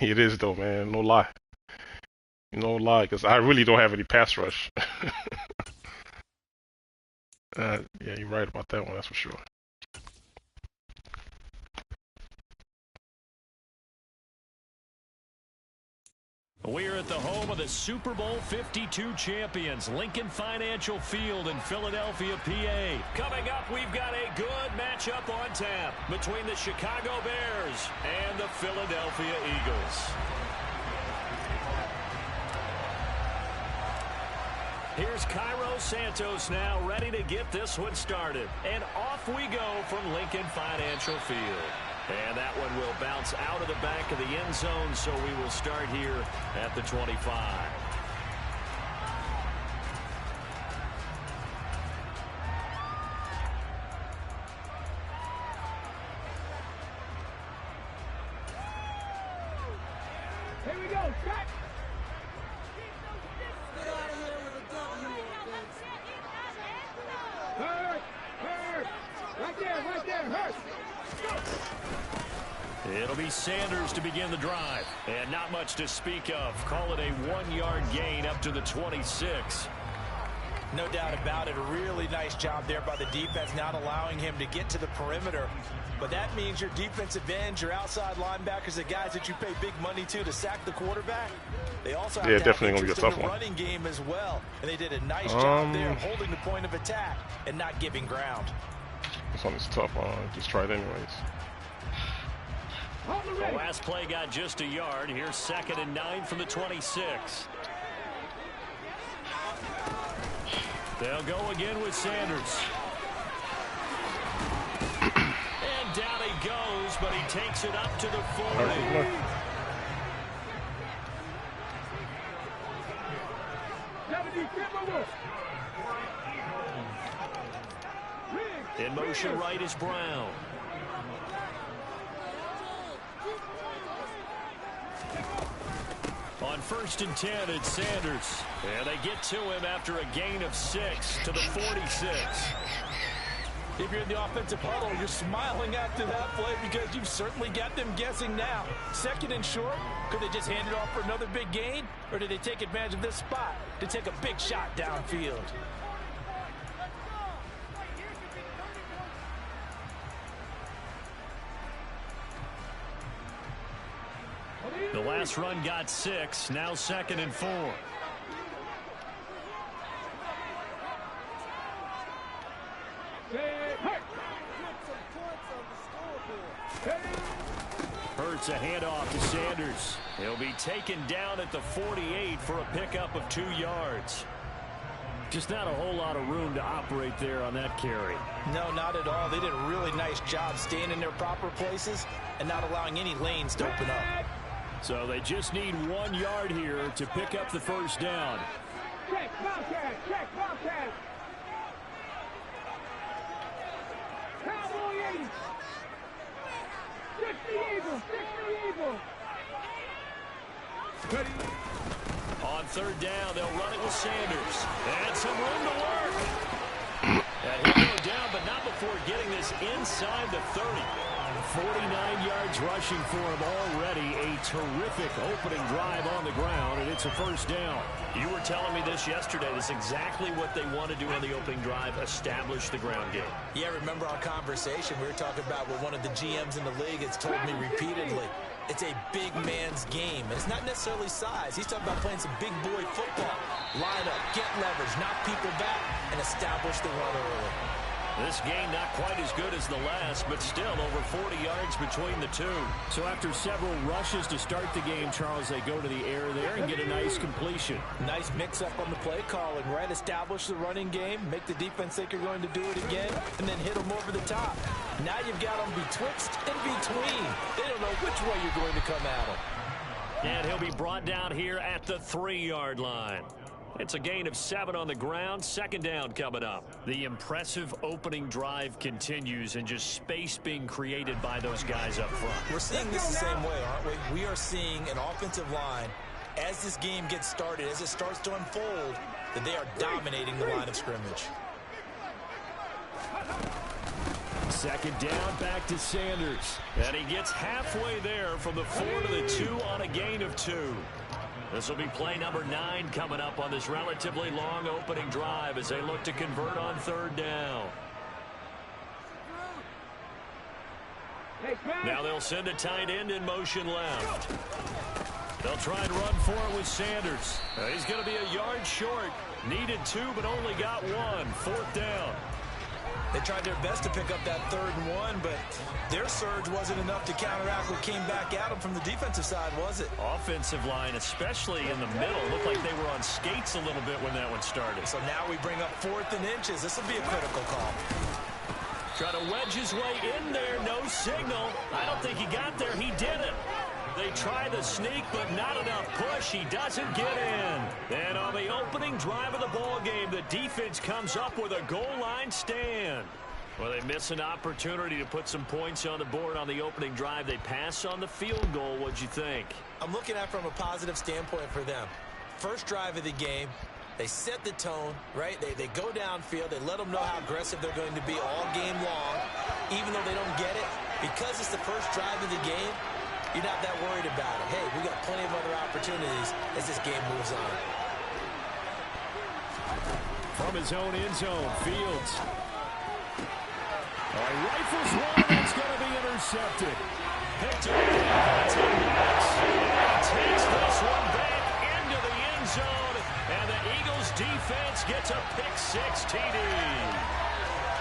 It is though, man. No lie. No lie, because I really don't have any pass rush. Yeah, you're right about that one, that's for sure. We're at the home of the Super Bowl 52 champions, Lincoln Financial Field in Philadelphia, PA. Coming up, we've got a good matchup on tap between the Chicago Bears and the Philadelphia Eagles. Here's Cairo Santos now ready to get this one started. And off we go from Lincoln Financial Field. And that one will bounce out of the back of the end zone, so we will start here at the 25. Here we go, cut! Hurt! Hurt! Right there, hurt! It'll be Sanders to begin the drive. And not much to speak of. Call it a 1-yard gain up to the 26. No doubt about it. A really nice job there by the defense, not allowing him to get to the perimeter. But that means your defensive ends, your outside linebackers, the guys that you pay big money to sack the quarterback, they also have to definitely have gonna be a tough in the one. running game as well. And they did a nice job there holding the point of attack and not giving ground. This one is tough. Just try it anyways. The last play got just a yard. Here's 2nd and 9 from the 26. They'll go again with Sanders. And down he goes, but he takes it up to the 40. In motion right is Brown. On 1st and 10, it's Sanders. And they get to him after a gain of 6 to the 46. If you're in the offensive huddle, you're smiling after that play because you've certainly got them guessing now. 2nd and short, could they just hand it off for another big gain? Or did they take advantage of this spot to take a big shot downfield? The last run got 6, now 2nd and 4. It's a handoff to Sanders. He'll be taken down at the 48 for a pickup of 2 yards. Just not a whole lot of room to operate there on that carry. No, not at all. They did a really nice job staying in their proper places and not allowing any lanes to open up. So they just need 1 yard here to pick up the first down. Check, Bobcat, check, Bobcat. Cowboy 80. 60 Eagle, 60 Eagle. On third down, they'll run it with Sanders. And some room to work. And he'll go down, but not before getting this inside the 30. 49 yards rushing for him already. A terrific opening drive on the ground, and it's a first down. You were telling me this yesterday. That's exactly what they want to do on the opening drive, establish the ground game. Yeah, remember our conversation? We were talking about what one of the GMs in the league has told me repeatedly. It's a big man's game, and it's not necessarily size. He's talking about playing some big boy football. Line up, get leverage, knock people back, and establish the run early. This game not quite as good as the last, but still over 40 yards between the two. So after several rushes to start the game, Charles, they go to the air there and get a nice completion. Nice mix-up on the play calling, right? Establish the running game, make the defense think you're going to do it again, and then hit them over the top. Now you've got them betwixt and between. They don't know which way you're going to come at them. And he'll be brought down here at the 3-yard line. It's a gain of 7 on the ground. Second down coming up. The impressive opening drive continues, and just space being created by those guys up front. We're seeing this the same way, aren't we? We are seeing an offensive line, as this game gets started, as it starts to unfold, that they are dominating the line of scrimmage. Second down, back to Sanders. And he gets halfway there from the 4 to the 2 on a gain of 2. This will be play number 9 coming up on this relatively long opening drive as they look to convert on third down. Now they'll send a tight end in motion left. They'll try and run for it with Sanders. He's going to be a yard short. Needed 2, but only got 1. Fourth down. They tried their best to pick up that 3rd and 1, but their surge wasn't enough to counteract what came back at them from the defensive side, was it? Offensive line, especially in the middle, looked like they were on skates a little bit when that one started. So now we bring up 4th and inches. This will be a critical call. Try to wedge his way in there, no signal. I don't think he got there. He didn't. They try the sneak, but not enough push. He doesn't get in. And on the opening drive of the ball game, the defense comes up with a goal line stand. Well, they miss an opportunity to put some points on the board on the opening drive. They pass on the field goal. What'd you think? I'm looking at it from a positive standpoint for them. First drive of the game, they set the tone, right? They go downfield. They let them know how aggressive they're going to be all game long, even though they don't get it. Because it's the first drive of the game, you're not that worried about it. Hey, we got plenty of other opportunities as this game moves on. From his own end zone, Fields. Rifles one, that's going to be intercepted. Picked up takes this one back into the end zone, and the Eagles defense gets a pick-6 TD.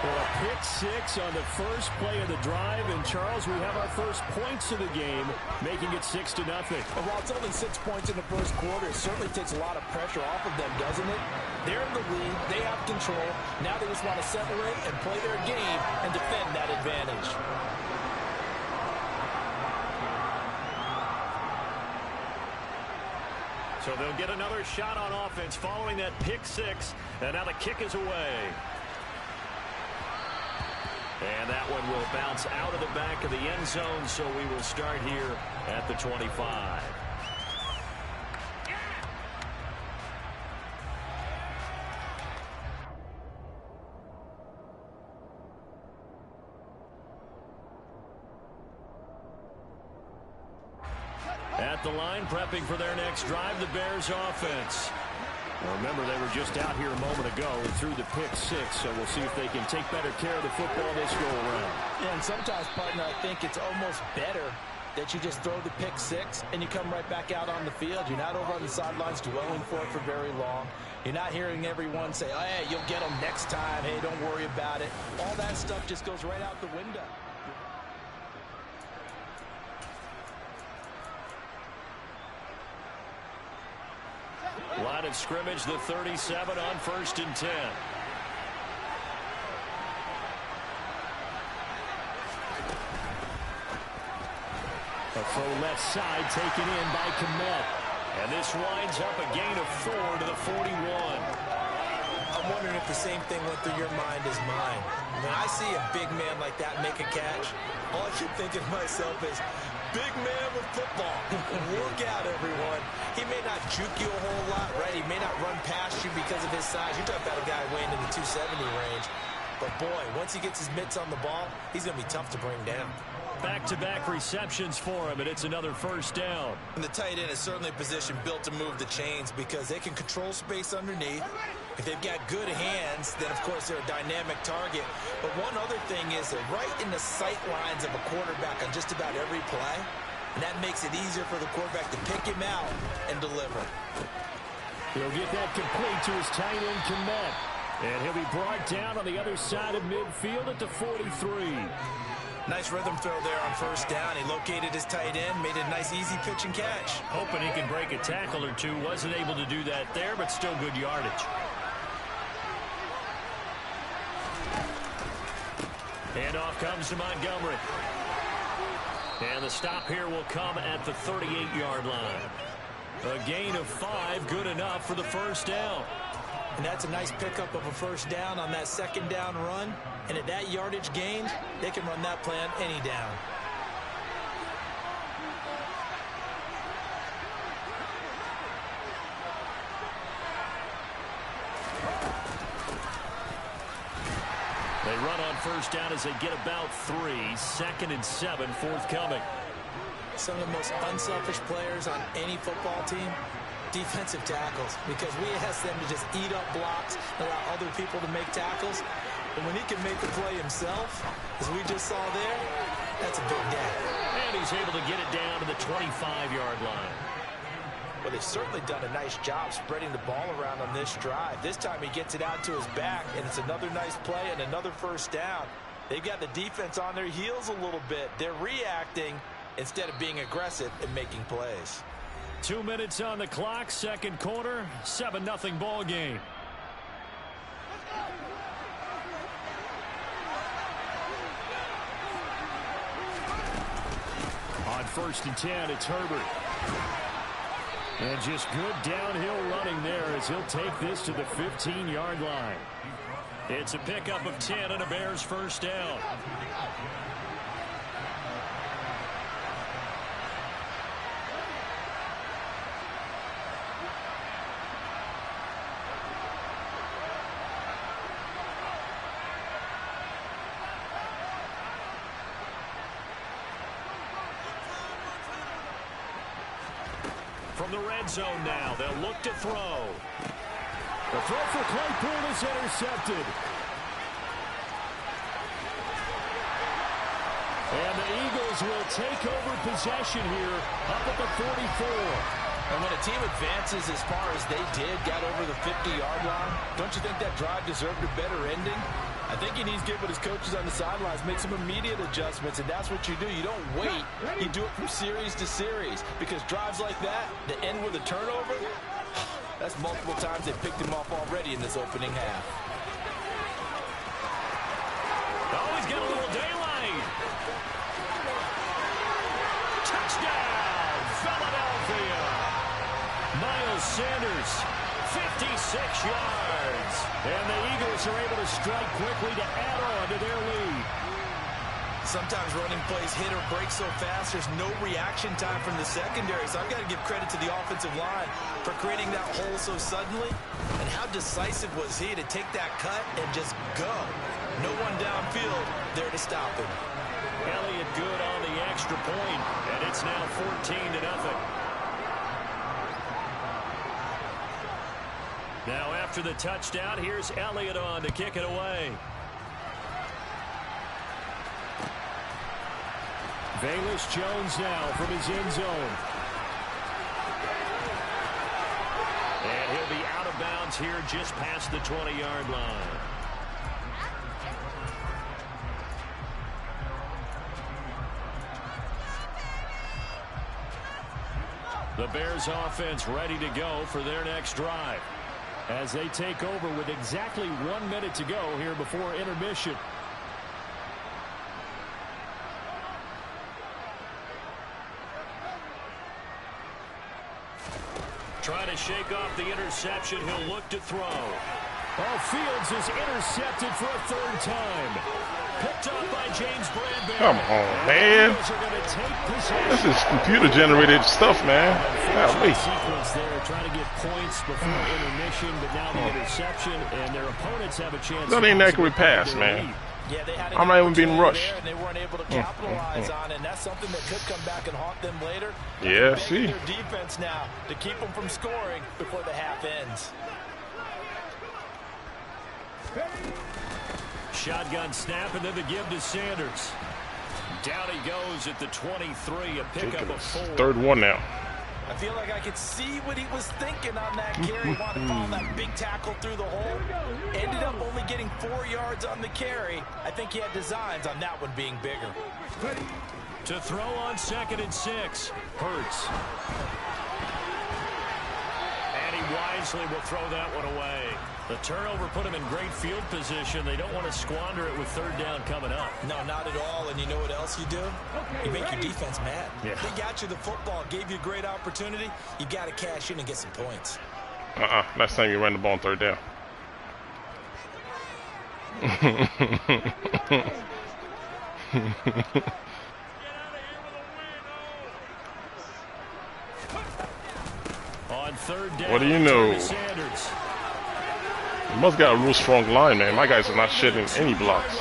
Well, a pick-6 on the first play of the drive, and Charles, we have our first points of the game, making it 6-0. And while it's only 6 points in the first quarter, it certainly takes a lot of pressure off of them, doesn't it? They're in the lead, they have control. Now they just want to separate and play their game and defend that advantage. So they'll get another shot on offense following that pick-6, and now the kick is away. And that one will bounce out of the back of the end zone, so we will start here at the 25. At the line, prepping for their next drive, the Bears offense. Well, remember, they were just out here a moment ago and threw the pick-6, so we'll see if they can take better care of the football this go-around. Yeah, and sometimes, partner, I think it's almost better that you just throw the pick-6 and you come right back out on the field. You're not over on the sidelines dwelling for it for very long. You're not hearing everyone say, oh, hey, you'll get them next time. Hey, don't worry about it. All that stuff just goes right out the window. Line of scrimmage, the 37 on 1st and 10. A throw left side taken in by Kmet. And this winds up a gain of 4 to the 41. I'm wondering if the same thing went through your mind as mine. When I see a big man like that make a catch, all I keep thinking to myself is, big man with football. Work out, everyone. He may not juke you a whole lot, right? He may not run past you because of his size. You're talking about a guy weighing in the 270 range. But, boy, once he gets his mitts on the ball, he's going to be tough to bring down. Back-to-back receptions for him, and it's another 1st down. And the tight end is certainly a position built to move the chains because they can control space underneath. If they've got good hands, then, of course, they're a dynamic target. But one other thing is they're right in the sight lines of a quarterback on just about every play. And that makes it easier for the quarterback to pick him out and deliver. He'll get that complete to his tight end, Kmet. And he'll be brought down on the other side of midfield at the 43. Nice rhythm throw there on 1st down. He located his tight end, made it a nice easy pitch and catch. Hoping he can break a tackle or two. Wasn't able to do that there, but still good yardage. Handoff comes to Montgomery. And the stop here will come at the 38-yard line. A gain of 5, good enough for the 1st down. And that's a nice pickup of a 1st down on that 2nd down run. And at that yardage gain, they can run that play on any down. They run on 1st down as they get about 3. 2nd and 7 forthcoming. Some of the most unselfish players on any football team, defensive tackles, because we ask them to just eat up blocks, allow other people to make tackles. And when he can make the play himself, as we just saw there, that's a big day. And he's able to get it down to the 25-yard line. Well, they've certainly done a nice job spreading the ball around on this drive. This time he gets it out to his back, and it's another nice play and another 1st down. They've got the defense on their heels a little bit. They're reacting instead of being aggressive and making plays. 2 minutes on the clock, 2nd quarter, 7-0 ball game. On 1st and 10, it's Herbert. And just good downhill running there as he'll take this to the 15-yard line. It's a pickup of 10 and a Bears 1st down. From the red zone now, they'll look to throw. The throw for Claypool is intercepted. And the Eagles will take over possession here up at the 44. And when a team advances as far as they did, got over the 50-yard line, don't you think that drive deserved a better ending? I think he needs to get with his coaches on the sidelines, make some immediate adjustments, and that's what you do. You don't wait. You do it from series to series, because drives like that end with a turnover, that's multiple times they picked him off already in this opening half. Oh, he's got a little daylight. Touchdown, Philadelphia. Miles Sanders, 56 yards. And the Eagles are able to strike quickly to add on to their lead. Sometimes running plays hit or break so fast, there's no reaction time from the secondary. So I've got to give credit to the offensive line for creating that hole so suddenly. And how decisive was he to take that cut and just go? No one downfield there to stop him. Elliott good on the extra point, and it's now 14-0. Now after the touchdown, here's Elliott on to kick it away. Velus Jones now from his end zone. And he'll be out of bounds here just past the 20-yard line. The Bears offense ready to go for their next drive as they take over with exactly 1 minute to go here before intermission. Trying to shake off the interception. He'll look to throw. Oh, Fields is intercepted for a third time. Picked up by James Bradbury. Come on, man. This is computer-generated stuff, man. Sequence there, trying to get points before intermission, but now the interception, and their opponents have a chance. That ain't an accurate pass, man. Yeah, they had I'm not even being rushed. And they weren't able to capitalize on it, and that's something that could come back and haunt them later. Yeah, see. Their defense now to keep them from scoring before the half ends. Shotgun snap, and then the give to Sanders. Down he goes at the 23, a pickup of 4. Third one now. I feel like I could see what he was thinking on that carry. Wanted to follow that big tackle through the hole. Ended up only getting 4 yards on the carry. I think he had designs on that one being bigger. To throw on 2nd and 6. Hurts. And he wisely will throw that one away. The turnover put him in great field position. They don't want to squander it with 3rd down coming up. No, not at all. And you know what else you do? You make your defense mad. Yeah. They got you the football, gave you a great opportunity. You got to cash in and get some points. Last time you ran the ball on 3rd down. On 3rd down, What do you know? Sanders. You must got a real strong line, man. My guys are not shedding any blocks.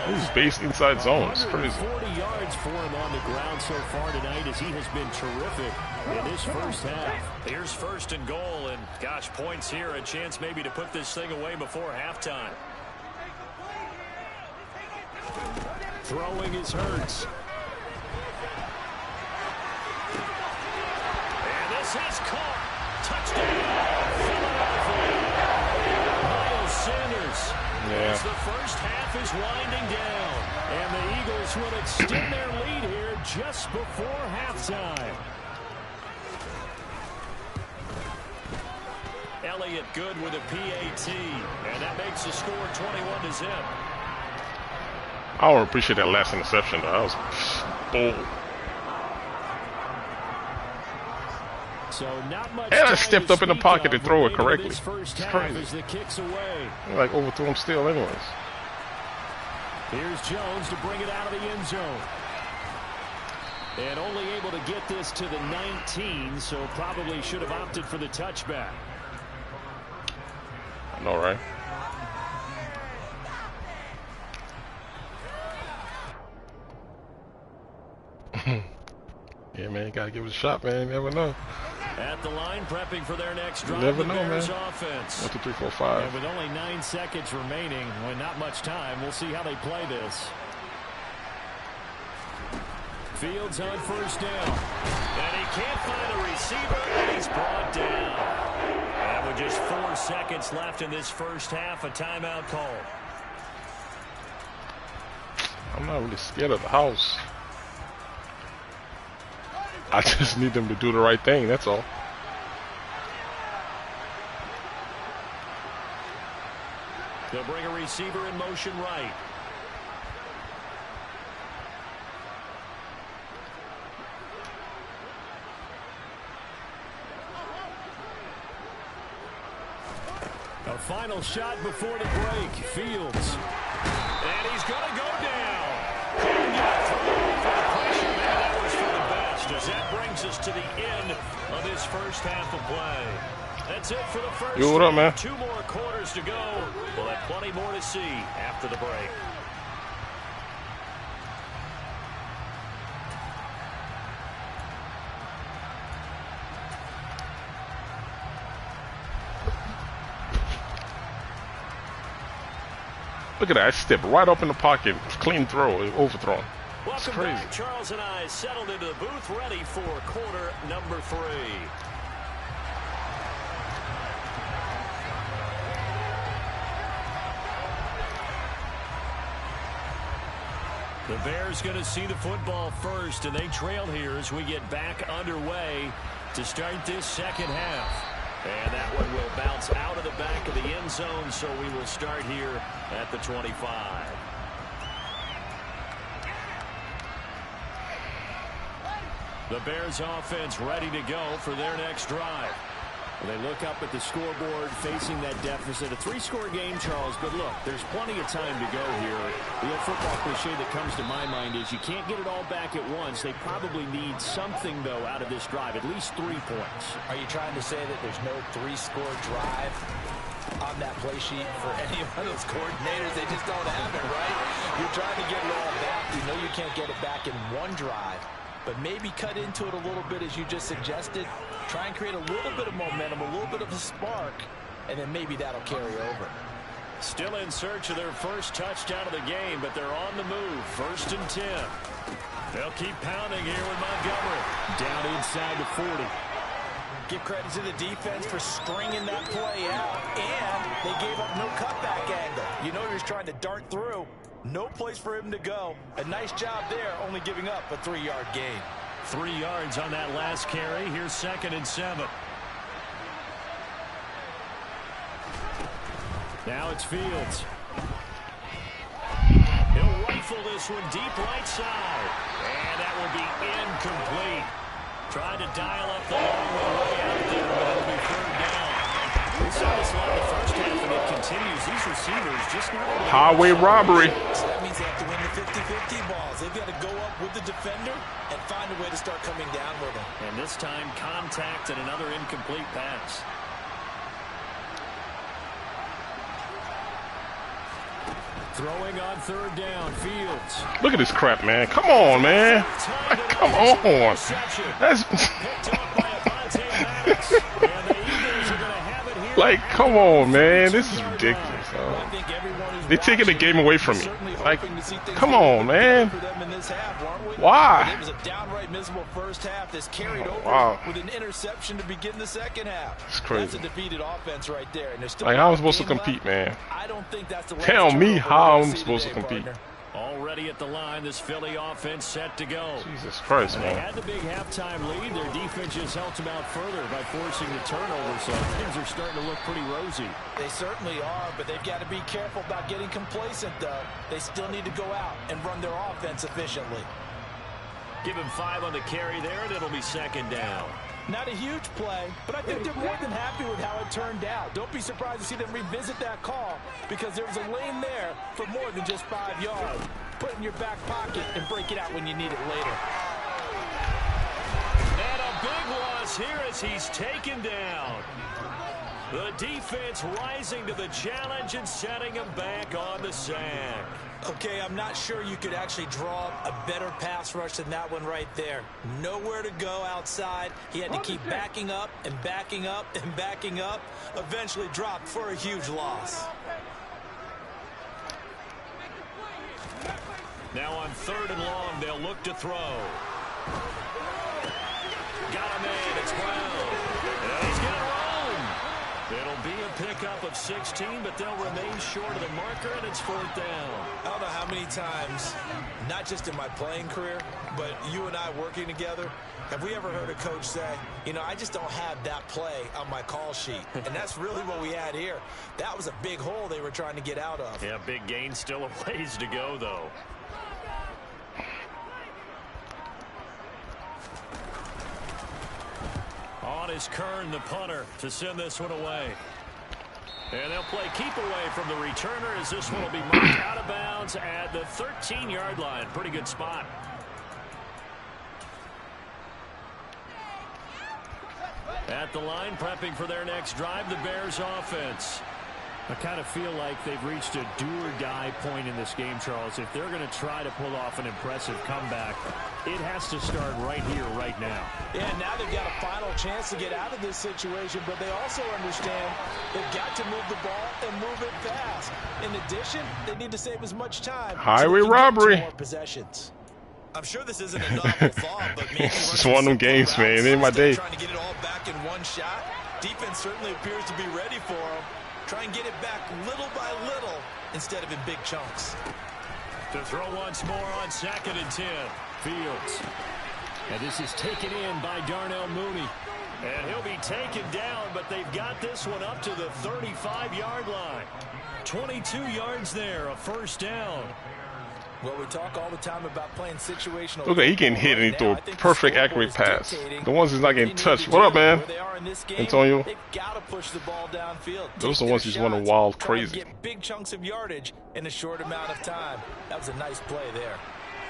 He's based inside zone. It's crazy. 40 yards for him on the ground so far tonight as he has been terrific in this first half. Here's 1st and goal, and gosh, points here. A chance maybe to put this thing away before halftime. Throwing is Hurts. And this is caught. Touchdown. Sanders. Yeah. As the first half is winding down, and the Eagles will extend their lead here just before halftime. Elliott good with a PAT, and that makes the score 21-0. I don't appreciate that last interception, though. That was bold. So not much And I stepped up in the pocket to throw it correctly. It's crazy. the kicks away. Like overthrew him still anyways. Here's Jones to bring it out of the end zone. And only able to get this to the 19, so probably should have opted for the touchback. I know, right? Yeah, man, you gotta give it a shot, man. You never know. At the line, prepping for their next drive. You never the know, Bears man. Offense. 1, 2, 3, 4, 5. And with only 9 seconds remaining, when not much time, we'll see how they play this. Fields on 1st down. And he can't find a receiver, and he's brought down. And with just 4 seconds left in this first half, a timeout call. I'm not really scared of the house. I just need them to do the right thing, that's all. They'll bring a receiver in motion right. A final shot before the break. Fields. And he's going to go down. Couldn't get through for the pressure. Maybe that was for the best, as that brings us to the end of this first half of play. That's it for the first. Yo, what up, man? 2 more quarters to go. We'll have plenty more to see after the break. Look at that. I stepped right up in the pocket. Clean throw. Overthrown. It's Welcome crazy. back. Charles and I settled into the booth, ready for quarter number 3. The Bears going to see the football first, and they trail here as we get back underway to start this second half. And that one will bounce out of the back of the end zone, so we will start here at the 25. The Bears offense ready to go for their next drive. They look up at the scoreboard facing that deficit. A 3-score game, Charles, but look, there's plenty of time to go here. The old football cliche that comes to my mind is you can't get it all back at once. They probably need something, though, out of this drive, at least 3 points. Are you trying to say that there's no 3-score drive on that play sheet for any of those coordinators? They just don't have it, right? You're trying to get it all back. You know you can't get it back in one drive. But maybe cut into it a little bit as you just suggested. Try and create a little bit of momentum, a little bit of a spark, and then maybe that'll carry over. Still in search of their first touchdown of the game, but they're on the move. 1st and 10. They'll keep pounding here with Montgomery. Down inside the 40. Give credit to the defense for stringing that play out, and they gave up no cutback angle. You know he was trying to dart through. No place for him to go. A nice job there, only giving up a 3-yard gain. 3 yards on that last carry. Here's 2nd and 7. Now it's Fields. He'll rifle this one deep right side. And that will be incomplete. Tried to dial up the long way out there, but it'll be 3rd down. We saw this lot in the first half, and it continues. These receivers just not able to highway robbery. So that means they have to win the 50-50 balls. They've got to go up with the defender and find a way to start coming down with him. And this time, contact and another incomplete pass. Throwing on 3rd down, Fields. Look at this crap, man. Come on, man. Come on. That's like, come on, man. This is ridiculous. They're taking the game away from me. Like, come on, man. Why? It was a downright miserable first half. This carried over with an interception to begin the second half. It's crazy. That's a defeated offense right there. And there's still like, how am I supposed to compete, man? I don't think that's the Tell me how I'm supposed to compete. Already at the line, this Philly offense set to go. Jesus Christ, man. They had the big halftime lead. Their defense just helped them out further by forcing the turnover, so things are starting to look pretty rosy. They certainly are, but they've got to be careful about getting complacent, though. They still need to go out and run their offense efficiently. Give him 5 on the carry there, and it'll be 2nd down. Not a huge play, but I think they're more than happy with how it turned out. Don't be surprised to see them revisit that call because there was a lane there for more than just 5 yards. Put it in your back pocket and break it out when you need it later. And a big loss here as he's taken down. The defense rising to the challenge and setting him back on the sack. Okay, I'm not sure you could actually draw a better pass rush than that one right there. Nowhere to go outside. He had to keep backing up and backing up and backing up. Eventually dropped for a huge loss. Now on 3rd and long, they'll look to throw. Got him in. It's Brown. And he's going to roam. It'll be a pickup of 16, but they'll remain short of the marker, and it's 4th down. I don't know how many times, not just in my playing career, but you and I working together, have we ever heard a coach say, you know, I just don't have that play on my call sheet. And that's really what we had here. That was a big hole they were trying to get out of. Yeah, big gain, still a ways to go, though. On is Kern, the punter, to send this one away. And they'll play keep away from the returner as this one will be marked out of bounds at the 13-yard line. Pretty good spot. At the line, prepping for their next drive, the Bears offense. I kind of feel like they've reached a do-or-die point in this game, Charles. If they're going to try to pull off an impressive comeback, it has to start right here, right now. Yeah, now they've got a final chance to get out of this situation, but they also understand they've got to move the ball and move it fast. In addition, they need to save as much time. Highway robbery. More possessions. I'm sure this isn't a novel thought, but maybe it's one of them games, man. It ain't my day. Trying to get it all back in one shot. Defense certainly appears to be ready for them. Try and get it back little by little instead of in big chunks. To throw once more on 2nd and 10. Fields. And this is taken in by Darnell Mooney. And he'll be taken down, but they've got this one up to the 35-yard line. 22 yards there, a first down. Well, we talk all the time about playing situational. Look at he getting hit and he threw a perfect accurate pass. The ones he's not getting touched. What up, man? Antonio. Those are the ones he's running wild crazy. Get big chunks of yardage in a short amount of time. That was a nice play there.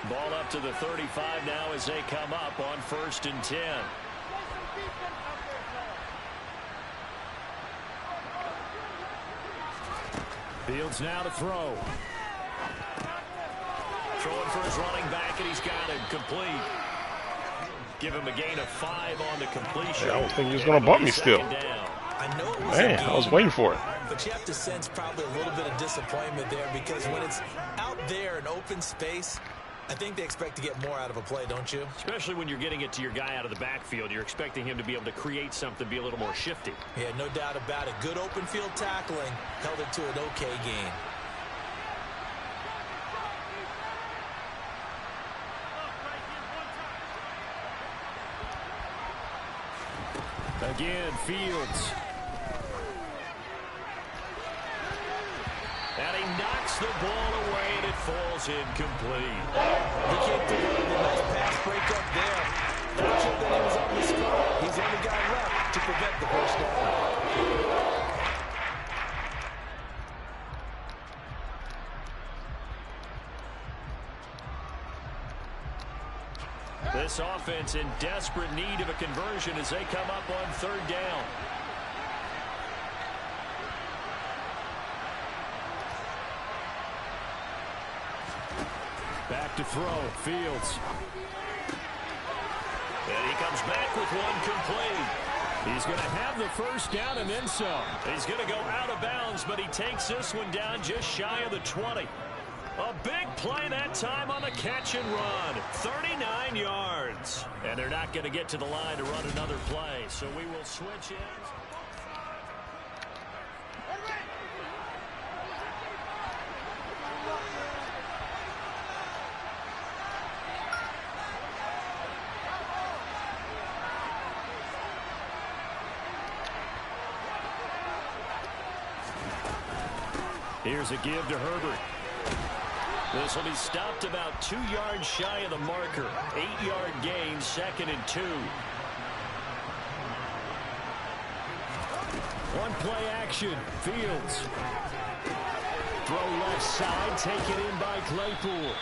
Ball up to the 35 now as they come up on 1st and 10. Fields now to throw. Throwing for his running back, and he's got him complete. Give him a gain of 5 on the completion. Yeah, I don't think he was going to bump me still. I know it was Man, I was waiting for it. But you have to sense probably a little bit of disappointment there, because when it's out there in open space, I think they expect to get more out of a play, don't you? Especially when you're getting it to your guy out of the backfield. You're expecting him to be able to create something, be a little more shifty. Yeah, no doubt about it. Good open field tackling held it to an okay gain. Again, Fields. And he knocks the ball away, and it falls incomplete. He kicked it with a nice pass breakup there. Fortunate that he was on the spot. He's the only guy left to prevent the first down. This offense in desperate need of a conversion as they come up on 3rd down. Back to throw, Fields. And he comes back with one complete. He's going to have the first down and then some. He's going to go out of bounds, but he takes this one down just shy of the 20. A big play that time on the catch and run. 39 yards. And they're not going to get to the line to run another play, so we will switch ends. Here's a give to Herbert. This will be stopped about 2 yards shy of the marker. 8-yard gain, 2nd and 2. One play action. Fields. Throw left side, taken in by Claypool.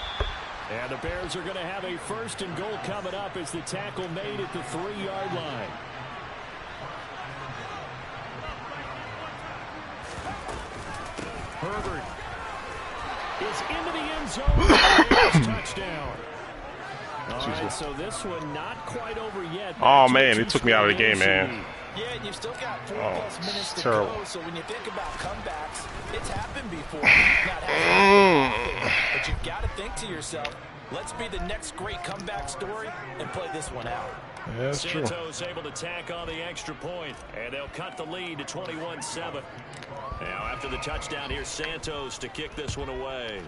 And the Bears are going to have a 1st and goal coming up as the tackle made at the 3-yard line. Herbert is into the end zone. Touchdown. All right, so this one not quite over yet. Oh, man, it took me out of the game, man. Yeah, and you've still got 4+ minutes to terrible. go. So when you think about comebacks, it's happened before. Not happened, but you've got to think to yourself, let's be the next great comeback story and play this one out. Yeah, that's true. Santos able to tack on the extra point, and they'll cut the lead to 21-7. Now, after the touchdown, here's Santos to kick this one away.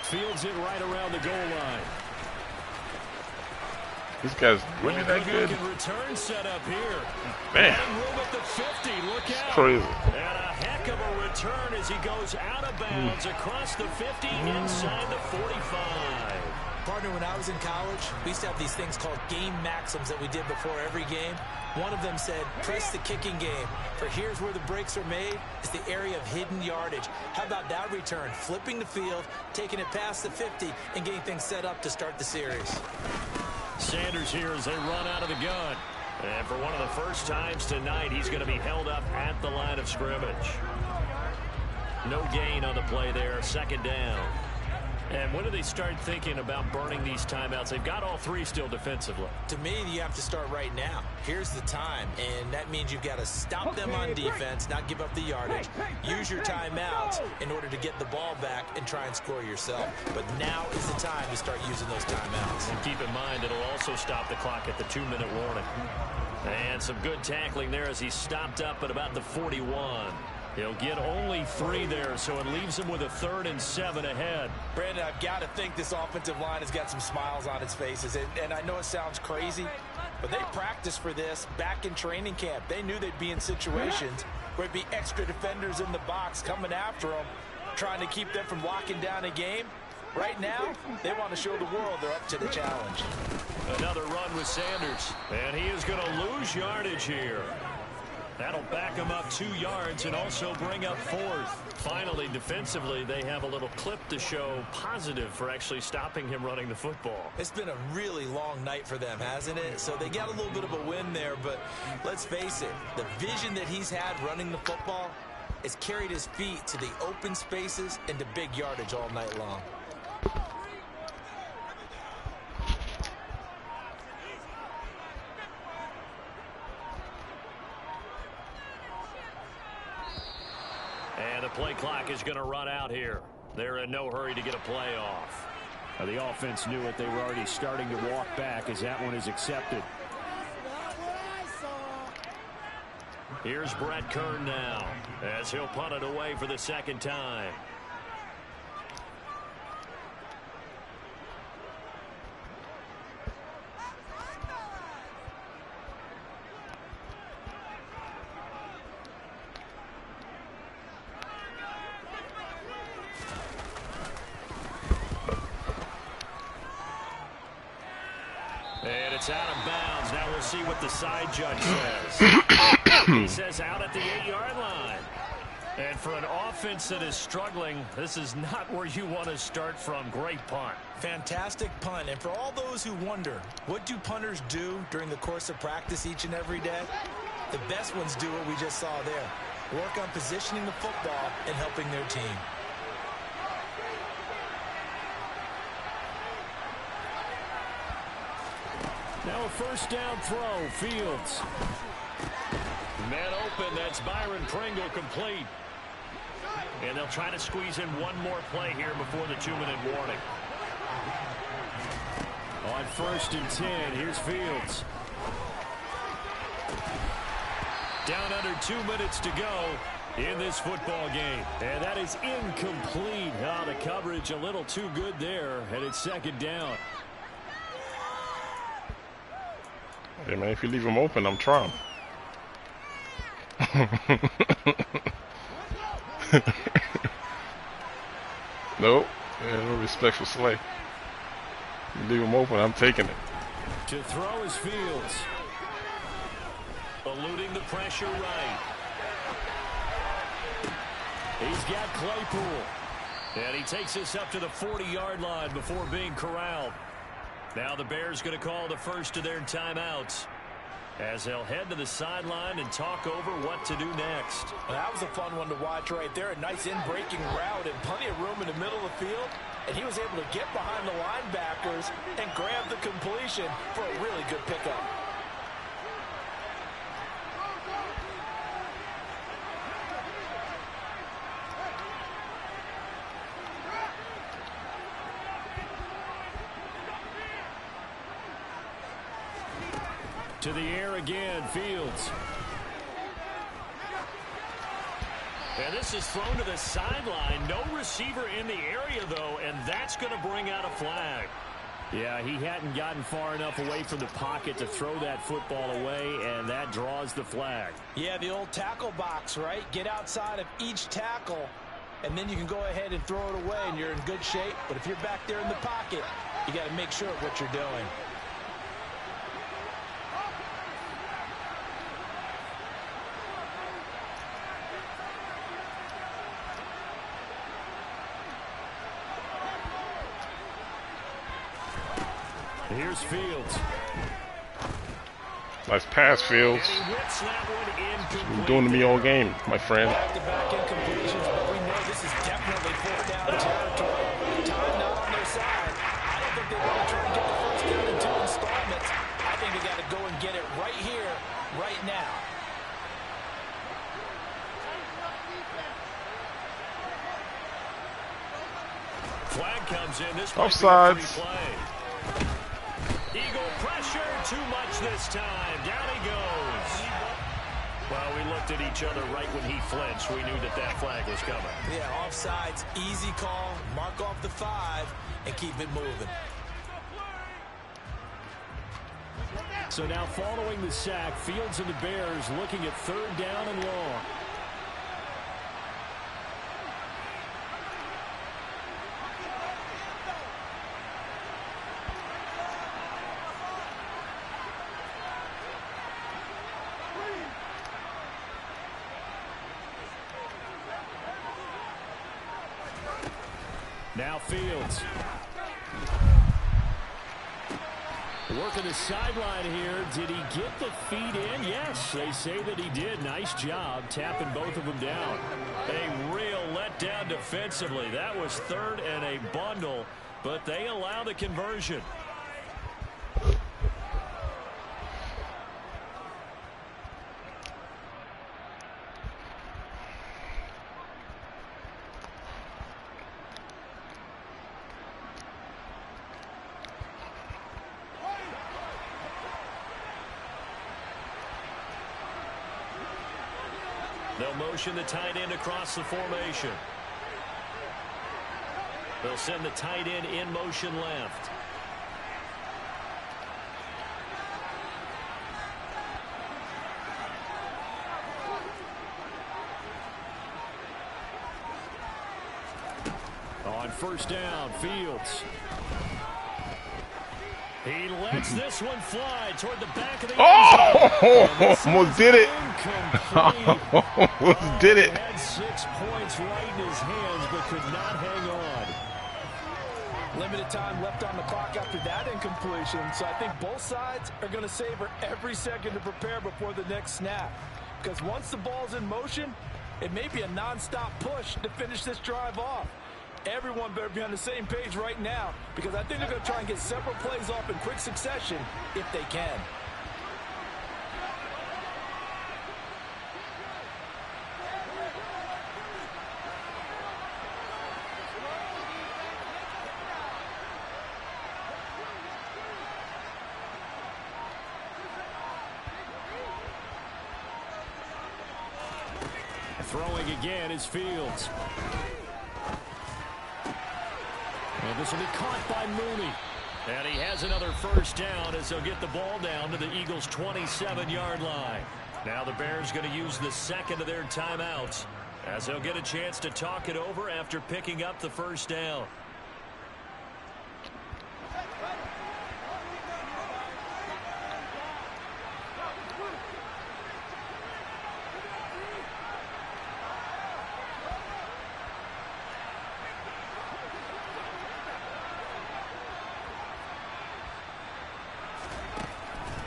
Fields it right around the goal line. This guy's really that good. Return set up here. Man, room at the 50. Look out. Crazy. And a heck of a return as he goes out of bounds across the 50 inside the 45. Partner, when I was in college, we used to have these things called game maxims that we did before every game. One of them said, press the kicking game, for here's where the breaks are made. It's the area of hidden yardage. How about that return? Flipping the field, taking it past the 50, and getting things set up to start the series. Sanders here as they run out of the gun. And for one of the first times tonight, he's going to be held up at the line of scrimmage. No gain on the play there, 2nd down. And when do they start thinking about burning these timeouts? They've got all 3 still defensively. To me, you have to start right now. Here's the time, and that means you've got to stop them on defense, not give up the yardage. Use your timeouts in order to get the ball back and try and score yourself. But now is the time to start using those timeouts. And keep in mind, it'll also stop the clock at the 2-minute warning. And some good tackling there as he stopped up at about the 41. He'll get only 3 there, so it leaves him with a 3rd and 7 ahead. Brandon, I've got to think this offensive line has got some smiles on its faces. And I know it sounds crazy, but they practiced for this back in training camp. They knew they'd be in situations where there'd be extra defenders in the box coming after them, trying to keep them from locking down a game. Right now, they want to show the world they're up to the challenge. Another run with Sanders, and he is going to lose yardage here. That'll back him up 2 yards and also bring up 4th. Finally, defensively, they have a little clip to show positive for actually stopping him running the football. It's been a really long night for them, hasn't it? So they got a little bit of a win there, but let's face it, the vision that he's had running the football has carried his feet to the open spaces and to big yardage all night long. And the play clock is going to run out here. They're in no hurry to get a play off. Now, the offense knew it. They were already starting to walk back as that one is accepted. Here's Brett Kern now as he'll punt it away for the 2nd time. And it's out of bounds. Now we'll see what the side judge says. He says out at the 8-yard line. And for an offense that is struggling, this is not where you want to start from. Great punt. Fantastic punt. And for all those who wonder, what do punters do during the course of practice each and every day? The best ones do what we just saw there. Work on positioning the football and helping their team. Now a 1st down throw. Fields. Man open. That's Byron Pringle complete. And they'll try to squeeze in one more play here before the 2-minute warning. On 1st and 10, here's Fields. Down under 2 minutes to go in this football game. And that is incomplete. Oh, the coverage a little too good there. And it's 2nd down. Hey, man, if you leave him open, I'm trying. Nope. Yeah, no respect for Slay. You leave him open, I'm taking it. To throw is Fields. Eluding the pressure right. He's got Claypool. And he takes this up to the 40-yard line before being corralled. Now the Bears going to call the first of their timeouts as they'll head to the sideline and talk over what to do next. Well, that was a fun one to watch right there. A nice in-breaking route and plenty of room in the middle of the field. And he was able to get behind the linebackers and grab the completion for a really good pickup. To the air again, Fields. And this is thrown to the sideline. No receiver in the area, though, and that's going to bring out a flag. Yeah, he hadn't gotten far enough away from the pocket to throw that football away, and that draws the flag. Yeah, the old tackle box, right? Get outside of each tackle, and then you can go ahead and throw it away, and you're in good shape. But if you're back there in the pocket, you got to make sure of what you're doing. Here's Fields. Nice pass, Fields. You've been doing to me all game, my friend. Back-to-back incompletions, but we know this is definitely 4th down territory. Time not on their side. I don't think they want to try and get the first down in 2 installments. I think they got to go and get it right here, right now. Flag comes in. This offsides. Eagle pressure, too much this time. Down he goes. Well, we looked at each other right when he flinched. We knew that that flag was coming. Yeah, offsides, easy call, mark off the 5, and keep it moving. So now following the sack, Fields and the Bears looking at 3rd down and long. Now Fields. Working the sideline here. Did he get the feet in? Yes, they say that he did. Nice job tapping both of them down. A real letdown defensively. That was 3rd and a bundle, but they allow the conversion. They'll motion the tight end across the formation. They'll send the tight end in motion left. On 1st down, Fields. He lets this one fly toward the back of the end zone. Almost did it. Almost did it. Had 6 points right in his hands, but could not hang on. Limited time left on the clock after that incompletion, so I think both sides are going to savor every second to prepare before the next snap. Because once the ball's in motion, it may be a non-stop push to finish this drive off. Everyone better be on the same page right now, because I think they're going to try and get several plays off in quick succession if they can. Throwing again is Fields. And this will be caught by Mooney. And he has another 1st down as they'll get the ball down to the Eagles' 27-yard line. Now the Bears going to use the 2nd of their timeouts as they'll get a chance to talk it over after picking up the 1st down.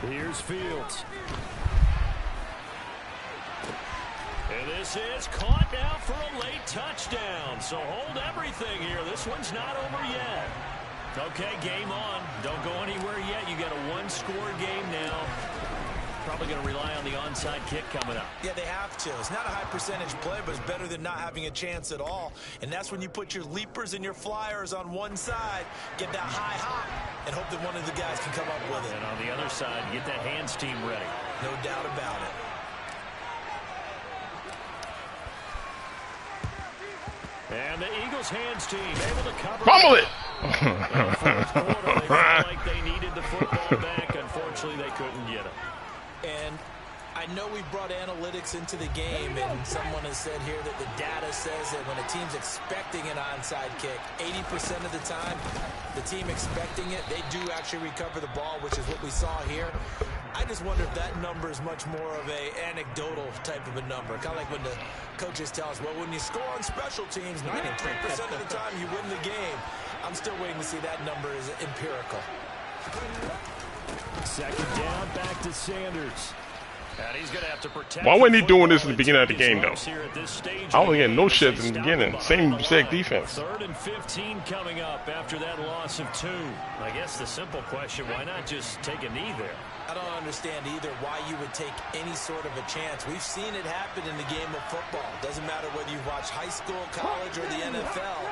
Here's Fields. And this is caught now for a late touchdown. So hold everything here. This one's not over yet. Okay, game on. Don't go anywhere yet. You got a 1-score game now. Probably going to rely on the onside kick coming up. Yeah, they have to. It's not a high percentage play, but it's better than not having a chance at all. And that's when you put your leapers and your flyers on one side, get that high hop, and hope that one of the guys can come up with it. And on the other side, get that hands team ready. No doubt about it. And the Eagles hands team able to cover. Fumble it! In the 4th quarter, they felt like they needed the football back. Unfortunately, they couldn't get it. And I know we brought analytics into the game, and someone has said here that the data says that when a team's expecting an onside kick, 80% of the time, the team expecting it, they do actually recover the ball, which is what we saw here. I just wonder if that number is much more of a anecdotal type of a number. Kind of like when the coaches tell us, well, when you score on special teams, 93% of the time you win the game. I'm still waiting to see that number is empirical. 2nd down, back to Sanders. And he's going to have to protect. Why wasn't he doing this in the beginning of the game, though? I wasn't getting no shits in the beginning. Same sack defense. 3rd and 15 coming up after that loss of 2. I guess the simple question, why not just take a knee there? I don't understand either why you would take any sort of a chance. We've seen it happen in the game of football. Doesn't matter whether you watch high school, college, or the NFL.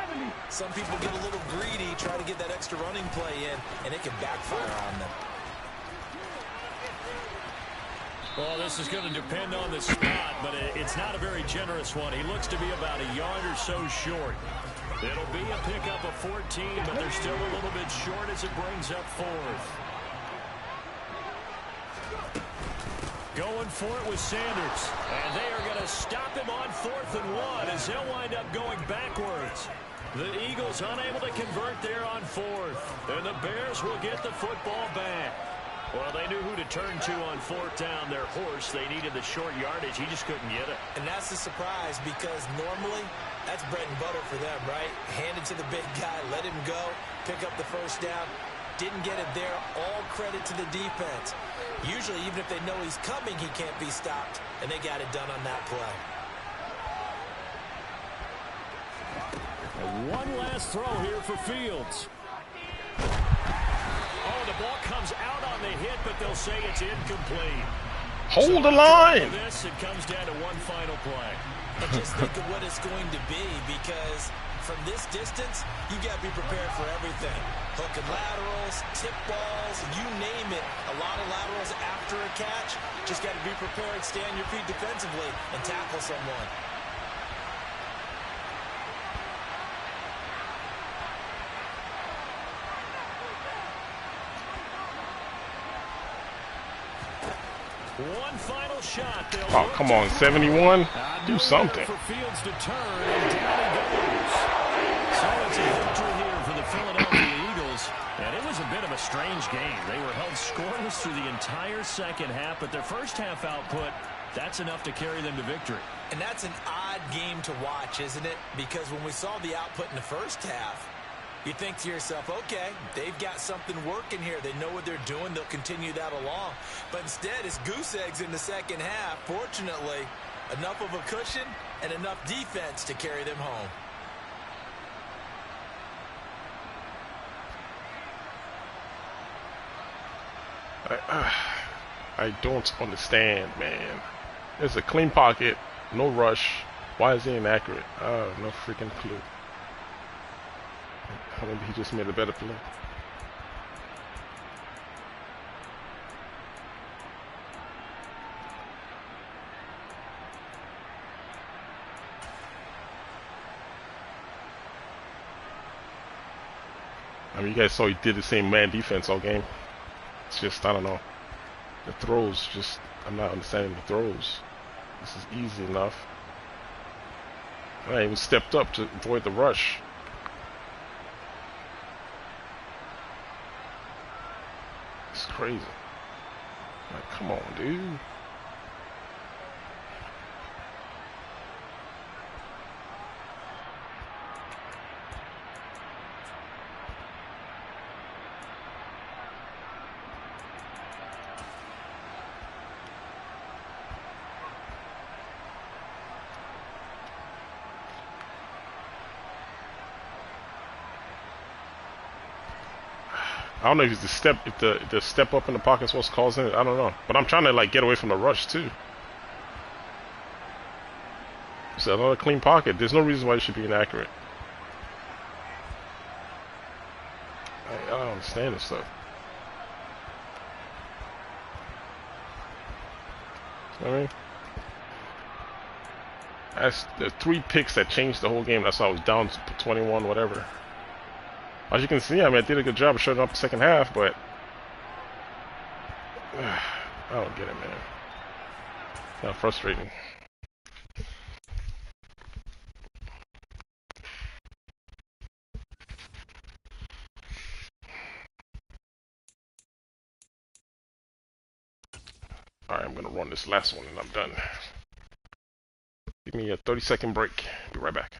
Some people get a little greedy, try to get that extra running play in, and it can backfire on them. Well, this is going to depend on the spot, but it's not a very generous one. He looks to be about a yard or so short. It'll be a pickup of 14, but they're still a little bit short as it brings up 4th. Going for it with Sanders. And they are going to stop him on 4th and 1 as he'll wind up going backwards. The Eagles unable to convert there on 4th. And the Bears will get the football back. Well, they knew who to turn to on 4th down. Their horse, they needed the short yardage. He just couldn't get it. And that's the surprise because normally that's bread and butter for them, right? Hand it to the big guy, let him go, pick up the first down. Didn't get it there. All credit to the defense. Usually, even if they know he's coming, he can't be stopped. And they got it done on that play. And one last throw here for Fields. Oh, the ball comes out on the hit, but they'll say it's incomplete. Hold the line. This, it comes down to one final play. And just think of what it's going to be because from this distance, you got to be prepared for everything. Hook and laterals, tip balls, you name it. A lot of laterals after a catch. Just got to be prepared, stay on your feet defensively, and tackle someone. One final shot. Oh, come on, 71. Do something. For Fields to turn, and down he goes. So it's a victory here for the Philadelphia Eagles. And it was a bit of a strange game. They were held scoreless through the entire second half, but their first half output, that's enough to carry them to victory. And that's an odd game to watch, isn't it? Because when we saw the output in the first half, you think to yourself, okay, they've got something working here. They know what they're doing. They'll continue that along. But instead, it's goose eggs in the second half. Fortunately, enough of a cushion and enough defense to carry them home. I don't understand, man. There's a clean pocket, no rush. Why is he inaccurate? No freaking clue. Maybe he just made a better play. I mean, you guys saw he did the same man defense all game. It's just, I don't know. The throws, just, I'm not understanding the throws. This is easy enough. I even stepped up to avoid the rush. It's crazy. Like, come on, dude. I don't know if it's the step, if the step up in the pocket is what's causing it. I don't know, but I'm trying to like get away from the rush too. It's another clean pocket. There's no reason why it should be inaccurate. I don't understand this stuff. You know what I mean? That's the 3 picks that changed the whole game. That's why I was down to 21, whatever. As you can see, I mean, I did a good job of shutting up the second half, but I don't get it, man. Kind of frustrating. Alright, I'm gonna run this last one and I'm done. Give me a 30-second break. Be right back.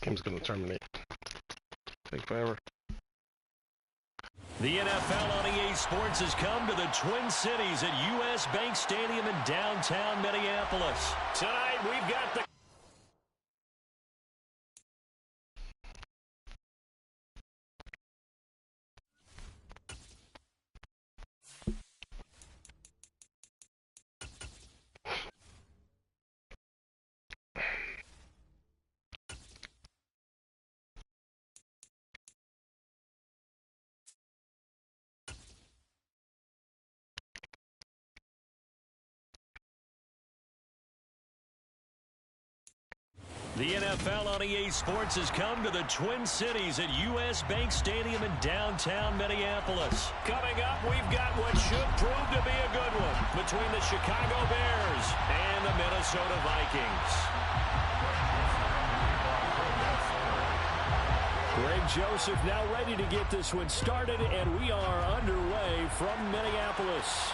game's gonna terminate. Take forever. The NFL on EA Sports has come to the Twin Cities at US Bank Stadium in downtown Minneapolis. Tonight we've got the The NFL on EA Sports has come to the Twin Cities at US Bank Stadium in downtown Minneapolis. Coming up, we've got what should prove to be a good one between the Chicago Bears and the Minnesota Vikings. Greg Joseph now ready to get this one started, and we are underway from Minneapolis.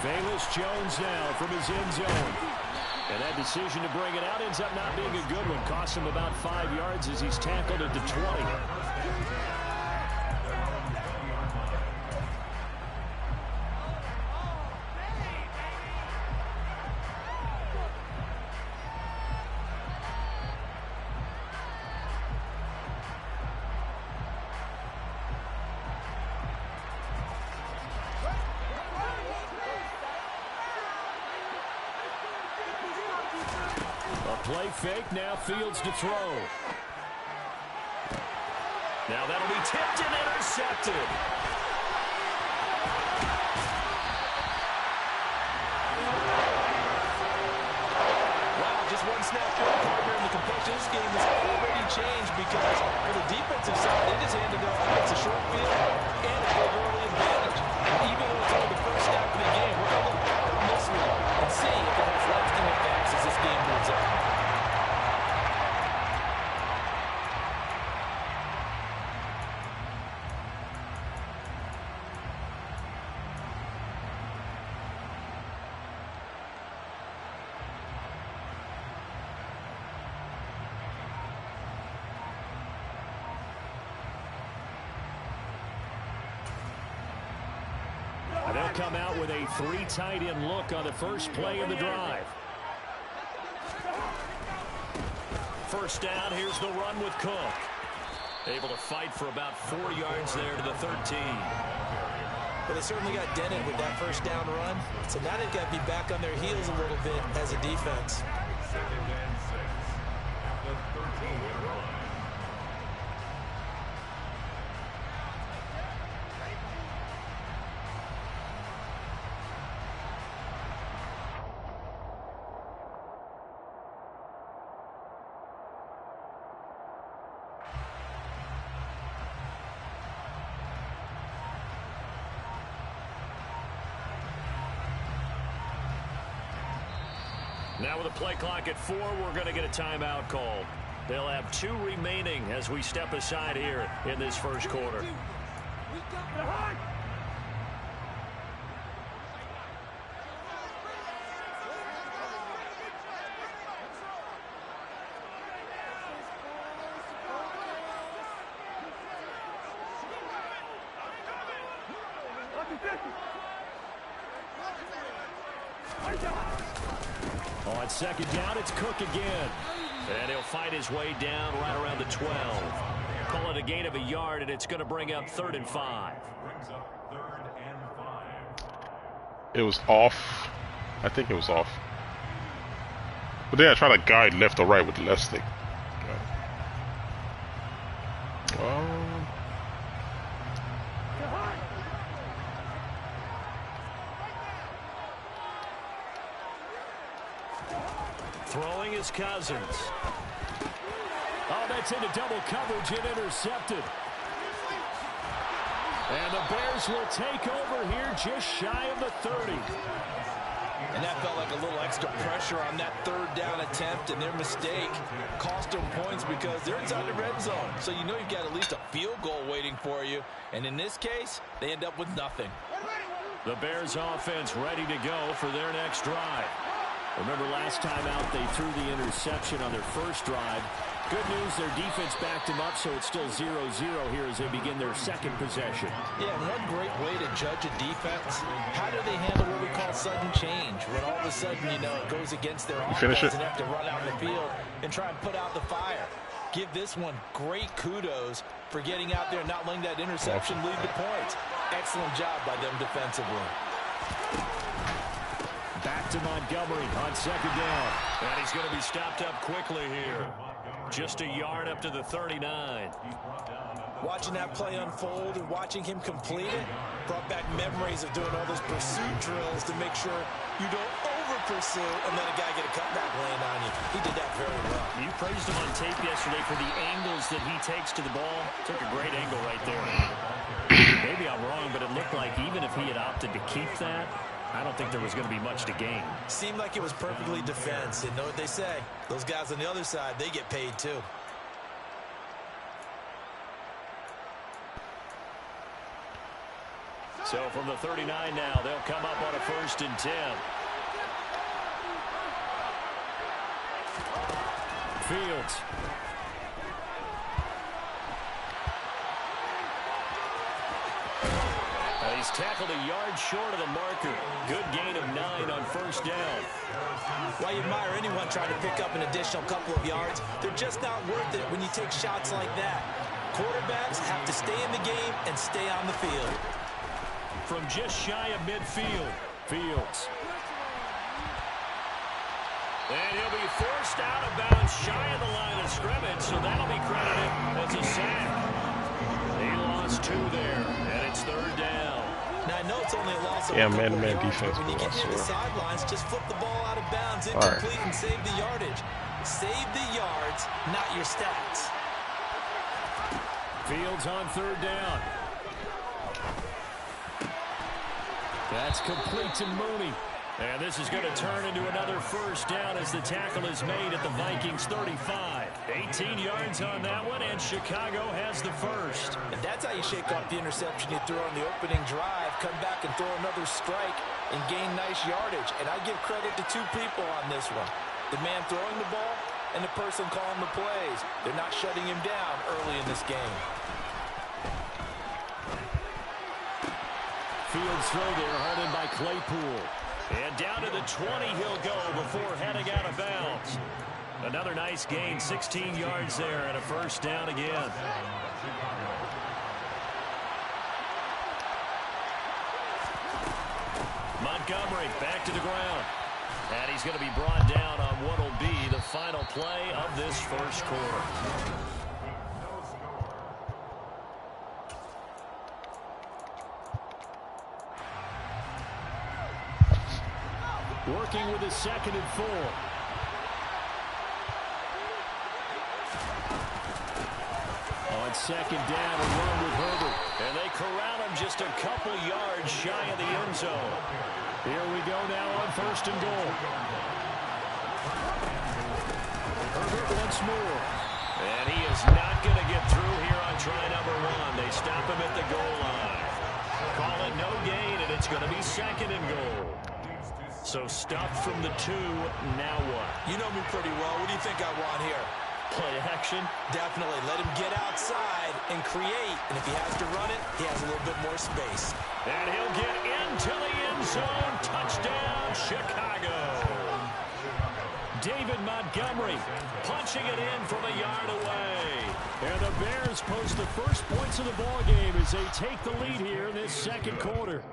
Velus Jones now from his end zone. And that decision to bring it out ends up not being a good one. Costs him about 5 yards as he's tackled at the 20. Play fake, now Fields to throw. Now that'll be tipped and intercepted. Wow, just one snap for the partner, and the complexion of this game has already changed because for the defensive side, they just handed their offense a short field and a big early advantage. And even though it's only the first snap of the game, we're going to look back on this one and see if it has lasting effects as this game moves on. They'll come out with a 3 tight end look on the first play of the drive. First down, here's the run with Cook. Able to fight for about 4 yards there to the 13. But they certainly got dented with that first down run. So now they've got to be back on their heels a little bit as a defense. Now with a play clock at 4, we're going to get a timeout called. They'll have 2 remaining as we step aside here in this first quarter. On second down, it's Cook again. And he'll fight his way down right around the 12. Call it a gain of a yard, and it's going to bring up 3rd and 5. It was off. I think it was off. But then I try to guide left or right with the left stick. Throwing is Cousins. Oh, that's into double coverage and intercepted. And the Bears will take over here just shy of the 30. And that felt like a little extra pressure on that 3rd down attempt, and their mistake cost them points because they're inside the red zone. So you know you've got at least a field goal waiting for you. And in this case, they end up with nothing. The Bears offense ready to go for their next drive. Remember last time out, they threw the interception on their first drive. Good news, their defense backed them up, so it's still 0-0 here as they begin their second possession. Yeah, and one great way to judge a defense, how do they handle what we call sudden change? When all of a sudden, you know, it goes against their offense and have to run out in the field and try and put out the fire. Give this one great kudos for getting out there and not letting that interception lead to points. Excellent job by them defensively. Back to Montgomery on second down. And he's going to be stopped up quickly here. Just a yard up to the 39. Watching that play unfold and watching him complete it brought back memories of doing all those pursuit drills to make sure you don't over-pursue and let a guy get a cutback land on you. He did that very well. You praised him on tape yesterday for the angles that he takes to the ball. Took a great angle right there. Maybe I'm wrong, but it looked like even if he had opted to keep that, I don't think there was going to be much to gain. Seemed like it was perfectly defense. And know what they say? Those guys on the other side, they get paid too. So from the 39 now, they'll come up on a 1st and 10. Fields. He's tackled a yard short of the marker. Good gain of 9 on 1st down. Why you admire anyone trying to pick up an additional couple of yards? They're just not worth it when you take shots like that. Quarterbacks have to stay in the game and stay on the field. From just shy of midfield, Fields. And he'll be forced out of bounds shy of the line of scrimmage, so that'll be credited as a sack. He lost 2 there, and it's 3rd down. Now, I know it's only a loss of man-to-man defense. When you get near the sidelines, just flip the ball out of bounds, incomplete, and save the yardage. Save the yards, not your stats. Fields on 3rd down. That's complete to Mooney. And this is going to turn into another 1st down as the tackle is made at the Vikings 35. 18 yards on that one, and Chicago has the 1st. And that's how you shake off the interception you threw on the opening drive, come back and throw another strike and gain nice yardage. And I give credit to 2 people on this one. The man throwing the ball and the person calling the plays. They're not shutting him down early in this game. Fields throw there, hauled in by Claypool. And down to the 20 he'll go before heading out of bounds. Another nice gain, 16 yards there, and a 1st down again. Montgomery back to the ground. And he's going to be brought down on what will be the final play of this 1st quarter. Working with his 2nd and 4. On 2nd down, a run with Herbert. And they corral him just a couple yards shy of the end zone. Here we go now on 1st and goal. Herbert once more. And he is not going to get through here on try number 1. They stop him at the goal line. Call it no gain, and it's going to be 2nd and goal. So stuffed from the 2, now what? You know me pretty well. What do you think I want here? Play action? Definitely. Let him get outside and create. And if he has to run it, he has a little bit more space. And he'll get into the end zone. Touchdown, Chicago. David Montgomery punching it in from a yard away. And the Bears post the first points of the ballgame as they take the lead here in this 2nd quarter.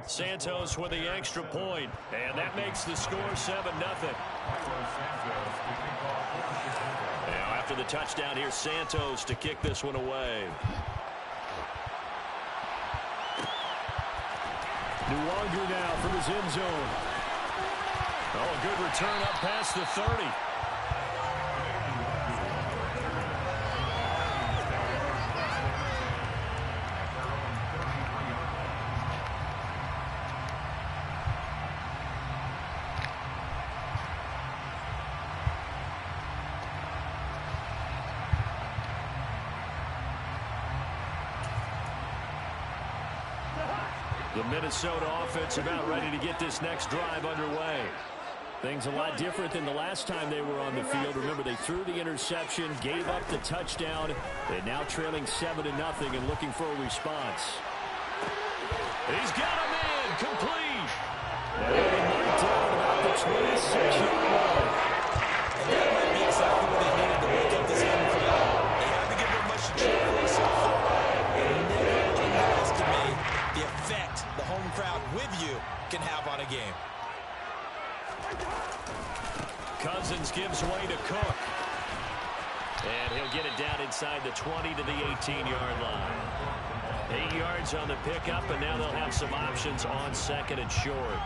Santos with the extra point, and that makes the score 7-0. Now after the touchdown here, Santos to kick this one away. Nwangu now from his end zone. Oh, a good return up past the 30. The Minnesota offense about ready to get this next drive underway. Things a lot different than the last time they were on the field. Remember, they threw the interception, gave up the touchdown. They're now trailing 7-0 and looking for a response. He's got a man complete. And marked down about the 26-yard line. And that might be exactly what they needed to wake up this home crowd. They had to give them much to cheer for so far. And never underestimate the effect the home crowd with you can have on a game. Cousins gives way to Cook. And he'll get it down inside the 20 to the 18-yard line. 8 yards on the pickup, and now they'll have some options on second and short.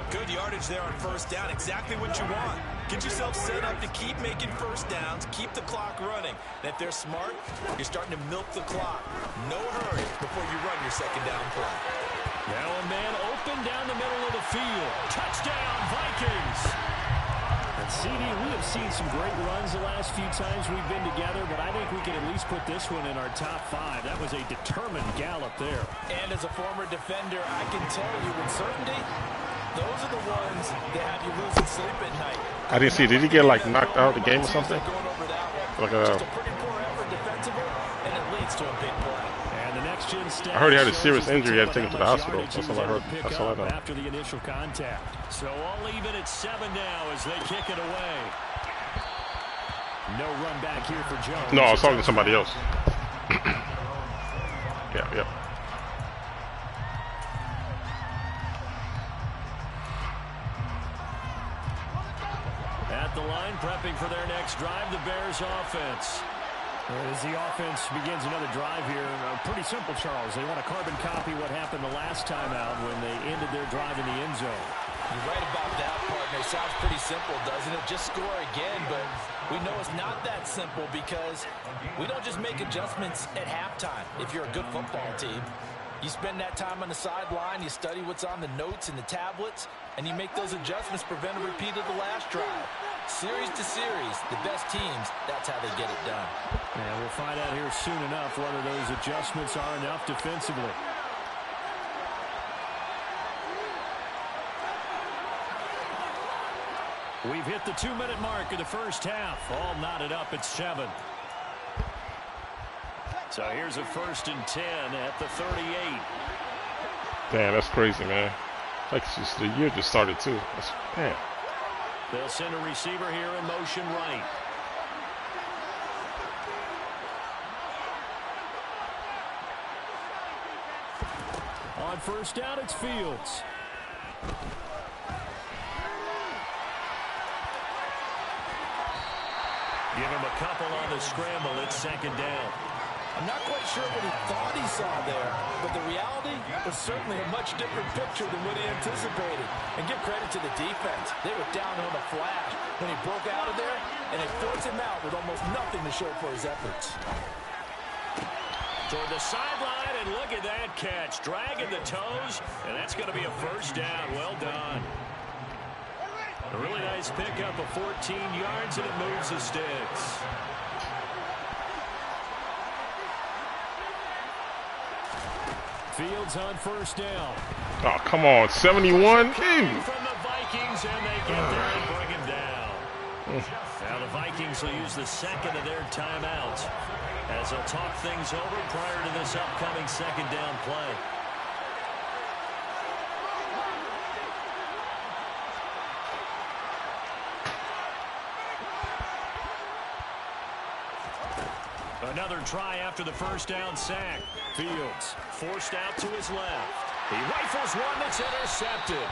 Good yardage there on first down. Exactly what you want. Get yourself set up to keep making first downs, keep the clock running. And if they're smart, you're starting to milk the clock. No hurry before you run your second down play. Now a man open down the middle of the field. Touchdown, Vikings! And CD, we have seen some great runs the last few times we've been together, but I think we can at least put this one in our top 5. That was a determined gallop there. And as a former defender, I can tell you with certainty, those are the ones that have you losing sleep at night. I didn't see. Did he get like knocked out of the game or something? Like just a pretty poor effort defensively, and it leads to a big play. And the next gen stat, I heard he had a serious injury. He had to take him to the hospital. That's all I heard. That's all I know. After the initial contact. So all even at 7 now as they kick it away. No run back here for Jones. No, I was talking to somebody else. Yeah. At the line, prepping for their next drive, the Bears offense. As the offense begins another drive here, pretty simple, Charles. They want to carbon copy what happened the last time out when they ended their drive in the end zone. You're right about that, partner. Sounds pretty simple, doesn't it? Just score again, but we know it's not that simple because we don't just make adjustments at halftime if you're a good football team. You spend that time on the sideline, you study what's on the notes and the tablets, and you make those adjustments, prevent a repeat of the last drive. Series to series, the best teams, that's how they get it done. And we'll find out here soon enough whether those adjustments are enough defensively. We've hit the 2-minute mark of the first half. All knotted up at 7. So here's a 1st and 10 at the 38. Damn, that's crazy, man. Like just the year just started too. Man. They'll send a receiver here in motion right. On first down, it's Fields. Give him a couple on the scramble. It's 2nd down. I'm not quite sure what he thought he saw there, but the reality was certainly a much different picture than what he anticipated. And give credit to the defense. They were down on a flash when he broke out of there, and they forced him out with almost nothing to show for his efforts. Toward the sideline, and look at that catch. Dragging the toes, and that's going to be a 1st down. Well done. A really nice pickup of 14 yards, and it moves the sticks. Fields on first down. Oh, come on. 71? Hey. From the Vikings, and they get there and bring him down. Now the Vikings will use the 2nd of their timeouts as they'll talk things over prior to this upcoming 2nd down play. Another try after the 1st down sack. Fields forced out to his left. He rifles one that's intercepted.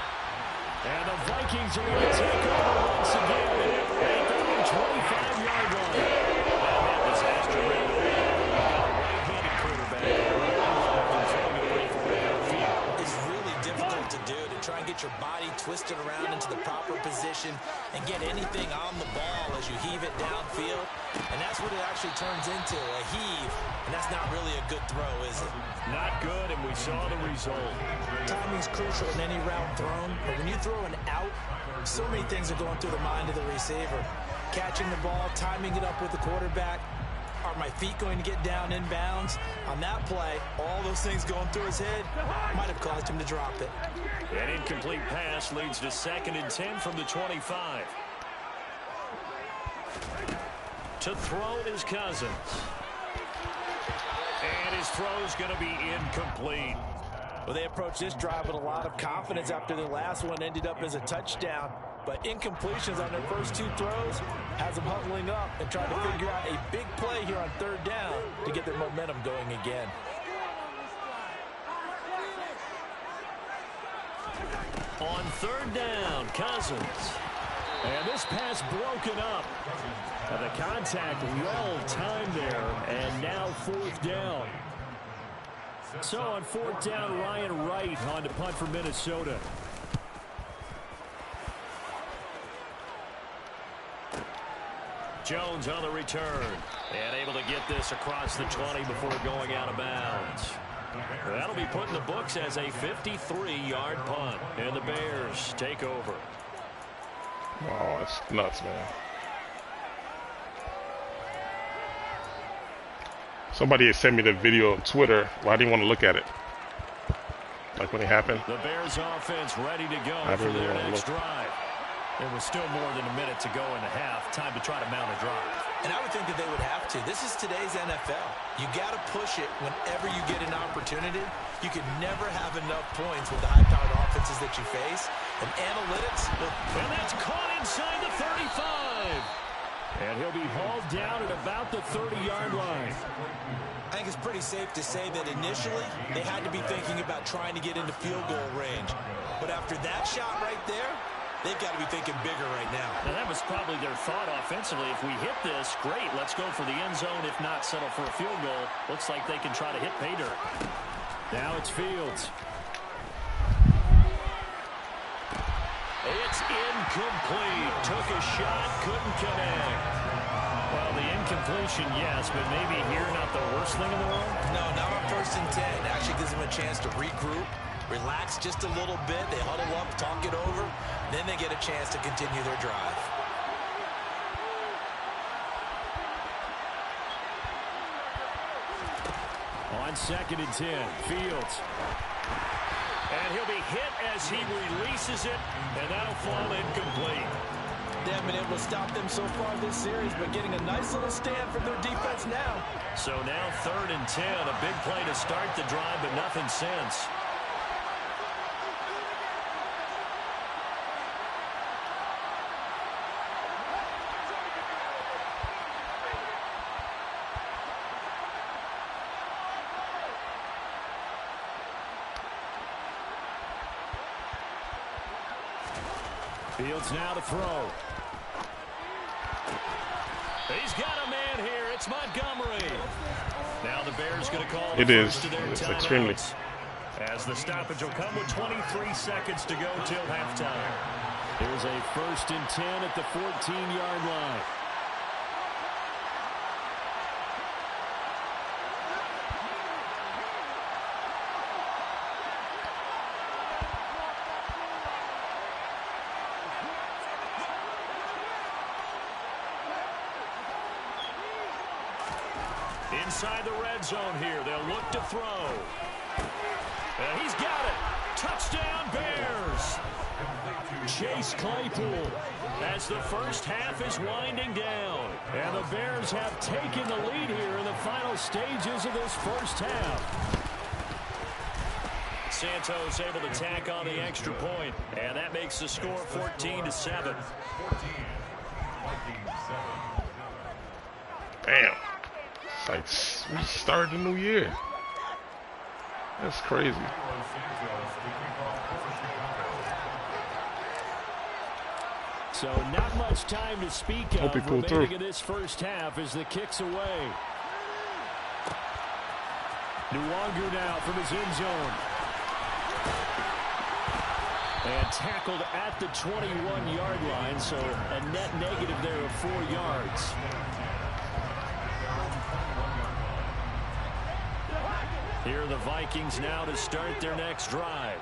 And the Vikings are going to take over once again at their own 25-yard line. That disaster right-handed quarterback. It's really difficult to do, to try and get your body twisted around into the proper position and get anything on the ball as you heave it downfield. And that's what it actually turns into, a heave. And that's not really a good throw, is it? Not good, and we saw the result. Timing's crucial in any route thrown, but when you throw an out, so many things are going through the mind of the receiver. Catching the ball, timing it up with the quarterback Are my feet going to get down in bounds? On that play, all those things going through his head might have caused him to drop it. An incomplete pass leads to 2nd and 10 from the 25. To throw is Cousins. And his throw's going to be incomplete. Well, they approached this drive with a lot of confidence after the last one ended up as a touchdown. But incompletions on their first 2 throws has them huddling up and trying to figure out a big play here on 3rd down to get their momentum going again. On 3rd down, Cousins. And this pass broken up. The contact well timed there, and now 4th down. So on 4th down, Ryan Wright on to punt for Minnesota. Jones on the return, and able to get this across the 20 before going out of bounds. That'll be put in the books as a 53-yard punt, and the Bears take over. Oh, that's nuts, man. Somebody had sent me the video on Twitter. Well, I didn't want to look at it. Like when it happened. The Bears offense ready to go for their next drive. There was still more than a minute to go in the half. Time to try to mount a drive. And I would think that they would have to. This is today's NFL. You got to push it whenever you get an opportunity. You can never have enough points with the high-powered offenses that you face. And analytics, and that's caught inside the 35. And he'll be hauled down at about the 30-yard line. I think it's pretty safe to say that initially they had to be thinking about trying to get into field goal range. But after that shot right there, they've got to be thinking bigger right now. And that was probably their thought offensively. If we hit this, great, let's go for the end zone. If not, settle for a field goal. Looks like they can try to hit pay dirt. Now it's Fields. It's incomplete. Took a shot, couldn't connect. Well, the incompletion, yes, but maybe here not the worst thing in the world? No, not on 1st and 10. It actually gives them a chance to regroup, relax just a little bit. They huddle up, talk it over. Then they get a chance to continue their drive. On 2nd and 10, Fields. And he'll be hit as he releases it, and that'll fall incomplete. They haven't been able to stop them so far this series, but getting a nice little stand from their defense now. So now 3rd and 10, a big play to start the drive, but nothing since. Fields now to throw. He's got a man here. It's Montgomery. Now the Bears going to call the first of their It's timeouts. extremely. As the stoppage will come with 23 seconds to go till halftime. There's a 1st and 10 at the 14-yard line. Inside the red zone here. They'll look to throw. And he's got it. Touchdown, Bears. Chase Claypool as the first half is winding down. And the Bears have taken the lead here in the final stages of this first half. Santos able to tack on the extra point. And that makes the score 14-7. Damn. It's like we started the new year. That's crazy. So not much time to speak of remaining in this first half as the kick's away. Nwangu now from his end zone. And tackled at the 21-yard line, so a net negative there of 4 yards. Here are the Vikings now to start their next drive.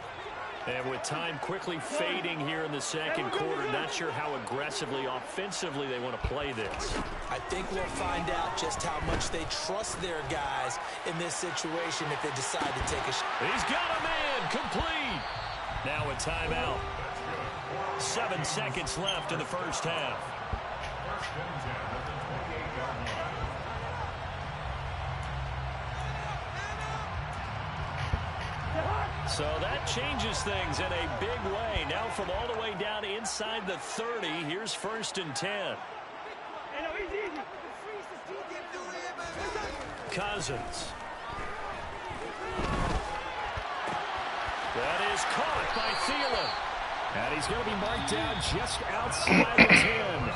And with time quickly fading here in the second quarter, not sure how aggressively, offensively they want to play this. I think we'll find out just how much they trust their guys in this situation if they decide to take a shot. He's got a man, complete. Now a timeout. 7 seconds left in the first half. So that changes things in a big way. Now from all the way down inside the 30, here's 1st and 10. Cousins. That is caught by Thielen. And he's going to be marked down just outside the 10.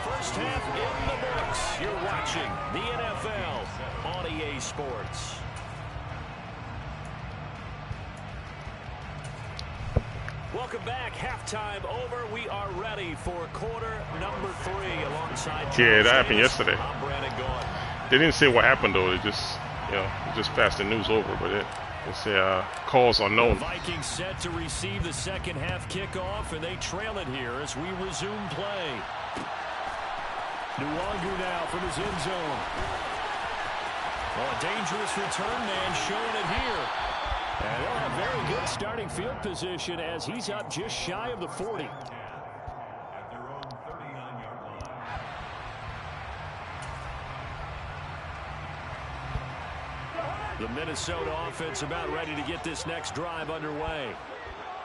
First half in the books. You're watching the NFL on EA Sports. Welcome back. Halftime over. We are ready for quarter number 3 alongside Charles. Yeah, that happened yesterday. I'm Brandon Gaudin. They didn't say what happened though. They just, just passed the news over. But they say cause unknown. The Vikings set to receive the second half kickoff, and they trail it here as we resume play. Nwangu now from his end zone. Well, a dangerous return man showing it here. And they'll have very good starting field position as he's up just shy of the 40. The Minnesota offense about ready to get this next drive underway.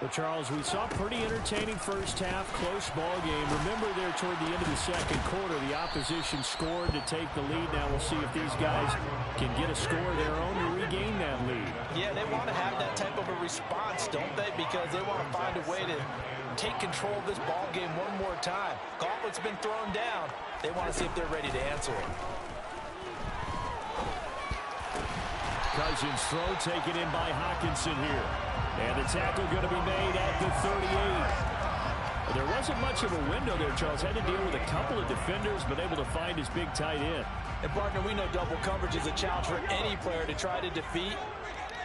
Well, Charles, we saw pretty entertaining first half, close ball game. Remember there toward the end of the second quarter, the opposition scored to take the lead. Now we'll see if these guys can get a score of their own to regain that lead. Yeah, they want to have that type of a response, don't they? Because they want to find a way to take control of this ball game one more time. Gauntlet's been thrown down. They want to see if they're ready to answer it. Cousins throw taken in by Hawkinson here. And the tackle going to be made at the 38. There wasn't much of a window there, Charles. Had to deal with a couple of defenders, but able to find his big tight end. And, partner, we know double coverage is a challenge for any player to try to defeat.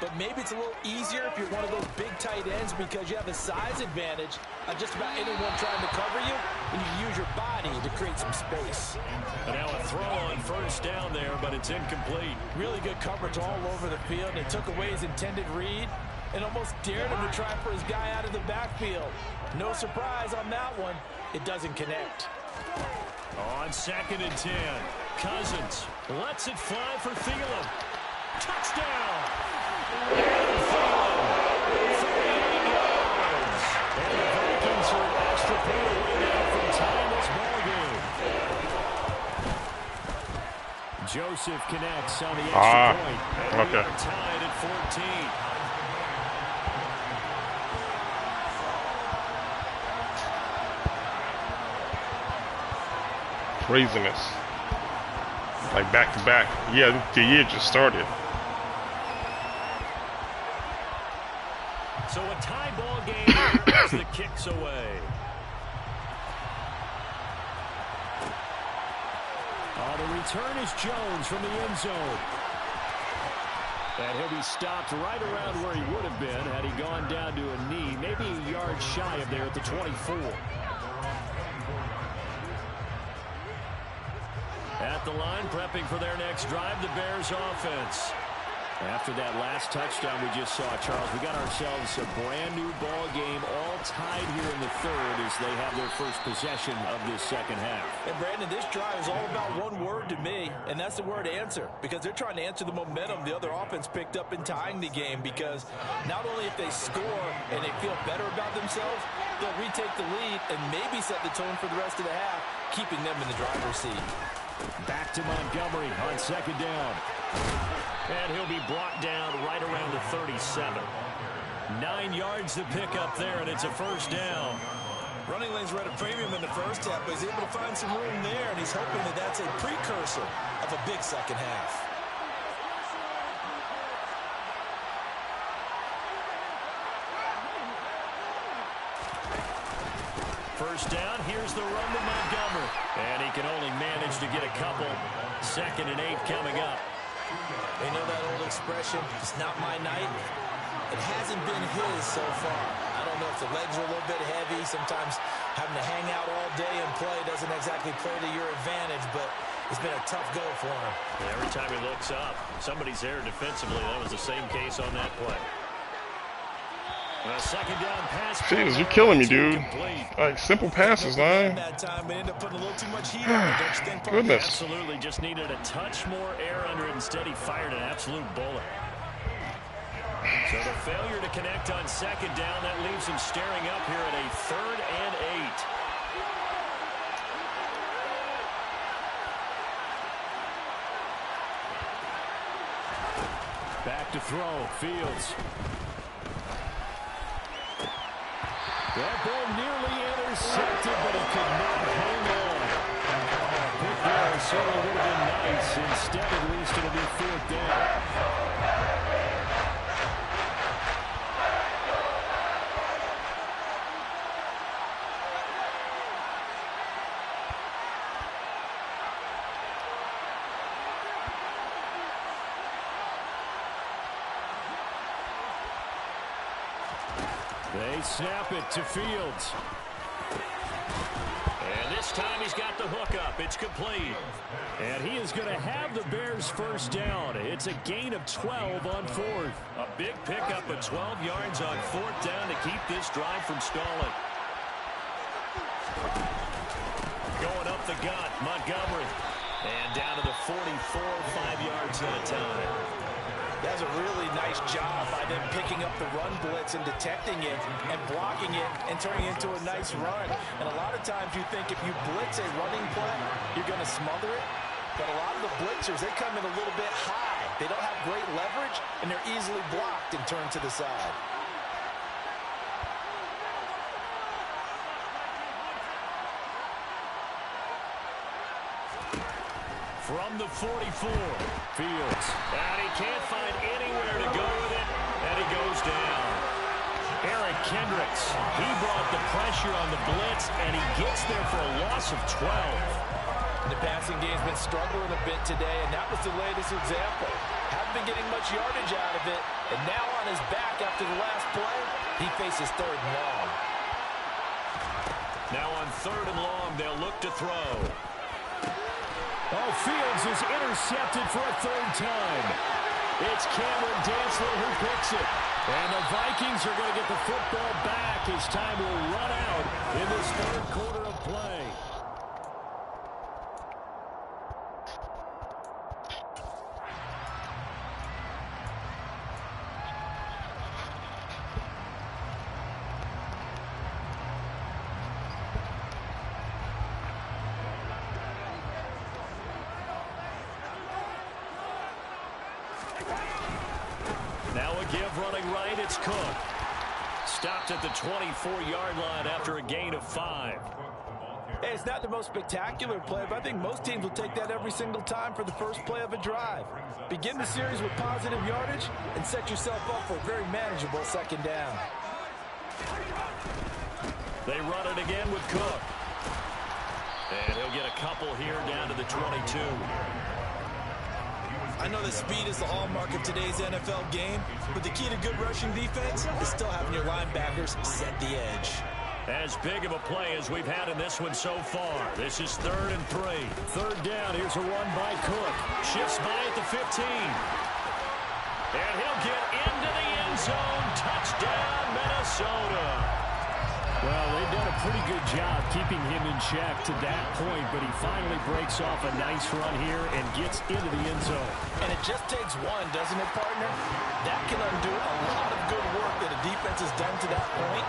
But maybe it's a little easier if you're one of those big tight ends because you have a size advantage on just about anyone trying to cover you, and you use your body to create some space. And now a throw on first down there, but it's incomplete. Really good coverage all over the field. It took away his intended read and almost dared him to try for his guy out of the backfield. No surprise on that one. It doesn't connect. On 2nd and 10, Cousins lets it fly for Thielen. Touchdown! And Thielen, 38 yards. And the Vikings are an extra point away now from tying this ball game. Joseph connects on the extra point. And we are tied at 14. Craziness. Like back to back. Yeah, the year just started. So a tie ball game here as the kicks away. The return is Jones from the end zone. And he'll be stopped right around where he would have been had he gone down to a knee, maybe a yard shy of there at the 24. At the line, prepping for their next drive, the Bears offense. After that last touchdown we just saw, Charles, we got ourselves a brand new ball game, all tied here in the third as they have their first possession of this second half. And Brandon, this drive is all about one word to me, and that's the word answer, because they're trying to answer the momentum the other offense picked up in tying the game, because not only if they score and they feel better about themselves, they'll retake the lead and maybe set the tone for the rest of the half, keeping them in the driver's seat. Back to Montgomery on second down. And he'll be brought down right around the 37. 9 yards to pick up there, and it's a first down. Running lanes were at a premium in the first half, but he's able to find some room there, and he's hoping that that's a precursor of a big second half. First down, here's the run to Montgomery. And he can only manage to get a couple. 2nd and 8 coming up. They know that old expression, it's not my night. It hasn't been his so far. I don't know if the legs are a little bit heavy. Sometimes having to hang out all day and play doesn't exactly play to your advantage, but it's been a tough go for him. Yeah, every time he looks up, somebody's there defensively. That was the same case on that play. A second down pass. Jesus, you're killing me, dude. Like, simple passes, man. Goodness. Absolutely, just needed a touch more air under it. Instead, he fired an absolute bullet. So the failure to connect on second down, that leaves him staring up here at a 3rd and 8. Back to throw, Fields. That ball nearly intercepted, but he could not hang on. Pick there certainly would have been nice. Instead, at least it'll be 4th down. They snap it to Fields. And this time he's got the hook up. It's complete. And he is going to have the Bears' first down. It's a gain of 12 on 4th. A big pickup of 12 yards on 4th down to keep this drive from stalling. Going up the gut, Montgomery. And down to the 44, 5 yards at a time. That's a really nice job by them picking up the run blitz and detecting it and blocking it and turning it into a nice run. And a lot of times you think if you blitz a running play, you're going to smother it. But a lot of the blitzers, they come in a little bit high. They don't have great leverage, and they're easily blocked and turned to the side. From the 44, Fields. And he can't find anywhere to go with it, and he goes down. Eric Kendricks, he brought the pressure on the blitz, and he gets there for a loss of 12. The passing game's been struggling a bit today, and that was the latest example. Haven't been getting much yardage out of it, and now on his back after the last play, he faces 3rd and long. Now on 3rd and long, they'll look to throw. Oh, Fields is intercepted for a 3rd time. It's Cameron Dantzler who picks it. And the Vikings are going to get the football back as time will run out in this 3rd quarter of play. Now a give running right, it's Cook. Stopped at the 24-yard line after a gain of 5. Hey, it's not the most spectacular play, but I think most teams will take that every single time for the first play of a drive. Begin the series with positive yardage and set yourself up for a very manageable 2nd down. They run it again with Cook. And he'll get a couple here down to the 22. I know that speed is the hallmark of today's NFL game, but the key to good rushing defense is still having your linebackers set the edge. As big of a play as we've had in this one so far. This is 3rd and 3. 3rd down. Here's a run by Cook. Shifts by at the 15. And he'll get into the end zone. Touchdown, Minnesota. Well, they've done a pretty good job keeping him in check to that point, but he finally breaks off a nice run here and gets into the end zone. And it just takes one, doesn't it, partner? That can undo a lot of good work that a defense has done to that point.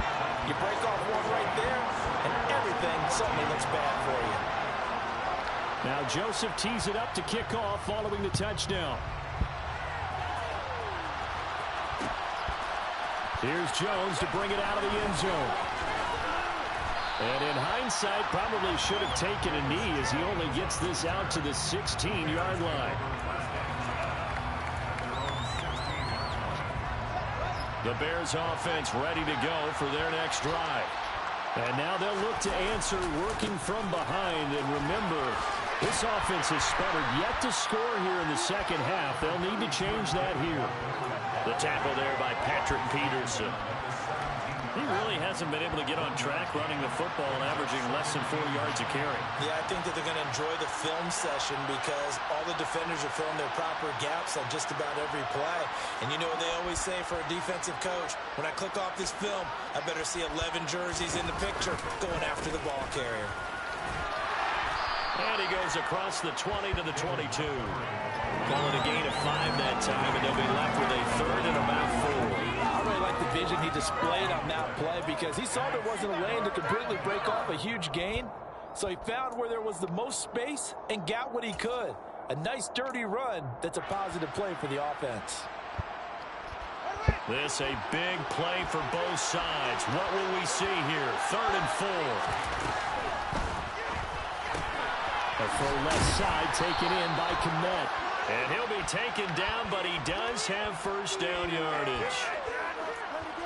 You break off one right there, and everything suddenly looks bad for you. Now Joseph tees it up to kick off following the touchdown. Here's Jones to bring it out of the end zone. And in hindsight, probably should have taken a knee as he only gets this out to the 16-yard line. The Bears offense ready to go for their next drive. And now they'll look to answer working from behind. And remember, This offense has sputtered yet to score here in the second half. They'll need to change that here. The tackle there by Patrick Peterson. He really hasn't been able to get on track running the football and averaging less than 4 yards a carry. Yeah, I think that they're going to enjoy the film session because all the defenders are filling their proper gaps on just about every play. And you know what they always say for a defensive coach? When I click off this film, I better see 11 jerseys in the picture going after the ball carrier. And he goes across the 20 to the 22. Call it a gain of 5 that time, and they'll be left with a third and about 4. I really like the vision he displayed on that play because he saw there wasn't a lane to completely break off a huge gain. So he found where there was the most space and got what he could. A nice dirty run that's a positive play for the offense. This a big play for both sides. What will we see here? 3rd and 4. A throw left side taken in by Kmet. And he'll be taken down, but he does have first down yardage.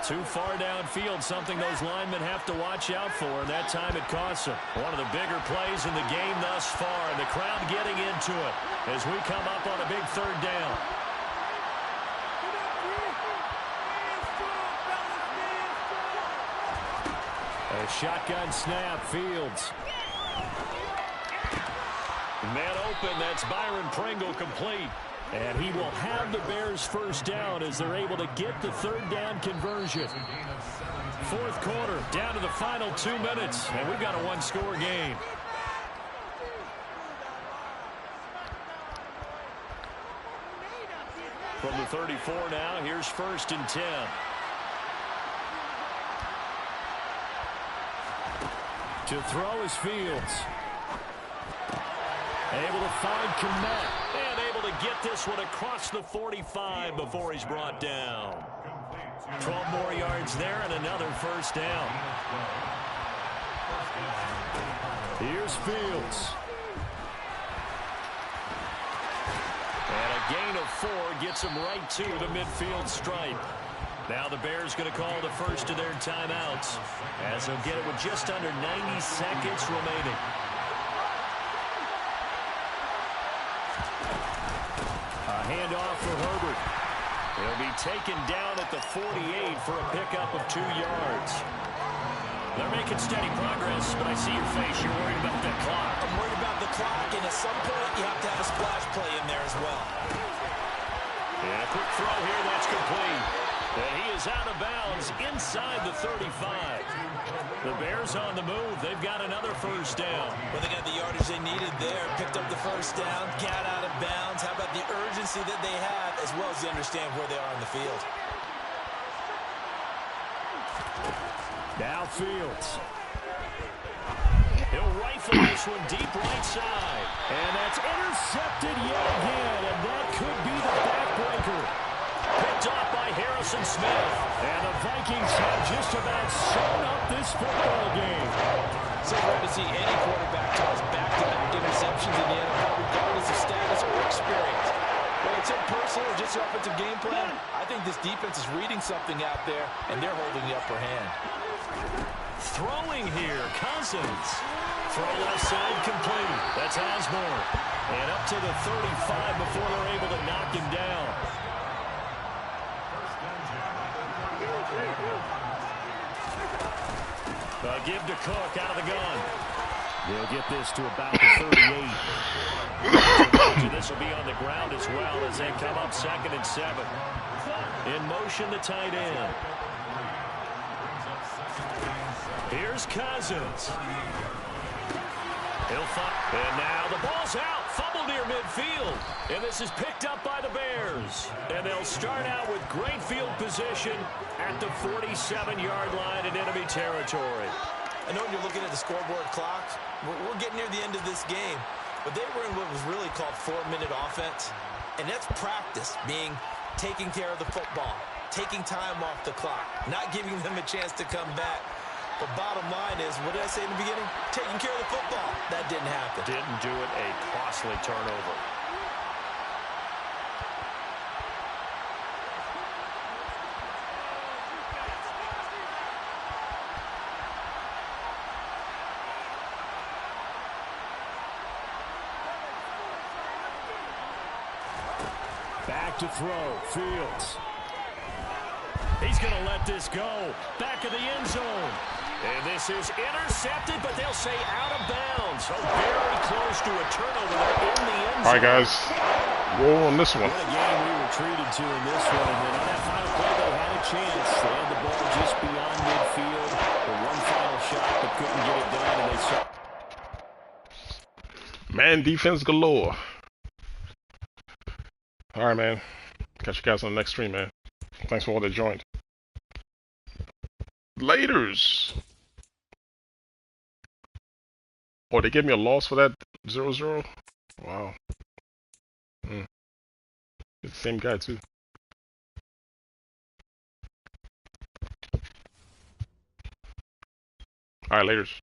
Too far downfield, something those linemen have to watch out for, and that time it costs them. One of the bigger plays in the game thus far, and the crowd getting into it as we come up on a big 3rd down. A shotgun snap, Fields. Man open, that's Byron Pringle complete. And he will have the Bears first down as they're able to get the 3rd down conversion. 4th quarter, down to the final 2 minutes, and we've got a 1-score game. From the 34 now, here's 1st and 10. To throw is Fields. Able to find Kmet. And able to get this one across the 45 before he's brought down. 12 more yards there and another first down. Here's Fields. And a gain of 4 gets him right to the midfield stripe. Now the Bears going to call the first of their timeouts as they'll get it with just under 90 seconds remaining. A handoff for Herbert. He'll be taken down at the 48 for a pickup of 2 yards. They're making steady progress, but I see your face. You're worried about that clock. I'm worried about the clock, and at some point you have to have a splash play in there as well. And a quick throw here, that's complete. And he is out of bounds inside the 35. The Bears on the move. They've got another first down. Well, they got the yardage they needed there. Picked up the first down, got out of bounds. How about the urgency that they have, as well as they understand where they are on the field. Now Fields. He'll rifle this one deep right side. And that's intercepted yet again. And that could be the backbreaker. Picked off by Harrison Smith. And the Vikings have just about sewn up this football game. So rare to see any quarterback toss back-to-back interceptions in the NFL, regardless of status or experience. Whether it's impersonal or just an offensive game plan, I think this defense is reading something out there, and they're holding the upper hand. Throwing here, Cousins. Throw left side complete. That's Osborne. And up to the 35 before they're able to knock him down. Give to Cook out of the gun. They'll get this to about the 38. This will be on the ground as well as they come up 2nd and 7. In motion, the tight end. Here's Cousins. He'll fight. And now the ball's out. Fumble near midfield. And this is picked up by the Bears. And they'll start out with great field position at the 47-yard line in enemy territory. I know when you're looking at the scoreboard clock, we're getting near the end of this game. But they were in what was really called 4-minute offense. And that's practice, being taking care of the football, taking time off the clock, not giving them a chance to come back. But bottom line is, what did I say in the beginning? Taking care of the football. That didn't happen. Didn't do it. A costly turnover. back to throw. Fields. He's going to let this go. Back of the end zone. And this is intercepted, but they'll say out of bounds. So very close to a turnover there in the end zone. All right, guys. Roll on this one. What a game we were treated to in this one. And on that final play, they had a chance. They had the ball just beyond midfield. The one final shot, but couldn't get it done. And they saw. Man, defense galore. All right, man. Catch you guys on the next stream, man. Thanks for all that joined. Laters. Oh, they gave me a loss for that 0-0? Wow. It's the same guy, too. Alright, laters.